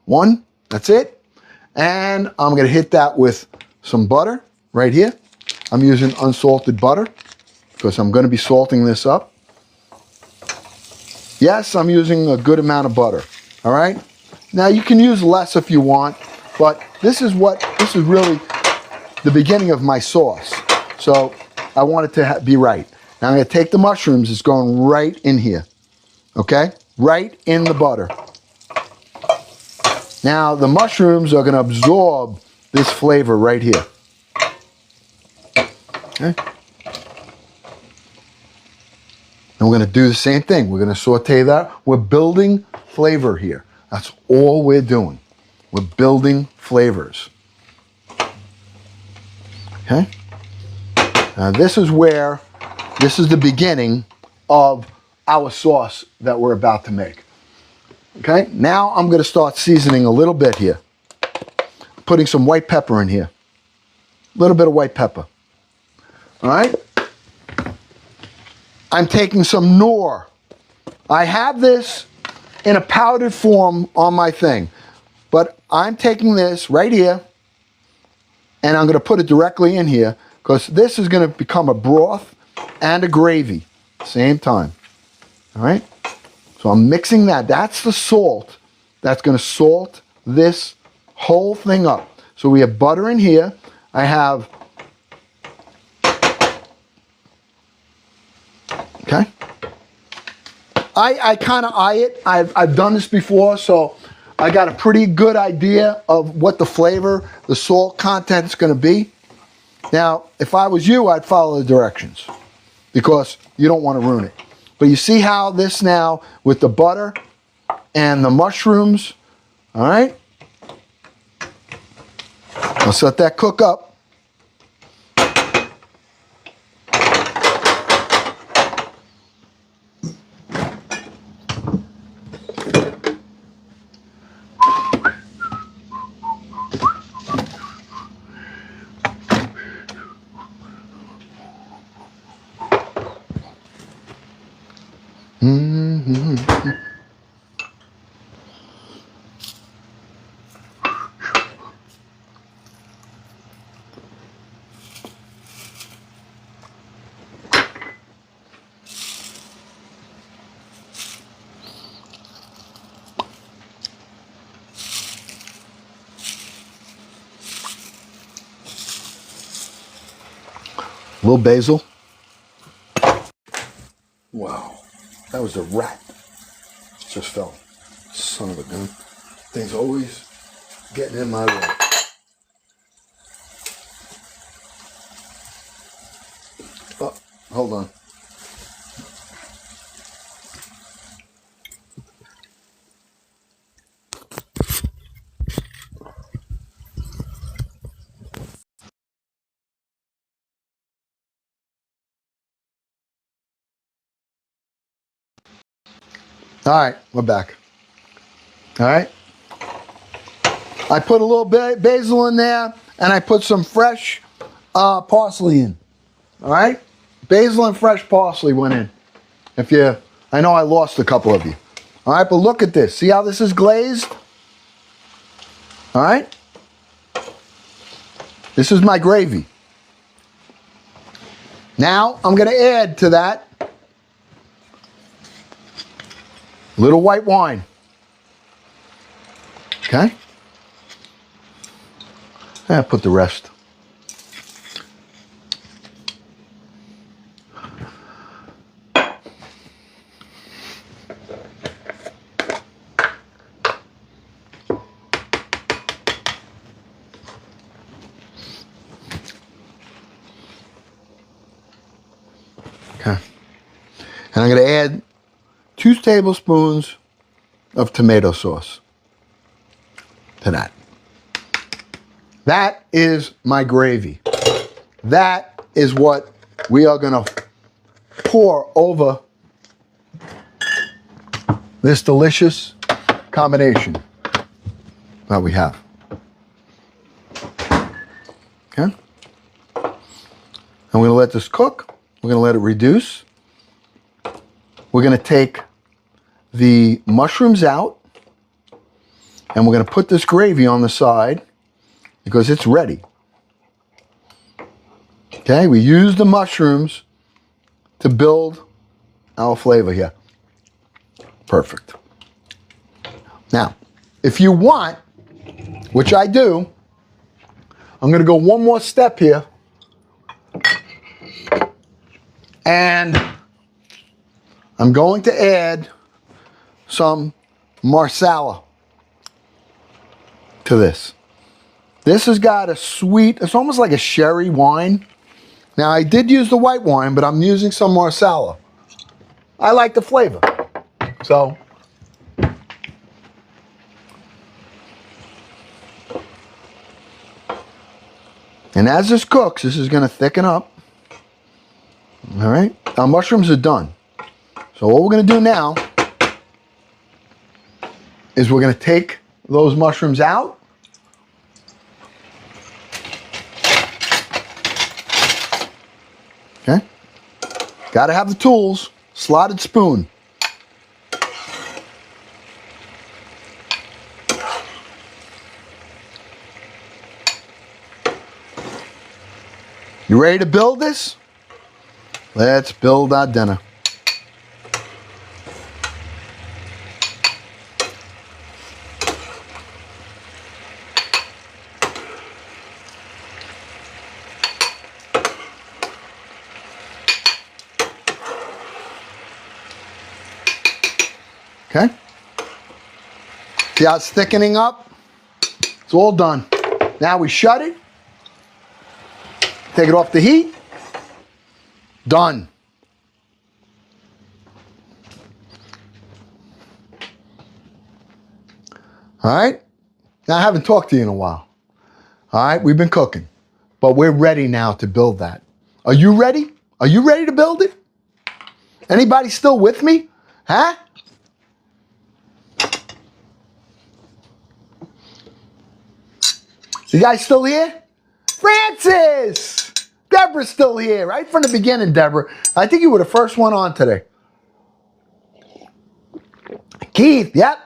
One, that's it. And I'm going to hit that with some butter right here. I'm using unsalted butter because I'm going to be salting this up. Yes, I'm using a good amount of butter. All right? Now you can use less if you want. But this is really the beginning of my sauce. So I want it to be right. Now I'm going to take the mushrooms. It's going right in here. Okay? Right in the butter. Now the mushrooms are going to absorb this flavor right here. Okay? And we're going to do the same thing. We're going to saute that. We're building flavor here. That's all we're doing. We're building flavors. Okay? Now this is the beginning of our sauce that we're about to make. Okay? Now I'm going to start seasoning a little bit here. Putting some white pepper in here. A little bit of white pepper. All right? I'm taking some Knorr. I have this in a powdered form on my thing. But I'm taking this right here and I'm going to put it directly in here because this is going to become a broth and a gravy at the same time. All right? So I'm mixing that. That's the salt that's going to salt this whole thing up. So we have butter in here. I have, okay? I kind of eye it. I've done this before, so I got a pretty good idea of what the flavor, the salt content is going to be. Now, if I was you, I'd follow the directions because you don't want to ruin it. But you see how this now, with the butter and the mushrooms, all right? Let's let that cook up. A little basil. Wow, that was a rat. Just fell. Son of a gun. Things always getting in my way. Oh, hold on. All right, we're back. All right. I put a little bit basil in there, and I put some fresh parsley in. All right. Basil and fresh parsley went in. I know I lost a couple of you. All right, but look at this. See how this is glazed? All right. This is my gravy. Now I'm going to add to that a little white wine. Okay? And put the rest. Okay. And I'm going to add 2 tablespoons of tomato sauce to that. That is my gravy. That is what we are going to pour over this delicious combination that we have. Okay? And we're going to let this cook. We're going to let it reduce. We're going to take the mushrooms out and we're going to put this gravy on the side because it's ready. Okay, we use the mushrooms to build our flavor here. Perfect. Now, if you want, which I do, I'm going to go one more step here. And I'm going to add some Marsala to this. This has got a sweet, it's almost like a sherry wine. Now, I did use the white wine, but I'm using some Marsala. I like the flavor. So, and as this cooks, this is going to thicken up. All right, our mushrooms are done. So what we're going to do now is we're going to take those mushrooms out. Okay, got to have the tools. Slotted spoon. You ready to build this? Let's build our dinner. Okay. See how it's thickening up? It's all done. Now we shut it. Take it off the heat. Done. All right. Now I haven't talked to you in a while. All right. We've been cooking, but we're ready now to build that. Are you ready? Are you ready to build it? Anybody still with me? Huh? You guys still here? Francis! Deborah's still here, right from the beginning, Deborah. I think you were the first one on today. Keith, yep.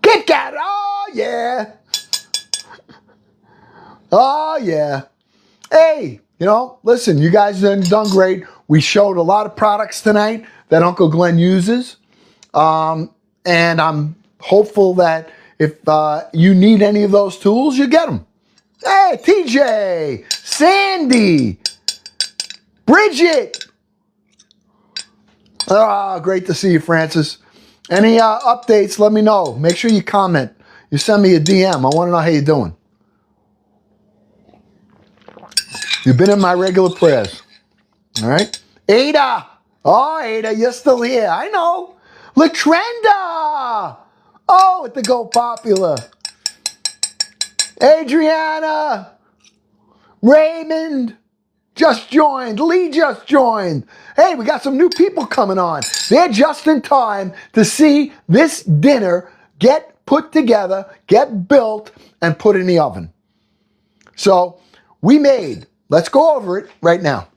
Kit Kat, oh yeah. Oh yeah. Hey, listen, you guys have done great. We showed a lot of products tonight that Uncle Glenn uses. And I'm hopeful that if you need any of those tools, you get them. Hey, TJ, Sandy, Bridget. Ah, great to see you, Francis. Any updates, let me know. Make sure you comment. You send me a DM. I want to know how you're doing. You've been in my regular prayers. All right? Ada. Oh, Ada, you're still here. I know. Latrenda. Oh, at the Go Popular. Adriana. Raymond. Just joined. Lee just joined. Hey, we got some new people coming on. They're just in time to see this dinner get put together, get built, and put in the oven. So, let's go over it right now.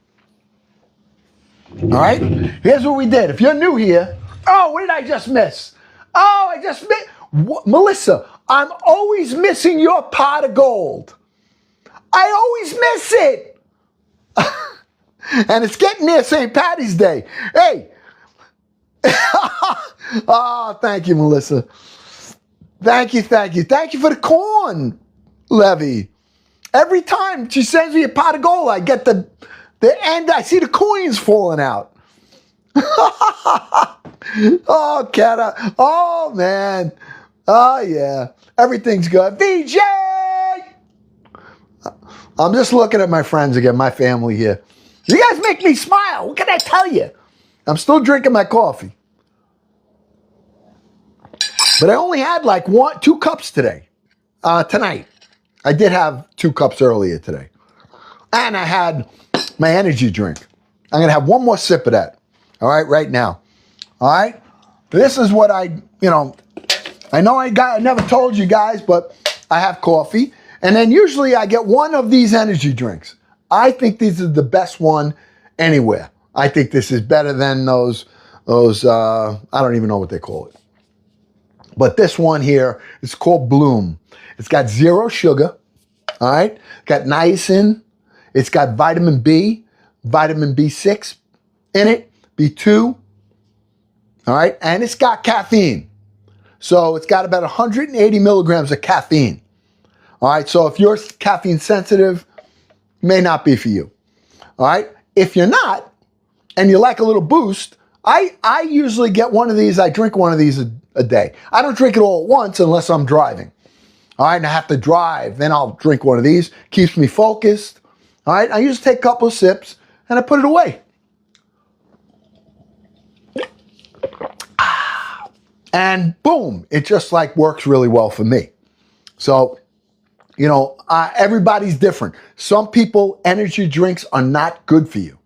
All right? Here's what we did. If you're new here, oh, what did I just miss? Oh, I just missed. Melissa, I'm always missing your pot of gold. I always miss it. And it's getting near St. Patty's Day. Hey. Oh, thank you, Melissa. Thank you. Thank you for the corn, Levy. Every time she sends me a pot of gold, I get the end. I see the coins falling out. Oh, Kata. Oh, man. Oh, yeah. Everything's good. VJ! I'm just looking at my friends again, my family here. You guys make me smile. What can I tell you? I'm still drinking my coffee. But I only had like 2 cups today. Tonight. I did have 2 cups earlier today. And I had my energy drink. I'm going to have one more sip of that. All right, right now. All right? This is what I know I never told you guys, but I have coffee. And then usually I get one of these energy drinks. I think this is the best one anywhere. I think this is better than those I don't even know what they call it. But this one here is called Bloom. It's got 0 sugar, all right? Got niacin. It's got vitamin B, vitamin B6 in it, B2, all right? And it's got caffeine. So it's got about 180 milligrams of caffeine. All right, so if you're caffeine sensitive, may not be for you. All right, if you're not, and you like a little boost, I usually get one of these, I drink one of these a day. I don't drink it all at once unless I'm driving. All right, and I have to drive, then I'll drink one of these. Keeps me focused. All right, I usually take a couple of sips and I put it away. And boom, it just like works really well for me. So, you know, everybody's different. Some people, energy drinks are not good for you.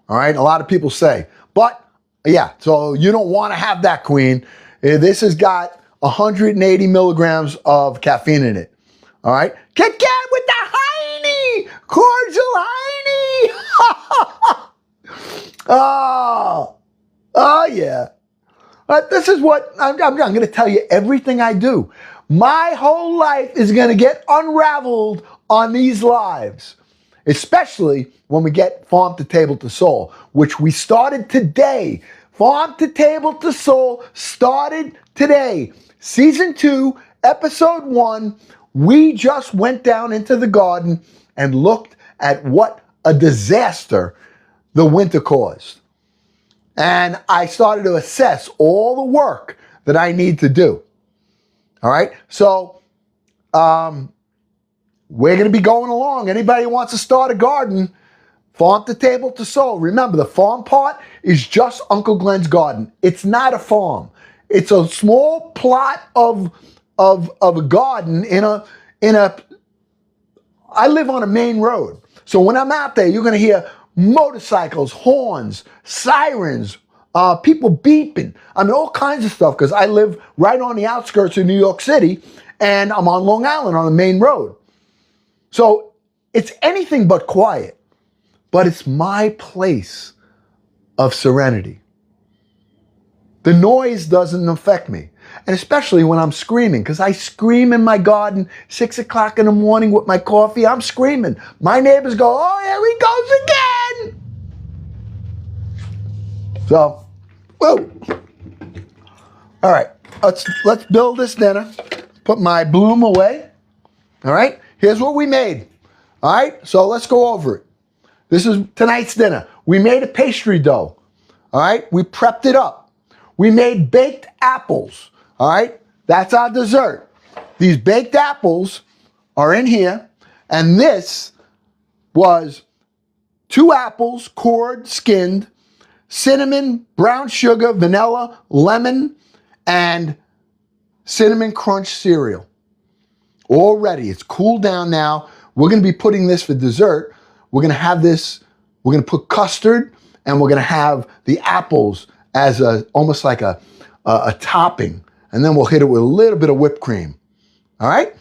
All right, a lot of people say, but yeah, so you don't want to have that, Queen. This has got 180 milligrams of caffeine in it. All right, Kit Kat with the Heine, cordial Heine. Oh yeah. This is what I'm going to tell you everything I do. My whole life is going to get unraveled on these lives, especially when we get Farm to Table to Soul, which we started today. Farm to Table to Soul started today. Season 2, episode 1, we just went down into the garden and looked at what a disaster the winter caused. And I started to assess all the work that I need to do. All right, so we're going to be going along. Anybody who wants to start a garden, Farm to Table to Soul. Remember, the farm part is just Uncle Glenn's garden. It's not a farm. It's a small plot of a garden in a. I live on a main road, so when I'm out there, you're going to hear motorcycles, horns, sirens, people beeping. I mean, all kinds of stuff because I live right on the outskirts of New York City and I'm on Long Island on the main road. So it's anything but quiet, but it's my place of serenity. The noise doesn't affect me. And especially when I'm screaming, because I scream in my garden, 6 o'clock in the morning with my coffee, I'm screaming. My neighbors go, oh, here he goes again. So, whoa. All right, let's build this dinner. Put my bloom away. All right, here's what we made. All right, so let's go over it. This is tonight's dinner. We made a pastry dough. All right, we prepped it up. We made baked apples. All right, that's our dessert. These baked apples are in here, and this was 2 apples, cored, skinned, cinnamon, brown sugar, vanilla, lemon, and cinnamon crunch cereal. All ready. It's cooled down now. We're going to be putting this for dessert. We're going to have this, we're going to put custard, and we're going to have the apples as almost like a topping. And then we'll hit it with a little bit of whipped cream. All right?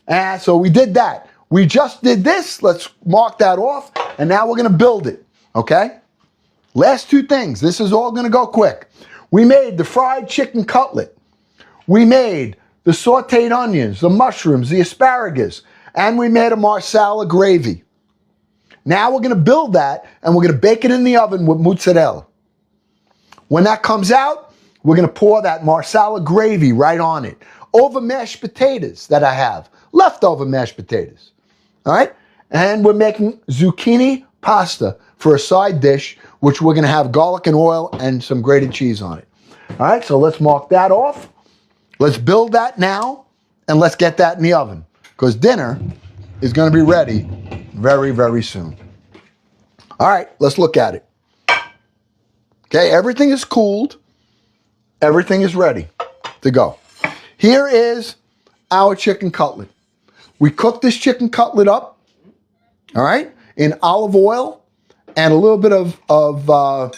And so we did that. We just did this. Let's mark that off. And now we're going to build it. Okay? Last 2 things. This is all going to go quick. We made the fried chicken cutlet. We made the sauteed onions, the mushrooms, the asparagus, and we made a Marsala gravy. Now we're going to build that, and we're going to bake it in the oven with mozzarella. When that comes out, we're going to pour that Marsala gravy right on it, over mashed potatoes that I have, leftover mashed potatoes. All right? And we're making zucchini pasta for a side dish, which we're going to have garlic and oil and some grated cheese on it. All right, so let's mark that off. Let's build that now, and let's get that in the oven, because dinner is going to be ready very, very soon. All right, let's look at it. Okay, everything is cooled. Everything is ready to go. Here is our chicken cutlet. We cooked this chicken cutlet up, all right, in olive oil and a little bit of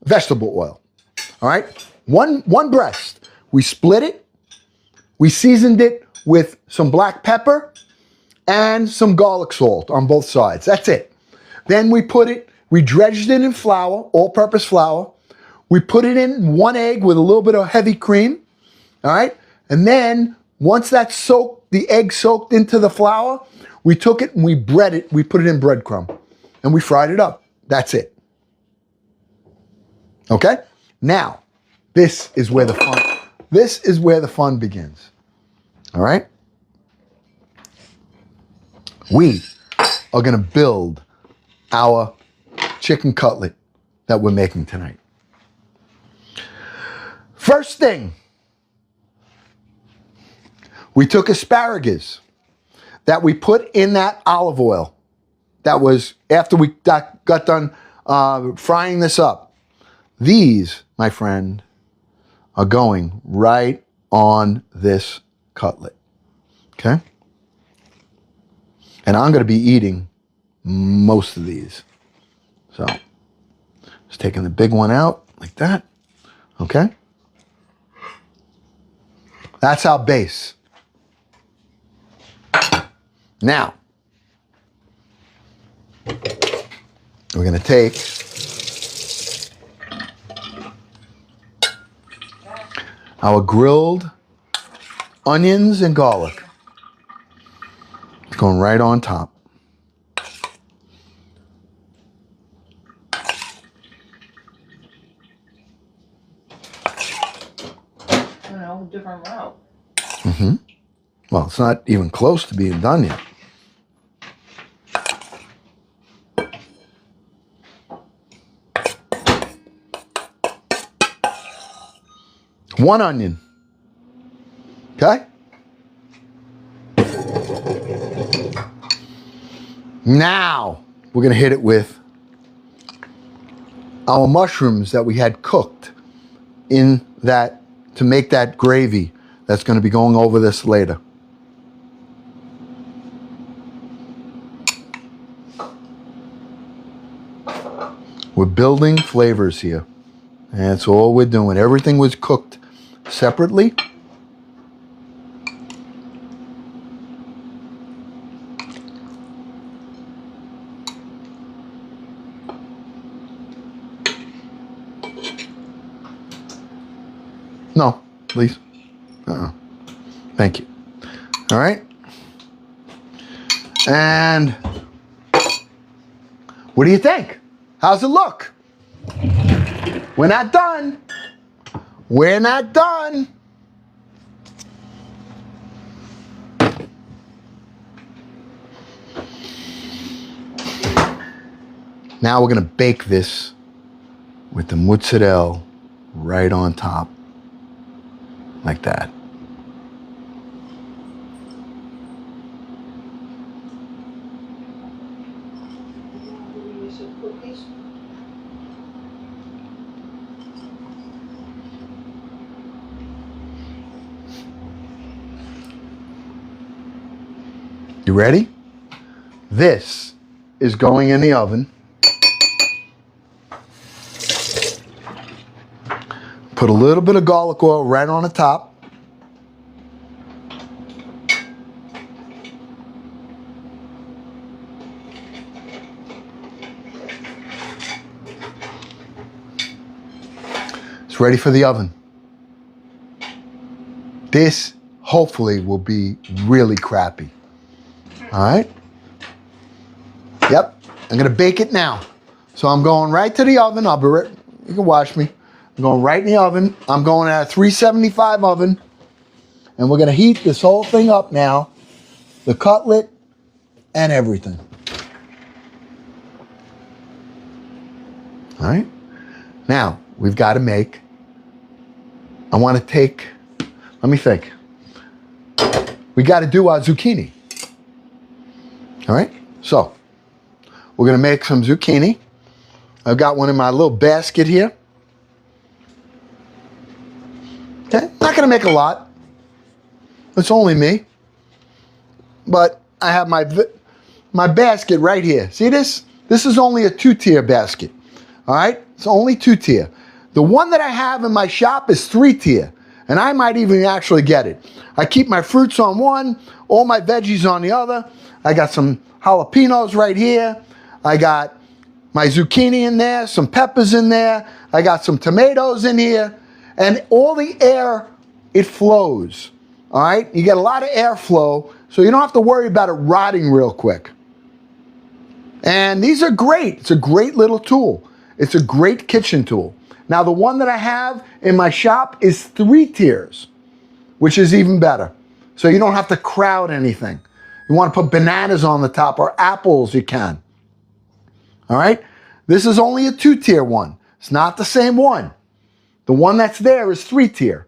vegetable oil, all right? One breast. We split it. We seasoned it with some black pepper and some garlic salt on both sides. That's it. Then we dredged it in flour, all-purpose flour. We put it in 1 egg with a little bit of heavy cream, all right? And then once that's soaked, the egg soaked into the flour, we took it and we bread it, we put it in breadcrumb, and we fried it up. That's it. Okay? Now, this is where the This is where the fun begins. All right? We are going to build our chicken cutlet that we're making tonight. First thing, we took asparagus that we put in that olive oil. That was after we got done frying this up. These, my friend, are going right on this cutlet. Okay? And I'm going to be eating most of these. So, just taking the big one out like that. Okay? That's our base. Now, we're going to take our grilled onions and garlic. It's going right on top. A different route. Mm-hmm. Well, it's not even close to being done yet. One onion. Okay? Now, we're going to hit it with our mushrooms that we had cooked in that to make that gravy that's going to be going over this later. We're building flavors here. And that's all we're doing. Everything was cooked separately. No, please. Thank you. All right. And what do you think? How's it look? We're not done. We're not done. Now we're going to bake this with the mozzarella right on top. Like that. You ready? This is going in the oven. Put a little bit of garlic oil right on the top. It's ready for the oven. This hopefully will be really crappy. All right? Yep, I'm gonna bake it now. So I'm going right to the oven. I'll be right, you can watch me. I'm going right in the oven. I'm going at a 375 oven. And we're going to heat this whole thing up now. The cutlet and everything. All right. Now, we've got to make, I want to take, let me think. We got to do our zucchini. All right. So, we're going to make some zucchini. I've got one in my little basket here. Okay, not gonna make a lot. It's only me. But I have my basket right here. See this? This is only a 2-tier basket. All right, it's only 2-tier. The one that I have in my shop is 3-tier, and I might even actually get it. I keep my fruits on one, all my veggies on the other. I got some jalapenos right here. I got my zucchini in there, some peppers in there. I got some tomatoes in here. And all the air, it flows, all right? You get a lot of airflow, so you don't have to worry about it rotting real quick. And these are great. It's a great little tool. It's a great kitchen tool. Now the one that I have in my shop is 3 tiers, which is even better. So you don't have to crowd anything. You want to put bananas on the top or apples, you can. All right? This is only a 2-tier one. It's not the same one. The one that's there is 3-tier.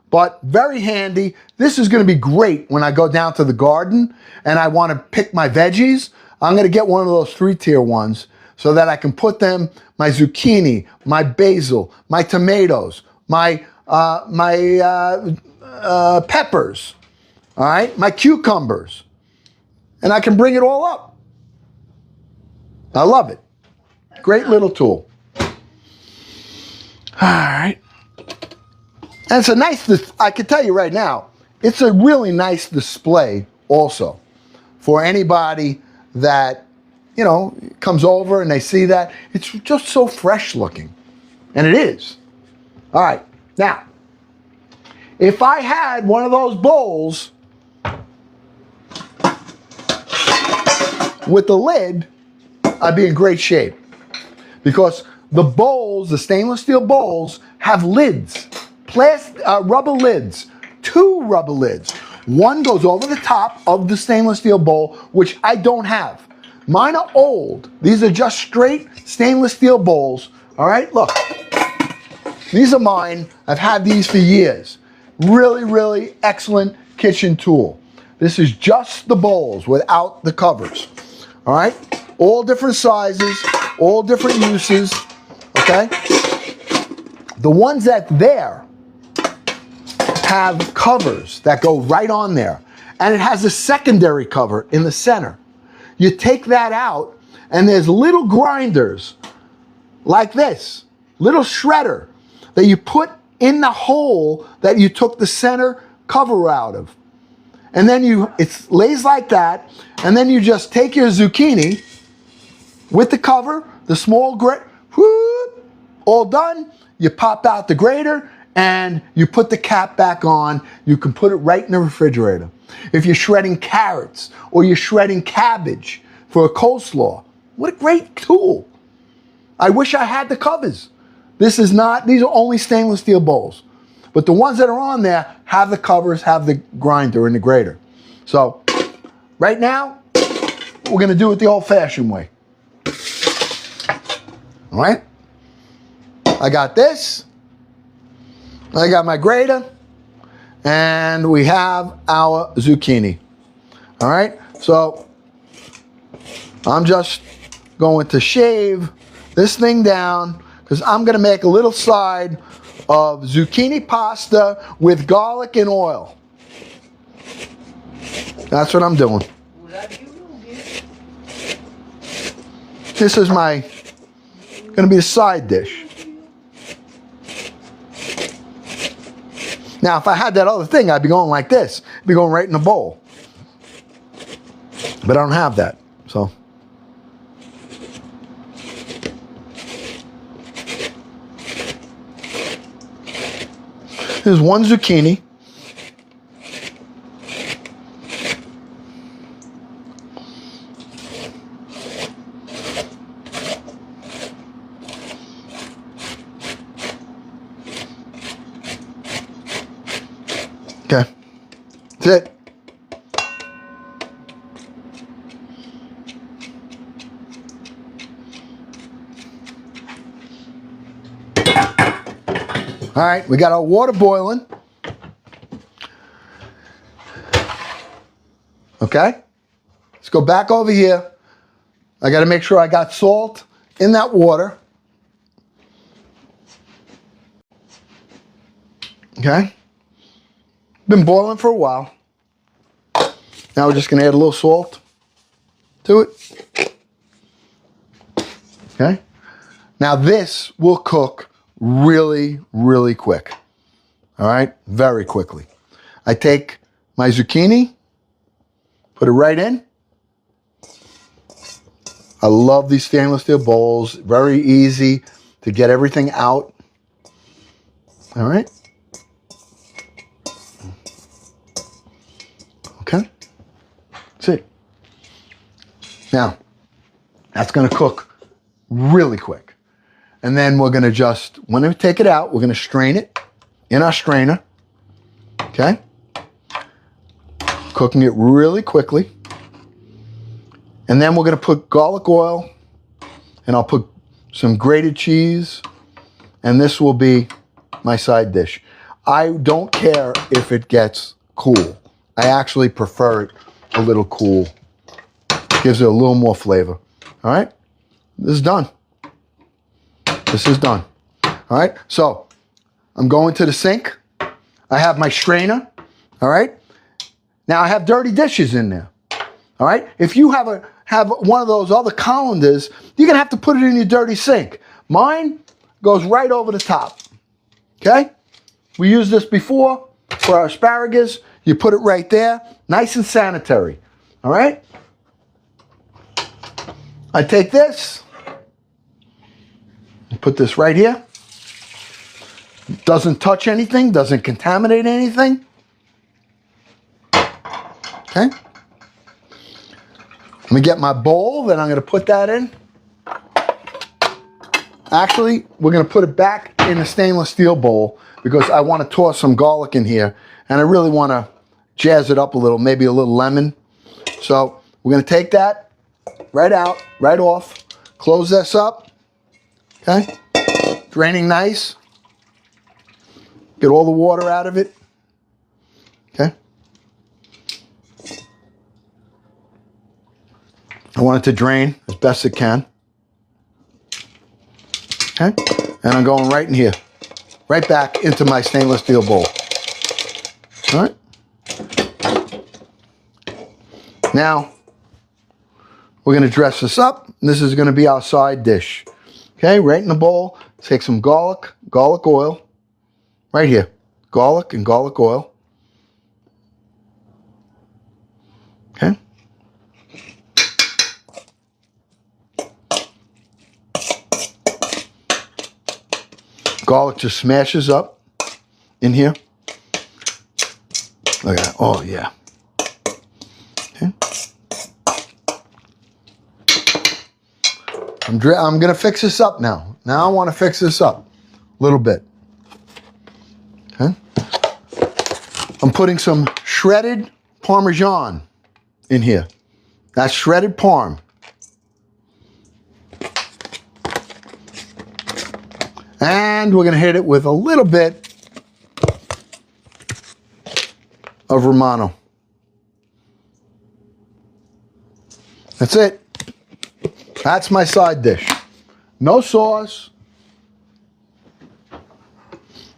But very handy. This is going to be great when I go down to the garden and I want to pick my veggies. I'm going to get one of those 3-tier ones so that I can put them, my zucchini, my basil, my tomatoes, my peppers, all right, my cucumbers, and I can bring it all up. I love it. Great little tool. All right. And it's a nice, I can tell you right now, it's a really nice display also for anybody that, you know, comes over and they see that. It's just so fresh looking. And it is. All right. Now, if I had one of those bowls with the lid, I'd be in great shape. Because the bowls, the stainless steel bowls, have lids. Rubber lids. 2 rubber lids. One goes over the top of the stainless steel bowl, which I don't have. Mine are old. These are just straight stainless steel bowls. All right, look. These are mine. I've had these for years. Really, really excellent kitchen tool. This is just the bowls without the covers. All right? All different sizes, all different uses. Okay? The ones that there have covers that go right on there. And it has a secondary cover in the center. You take that out, and there's little grinders like this, little shredder that you put in the hole that you took the center cover out of. And then it lays like that, and then you just take your zucchini with the cover, the small whoop, all done. You pop out the grater, and you put the cap back on. You can put it right in the refrigerator. If you're shredding carrots or you're shredding cabbage for a coleslaw, what a great tool. I wish I had the covers. These are only stainless steel bowls. But the ones that are on there have the covers, have the grinder and the grater. So right now, we're going to do it the old-fashioned way. All right? I got this. I got my grater, and we have our zucchini. All right, so I'm just going to shave this thing down because I'm going to make a little side of zucchini pasta with garlic and oil. That's what I'm doing. This is going to be a side dish. Now, if I had that other thing, I'd be going like this. I'd be going right in the bowl. But I don't have that, so. Here's one zucchini. Okay, that's it. All right, we got our water boiling. Okay, let's go back over here. I got to make sure I got salt in that water. Okay. Been boiling for a while. Now we're just going to add a little salt to it. Okay. Now this will cook really, really quick. All right. Very quickly. I take my zucchini, put it right in. I love these stainless steel bowls. Very easy to get everything out. All right. Okay, that's it. Now, that's going to cook really quick. And then we're gonna just, when we take it out, we're gonna strain it in our strainer, okay? Cooking it really quickly. And then we're gonna put garlic oil, and I'll put some grated cheese, and this will be my side dish. I don't care if it gets cool. I actually prefer it a little cool. Gives it a little more flavor. All right, this is done. This is done. All right, so I'm going to the sink. I have my strainer. All right, now I have dirty dishes in there. All right, if you have one of those other colanders, you're gonna have to put it in your dirty sink. Mine goes right over the top. Okay, we used this before for our asparagus. You put it right there, nice and sanitary. All right, I take this and put this right here. Doesn't touch anything, doesn't contaminate anything. Okay. Let me get my bowl, then I'm going to put that in. Actually, we're going to put it back in the stainless steel bowl because I want to toss some garlic in here, and I really want to jazz it up a little, maybe a little lemon. So we're going to take that right out, right off, close this up, okay? Draining nice. Get all the water out of it, okay? I want it to drain as best it can. Okay? And I'm going right in here. Right back into my stainless steel bowl. All right? Now, we're going to dress this up. This is going to be our side dish. Okay? Right in the bowl. Take some garlic oil. Right here. Garlic and garlic oil. Okay? Garlic just smashes up in here. Look at that. Oh, yeah. Okay. I'm going to fix this up now. Now I want to fix this up a little bit. Okay. I'm putting some shredded Parmesan in here. That's shredded Parm. And we're going to hit it with a little bit of Romano. That's it. That's my side dish. No sauce.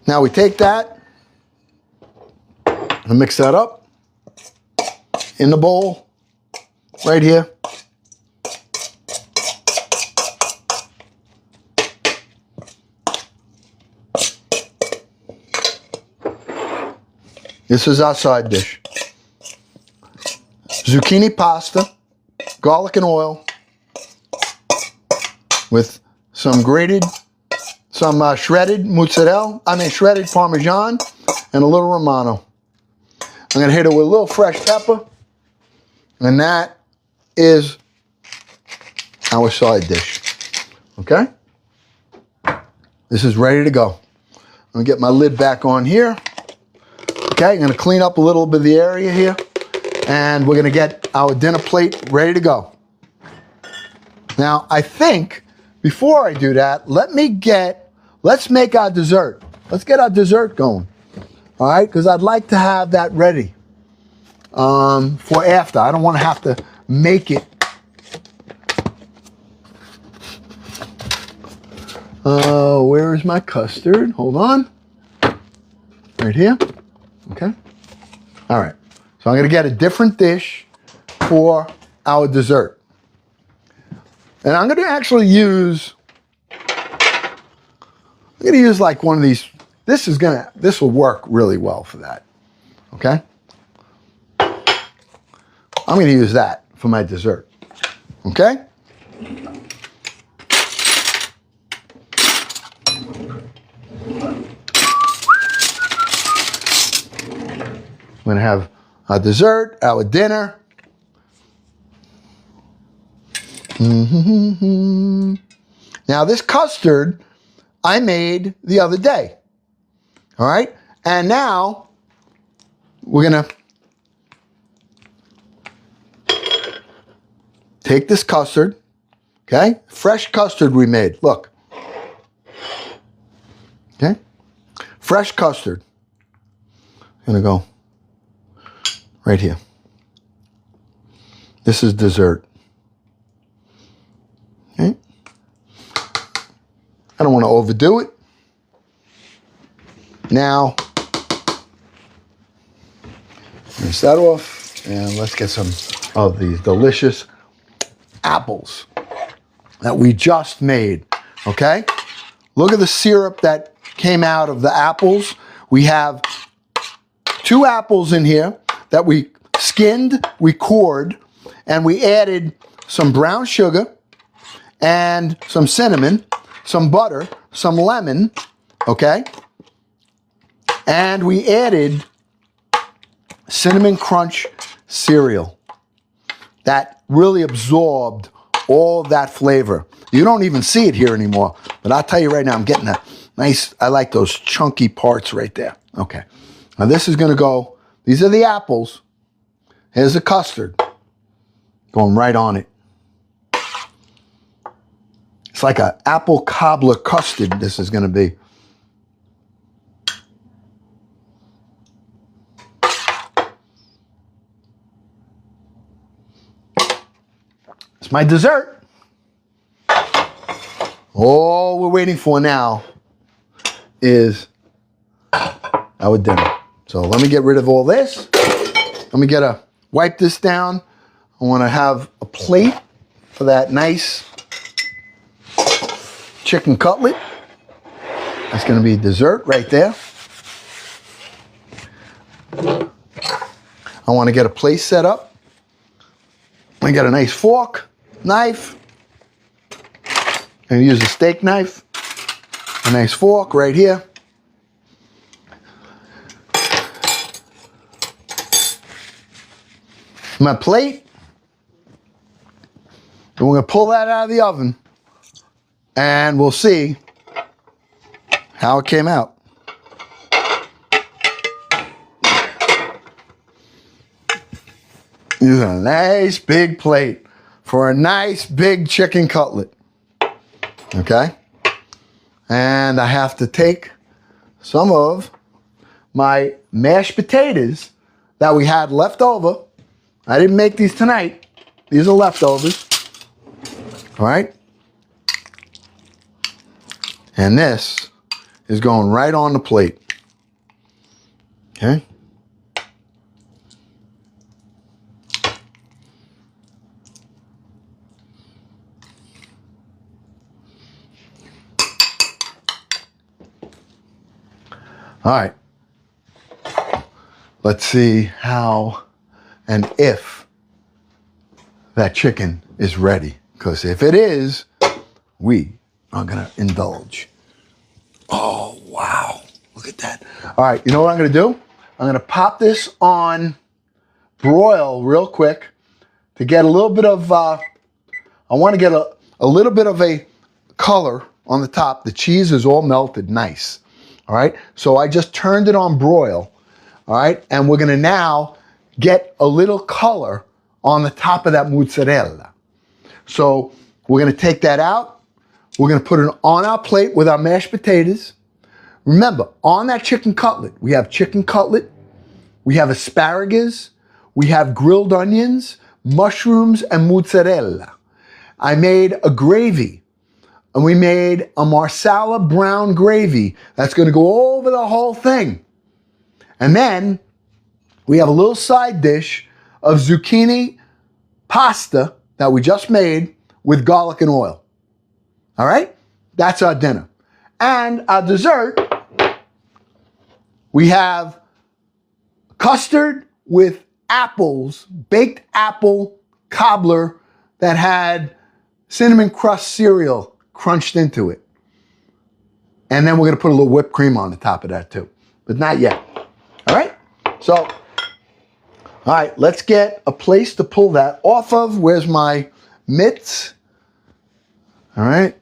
Now we take that and mix that up in the bowl right here. This is our side dish. Zucchini pasta, garlic and oil, with some shredded mozzarella, shredded Parmesan, and a little Romano. I'm gonna hit it with a little fresh pepper, and that is our side dish. Okay? This is ready to go. I'm gonna get my lid back on here. Okay, I'm going to clean up a little bit of the area here, and we're going to get our dinner plate ready to go. Now, I think before I do that, let's make our dessert. Let's get our dessert going. All right, because I'd like to have that ready for after. I don't want to have to make it. Where is my custard? Hold on. Right here. Okay. All right. So I'm going to get a different dish for our dessert. And I'm going to actually use, like one of these. This will work really well for that. Okay. I'm going to use that for my dessert. Okay. I'm going to have our dessert, our dinner. Now this custard I made the other day. All right? And now we're going to take this custard, okay? Fresh custard we made. Look. Okay? Fresh custard. I'm going to go right here. This is dessert. Okay? I don't want to overdo it. Now, rinse that off, and let's get some of these delicious apples that we just made, okay? Look at the syrup that came out of the apples. We have 2 apples in here that we skinned, we cored, and we added some brown sugar and some cinnamon, some butter, some lemon, okay? And we added Cinnamon Crunch cereal that really absorbed all of that flavor. You don't even see it here anymore, but I'll tell you right now, I'm getting a nice, I like those chunky parts right there. Okay, now this is gonna go, these are the apples. Here's the custard, going right on it. It's like an apple cobbler custard this is gonna be. It's my dessert. All we're waiting for now is our dinner. So let me get rid of all this. Let me wipe this down. I want to have a plate for that nice chicken cutlet. That's going to be dessert right there. I want to get a plate set up. I got a nice fork, knife. I'm going to use a steak knife. A nice fork right here. My plate. And we're going to pull that out of the oven. And we'll see how it came out. This is a nice big plate for a nice big chicken cutlet. Okay? And I have to take some of my mashed potatoes that we had left over. I didn't make these tonight. These are leftovers. All right? And this is going right on the plate. Okay? All right. Let's see how and if that chicken is ready. Because if it is, we are going to indulge. Oh, wow. Look at that. All right. You know what I'm going to do? I'm going to pop this on broil real quick to get a little bit of, I want to get a little bit of a color on the top. The cheese is all melted nice. All right, so I just turned it on broil, all right, and we're gonna now get a little color on the top of that mozzarella. So we're gonna take that out, we're gonna put it on our plate with our mashed potatoes. Remember, on that chicken cutlet, we have chicken cutlet, we have asparagus, we have grilled onions, mushrooms, and mozzarella. I made a gravy. And we made a Marsala Brown gravy that's going to go over the whole thing. And then we have a little side dish of zucchini pasta that we just made with garlic and oil. All right? That's our dinner. And our dessert, we have custard with apples, baked apple cobbler that had cinnamon crust cereal crunched into it. And then we're going to put a little whipped cream on the top of that too. But not yet. All right? So, all right, let's get a place to pull that off of. Where's my mitts? All right.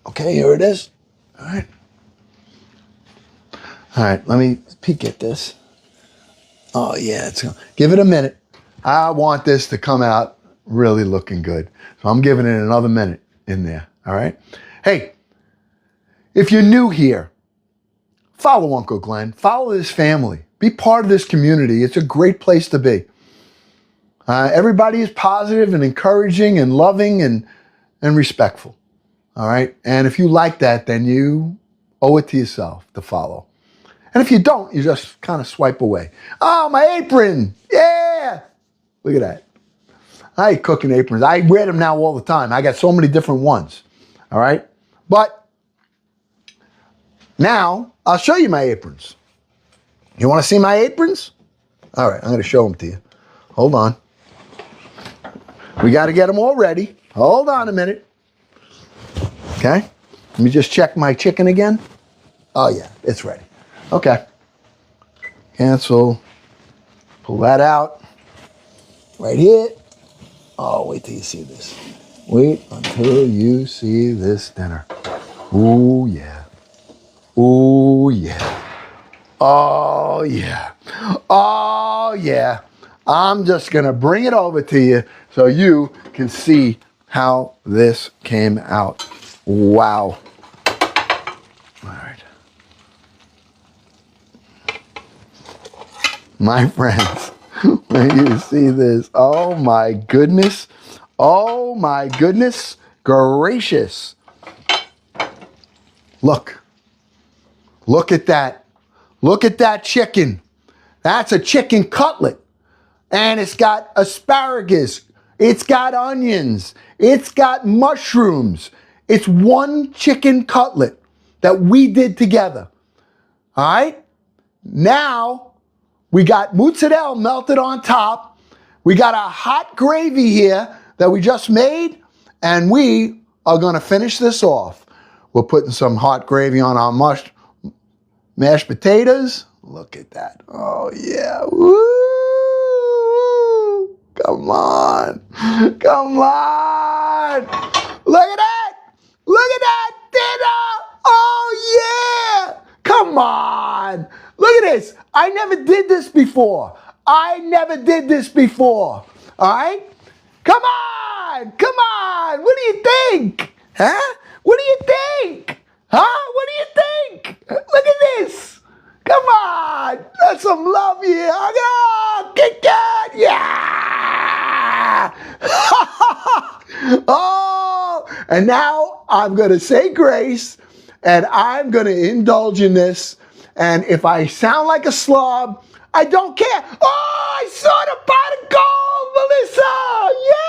Okay, here it is. All right. All right, let me peek at this. Oh, yeah, give it a minute. I want this to come out really looking good. So I'm giving it another minute in there, all right? Hey, if you're new here, follow Uncle Glenn. Follow this family. Be part of this community. It's a great place to be. Everybody is positive and encouraging and loving and respectful, all right? And if you like that, then you owe it to yourself to follow. And if you don't, you just kind of swipe away. Oh, my apron. Yeah. Look at that. I hate cooking aprons. I wear them now all the time. I got so many different ones. All right. But now I'll show you my aprons. You want to see my aprons? All right. I'm going to show them to you. Hold on. We got to get them all ready. Hold on a minute. Okay. Let me just check my chicken again. Oh, yeah. It's ready. Okay. Cancel. Pull that out. Right here. Oh, wait till you see this. Wait until you see this dinner. Ooh, yeah. Ooh, yeah. Oh, yeah. Oh, yeah. I'm just going to bring it over to you so you can see how this came out. Wow. All right. My friends, when you see this, oh my goodness. Oh my goodness gracious. Look. Look at that. Look at that chicken. That's a chicken cutlet. And it's got asparagus. It's got onions. It's got mushrooms. It's one chicken cutlet that we did together. All right? Now, we got mozzarella melted on top. We got a hot gravy here that we just made. And we are going to finish this off. We're putting some hot gravy on our mashed potatoes. Look at that. Oh, yeah. Woo! Come on. Come on. Look at that. Look at that dinner. Oh, yeah. Come on. Look at this. I never did this before. I never did this before. All right? Come on. Come on. What do you think? Huh? What do you think? Huh? What do you think? Look at this. Come on. That's some love here. Oh, Kit Kat. Yeah. Oh, and now I'm going to say grace and I'm going to indulge in this. And if I sound like a slob, I don't care. Oh, I saw the pot of gold, Melissa. Yeah.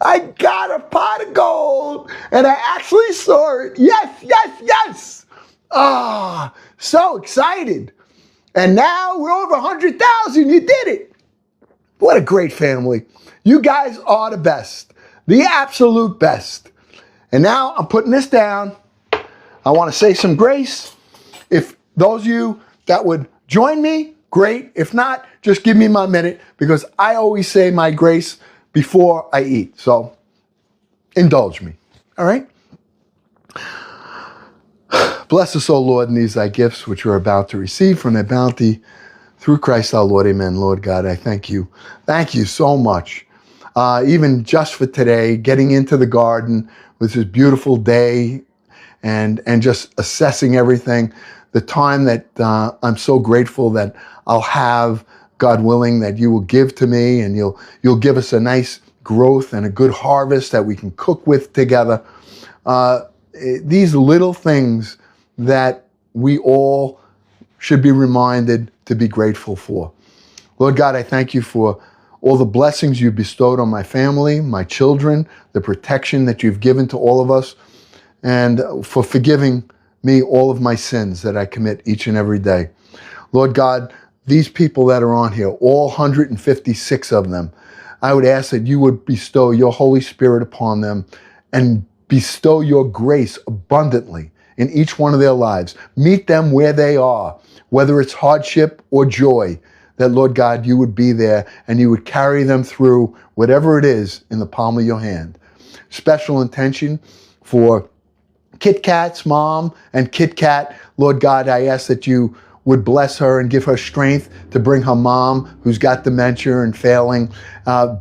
I got a pot of gold and I actually saw it. Yes, yes, yes. Ah, so excited. And now we're over 100,000. You did it. What a great family. You guys are the best. The absolute best. And now I'm putting this down. I want to say some grace. If those of you that would join me, great. If not, just give me my minute because I always say my grace before I eat. So indulge me. All right? Bless us, O Lord, in these thy gifts which we're about to receive from thy bounty through Christ our Lord. Amen. Lord God, I thank you. Thank you so much. Even just for today, getting into the garden with this beautiful day and just assessing everything. The time that I'm so grateful that I'll have, God willing, that you will give to me and you'll give us a nice growth and a good harvest that we can cook with together. These little things that we all should be reminded to be grateful for. Lord God, I thank you for all the blessings you've bestowed on my family, my children, the protection that you've given to all of us, and for forgiving me all of my sins that I commit each and every day. Lord God, these people that are on here, all 156 of them, I would ask that you would bestow your Holy Spirit upon them and bestow your grace abundantly in each one of their lives. Meet them where they are, whether it's hardship or joy, that, Lord God, you would be there and you would carry them through whatever it is in the palm of your hand. Special intention for Kit Kat's mom and Kit Kat, Lord God, I ask that you would bless her and give her strength to bring her mom, who's got dementia and failing,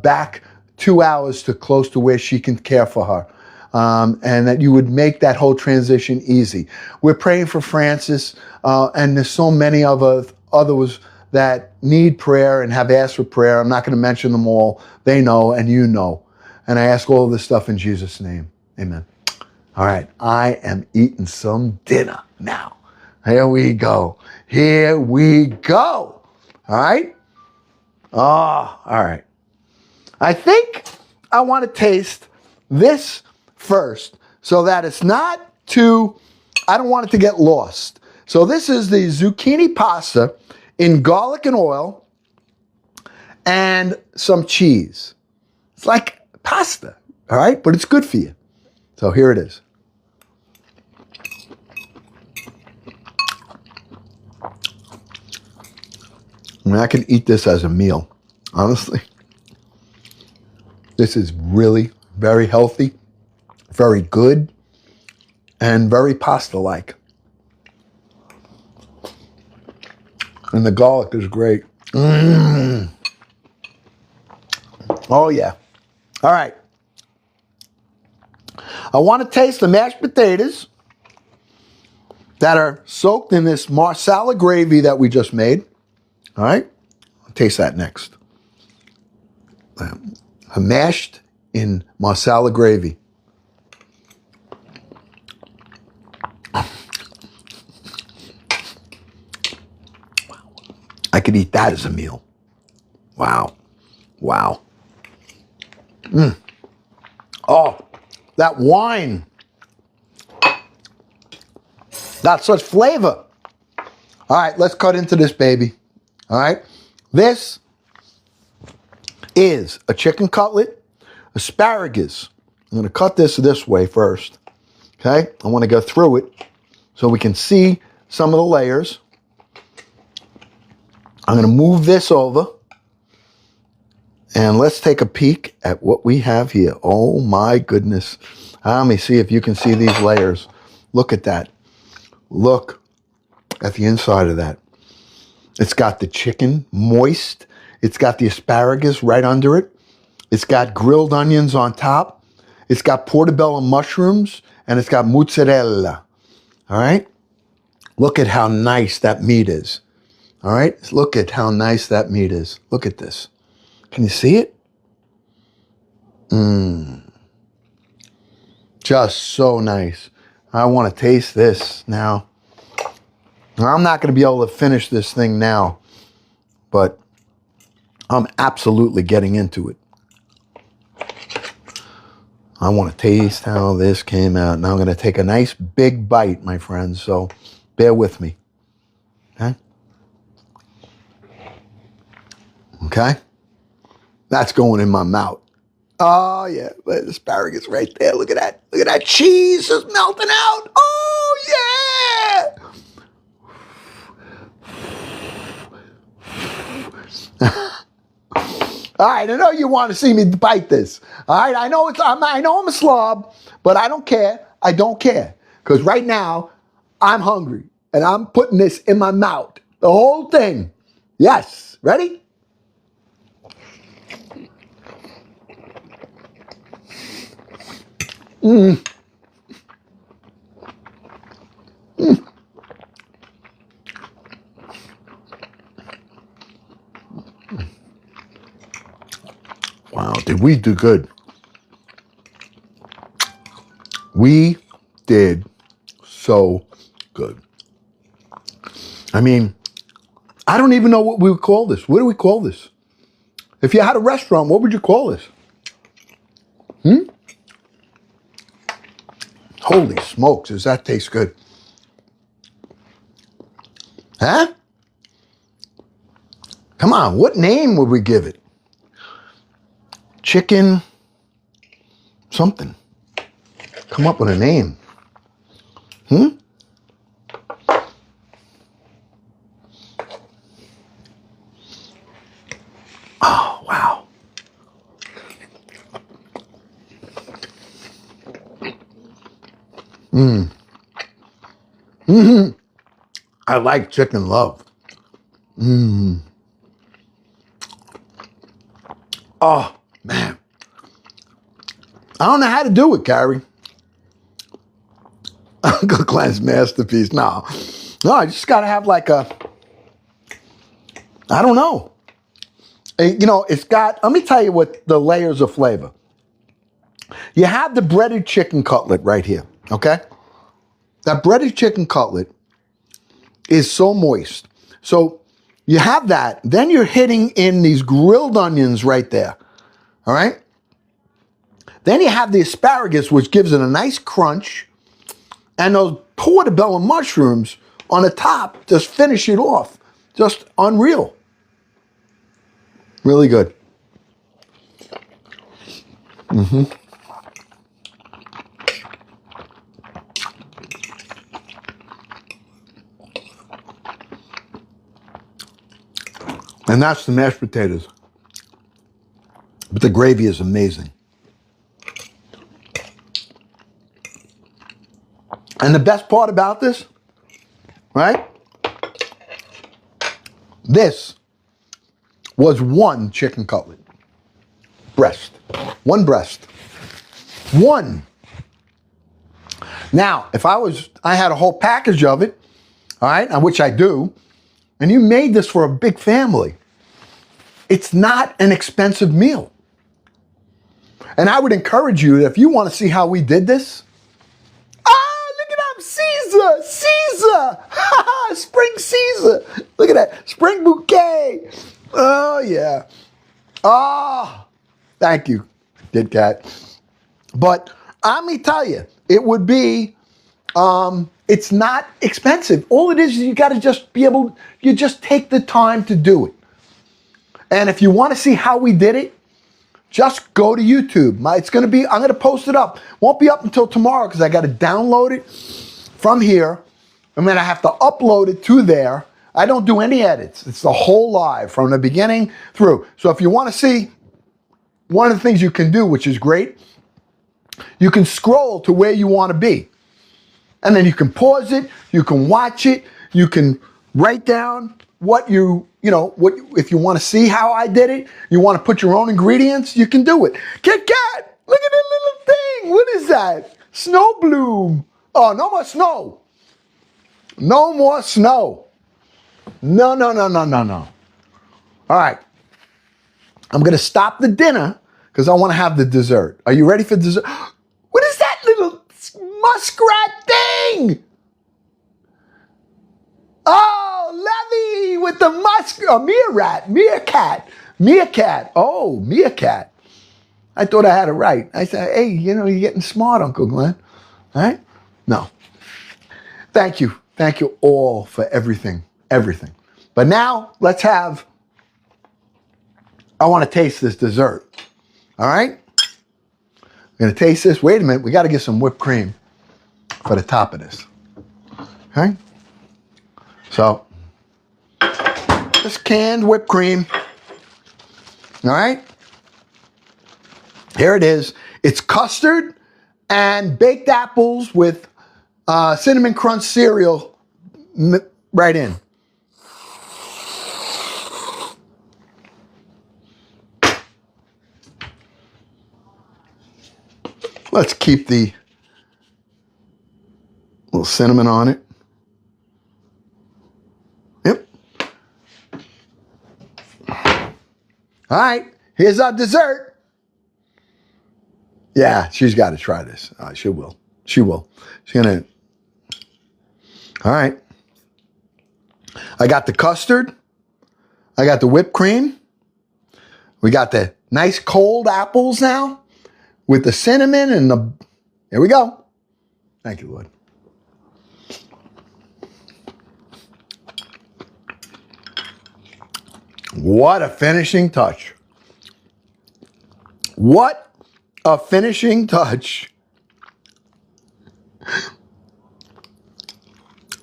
back 2 hours to close to where she can care for her. And that you would make that whole transition easy. We're praying for Francis, and there's so many of others that need prayer and have asked for prayer. I'm not going to mention them all. They know, and you know. And I ask all of this stuff in Jesus' name. Amen. All right, I am eating some dinner now. Here we go. Here we go. All right? Oh, all right. I think I want to taste this first so that it's not too, I don't want it to get lost. So this is the zucchini pasta in garlic and oil and some cheese. It's like pasta, all right? But it's good for you. So here it is. I mean, I can eat this as a meal, honestly. This is really very healthy, very good, and very pasta-like. And the garlic is great. Mm. Oh, yeah. All right. I want to taste the mashed potatoes that are soaked in this Marsala gravy that we just made. All right? I'll taste that next. Mashed in Marsala gravy. I could eat that as a meal. Wow. Wow. Mm. Oh, that wine. Got such flavor. All right, let's cut into this baby. All right. This is a chicken cutlet, asparagus. I'm going to cut this way first. Okay. I want to go through it so we can see some of the layers. I'm going to move this over. And let's take a peek at what we have here. Oh my goodness. Let me see if you can see these layers. Look at that. Look at the inside of that. It's got the chicken moist. It's got the asparagus right under it. It's got grilled onions on top. It's got portobello mushrooms. And it's got mozzarella. All right? Look at how nice that meat is. All right? Look at how nice that meat is. Look at this. Can you see it? Mmm. Just so nice. I want to taste this now. I'm not going to be able to finish this thing now, but I'm absolutely getting into it. I want to taste how this came out. Now I'm going to take a nice big bite, my friends, so bear with me. Okay? Okay? That's going in my mouth. Oh, yeah. Asparagus right there. Look at that. Look at that cheese is melting out. Oh, yeah. All right. I know you want to see me bite this. All right. I know I'm a slob, but I don't care. I don't care. Because right now, I'm hungry. And I'm putting this in my mouth. The whole thing. Yes. Ready? Mm. Mm. Wow, did we do good? We did so good. I mean, I don't even know what we would call this. What do we call this? If you had a restaurant, what would you call this? Holy smokes, does that taste good? Huh? Come on, what name would we give it? Chicken something. Come up with a name. Oh, wow. I like chicken love. Oh, man. I don't know how to do it, Carrie. Uncle Glenn's masterpiece. No, I just got to have like a, I don't know. You know, it's got, let me tell you what the layers of flavor. You have the breaded chicken cutlet right here, okay? That breaded chicken cutlet is so moist. So you have that. Then you're hitting in these grilled onions right there, all right? Then you have the asparagus, which gives it a nice crunch. And those portobello mushrooms on the top just finish it off. Just unreal. Really good. And that's the mashed potatoes. But the gravy is amazing. And the best part about this, right? This was one chicken cutlet. Breast. One breast. One. Now, if I had a whole package of it, all right, which I do, and you made this for a big family, it's not an expensive meal. And I would encourage you, if you want to see how we did this, look at him, Caesar, spring Caesar. Look at that, spring bouquet. Oh, yeah. Oh, thank you, Kit Kat. But let me tell you, it would be, it's not expensive. All it is you got to just be able, you just take the time to do it. And if you want to see how we did it, just go to YouTube. It's going to be, I'm going to post it up. Won't be up until tomorrow because I got to download it from here. And then I have to upload it to there. I don't do any edits. It's the whole live from the beginning through. So if you want to see, one of the things you can do, which is great, you can scroll to where you want to be. And then you can pause it, you can watch it, you can write down what if you want to see how I did it, you want to put your own ingredients, you can do it. Kit Kat, look at that little thing. What is that? Snow bloom. Oh, no more snow. No more snow. No. All right. I'm going to stop the dinner because I want to have the dessert. Are you ready for dessert? What is that little muskrat thing? Oh, Levy with the meerkat. Oh, meerkat. I thought I had it right. I said, hey, you're getting smart, Uncle Glenn. All right? No. Thank you all for everything. But now I want to taste this dessert. All right? I'm going to taste this. Wait a minute. We got to get some whipped cream for the top of this. Okay? So, just canned whipped cream. All right? Here it is. It's custard and baked apples with cinnamon crunch cereal right in. Let's keep the little cinnamon on it. Yep. All right, here's our dessert. Yeah, she's got to try this. She will. She's gonna. All right. I got the custard. I got the whipped cream. We got the nice cold apples now with the cinnamon and the. Here we go. Thank you, Lord. What a finishing touch. What a finishing touch.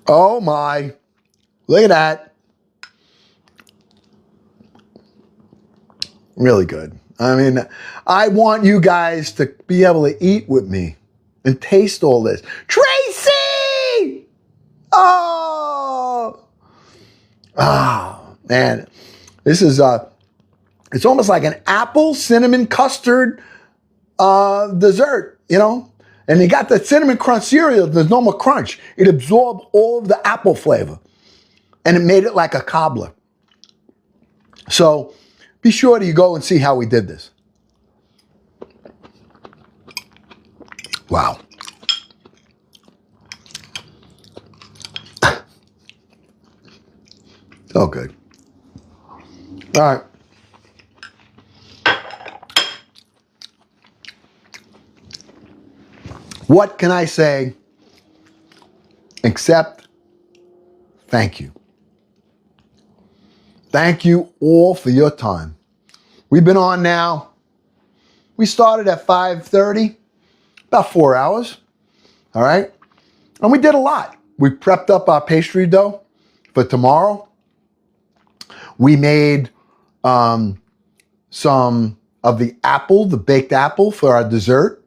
Oh my. Look at that. Really good. I mean, I want you guys to be able to eat with me and taste all this. Tracy! Oh, man. This is, it's almost like an apple cinnamon custard dessert, you know? And you got the cinnamon crunch cereal, there's no more crunch. It absorbed all of the apple flavor and it made it like a cobbler. So be sure to go and see how we did this. Wow. So good. All right. What can I say except thank you? Thank you all for your time. We've been on now. We started at 5:30, about 4 hours. All right. And we did a lot. We prepped up our pastry dough for tomorrow. We made some of the apple, the baked apple for our dessert.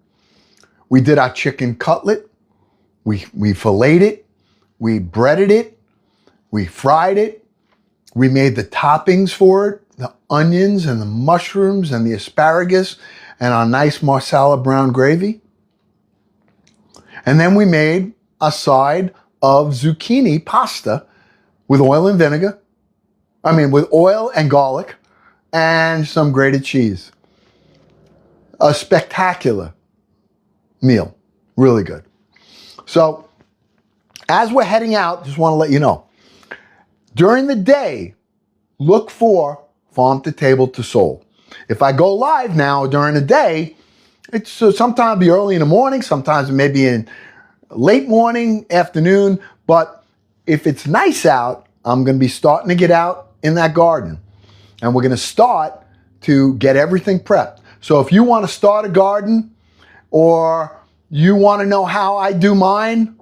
We did our chicken cutlet. We filleted it. We breaded it. We fried it. We made the toppings for it, the onions and the mushrooms and the asparagus and our nice Marsala Brown gravy. And then we made a side of zucchini pasta with oil and vinegar. I mean, with oil and garlic and some grated cheese. A spectacular meal. Really good. So, as we're heading out, just want to let you know, during the day, look for Farm to Table to Soul. If I go live now during the day, it's sometimes be early in the morning, sometimes it may be in late morning, afternoon, but if it's nice out, I'm going to be starting to get out in that garden. And we're going to start to get everything prepped. So if you want to start a garden or you want to know how I do mine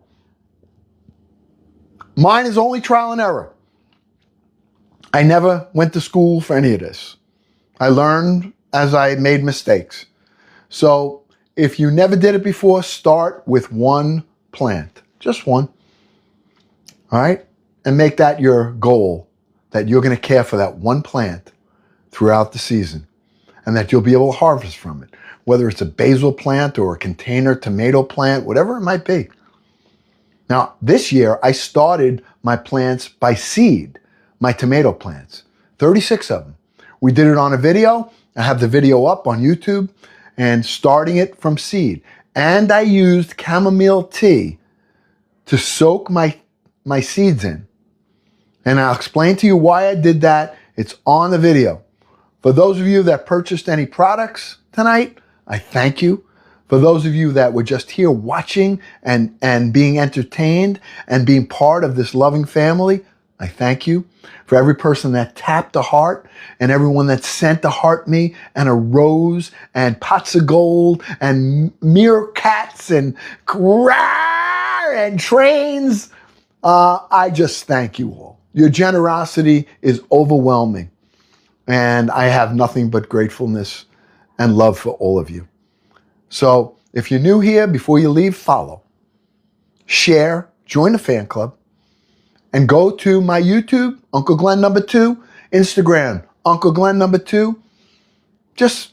is only trial and error. I never went to school for any of this. I learned as I made mistakes. So if you never did it before, start with one plant, just one. All right? And make that your goal, that you're going to care for that one plant throughout the season and that you'll be able to harvest from it, whether it's a basil plant or a container tomato plant, whatever it might be. Now, this year, I started my plants by seed, my tomato plants, 36 of them. We did it on a video. I have the video up on YouTube and starting it from seed. And I used chamomile tea to soak my seeds in. And I'll explain to you why I did that. It's on the video. For those of you that purchased any products tonight, I thank you. For those of you that were just here watching and being entertained and being part of this loving family, I thank you. For every person that tapped a heart and everyone that sent a heart me and a rose and pots of gold and meerkats and trains, I just thank you all. Your generosity is overwhelming. And I have nothing but gratefulness and love for all of you. So if you're new here, before you leave, follow, share, join the fan club, and go to my YouTube, Uncle Glenn #2, Instagram, Uncle Glenn #2. Just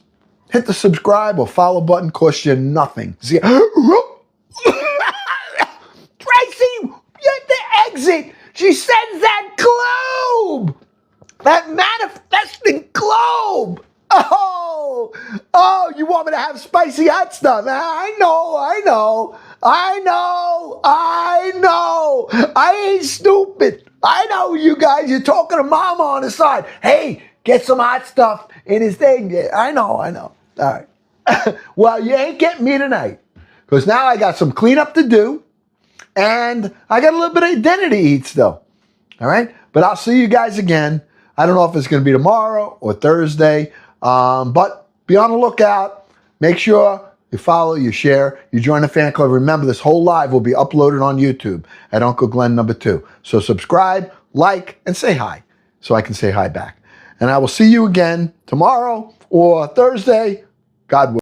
hit the subscribe or follow button, costs you nothing. Tracy, the exit. She sends that globe. That manifesting globe. Oh, you want me to have spicy hot stuff? I know. I ain't stupid. I know you guys. You're talking to mama on the side. Hey, get some hot stuff in his thing. Yeah, I know. All right. Well, you ain't getting me tonight because now I got some cleanup to do and I got a little bit of dinner to eat still. All right. But I'll see you guys again. I don't know if it's going to be tomorrow or Thursday, but be on the lookout. Make sure you follow, you share, you join the fan club. Remember, this whole live will be uploaded on YouTube at Uncle Glenn #2. So subscribe, like, and say hi so I can say hi back. And I will see you again tomorrow or Thursday. God willing.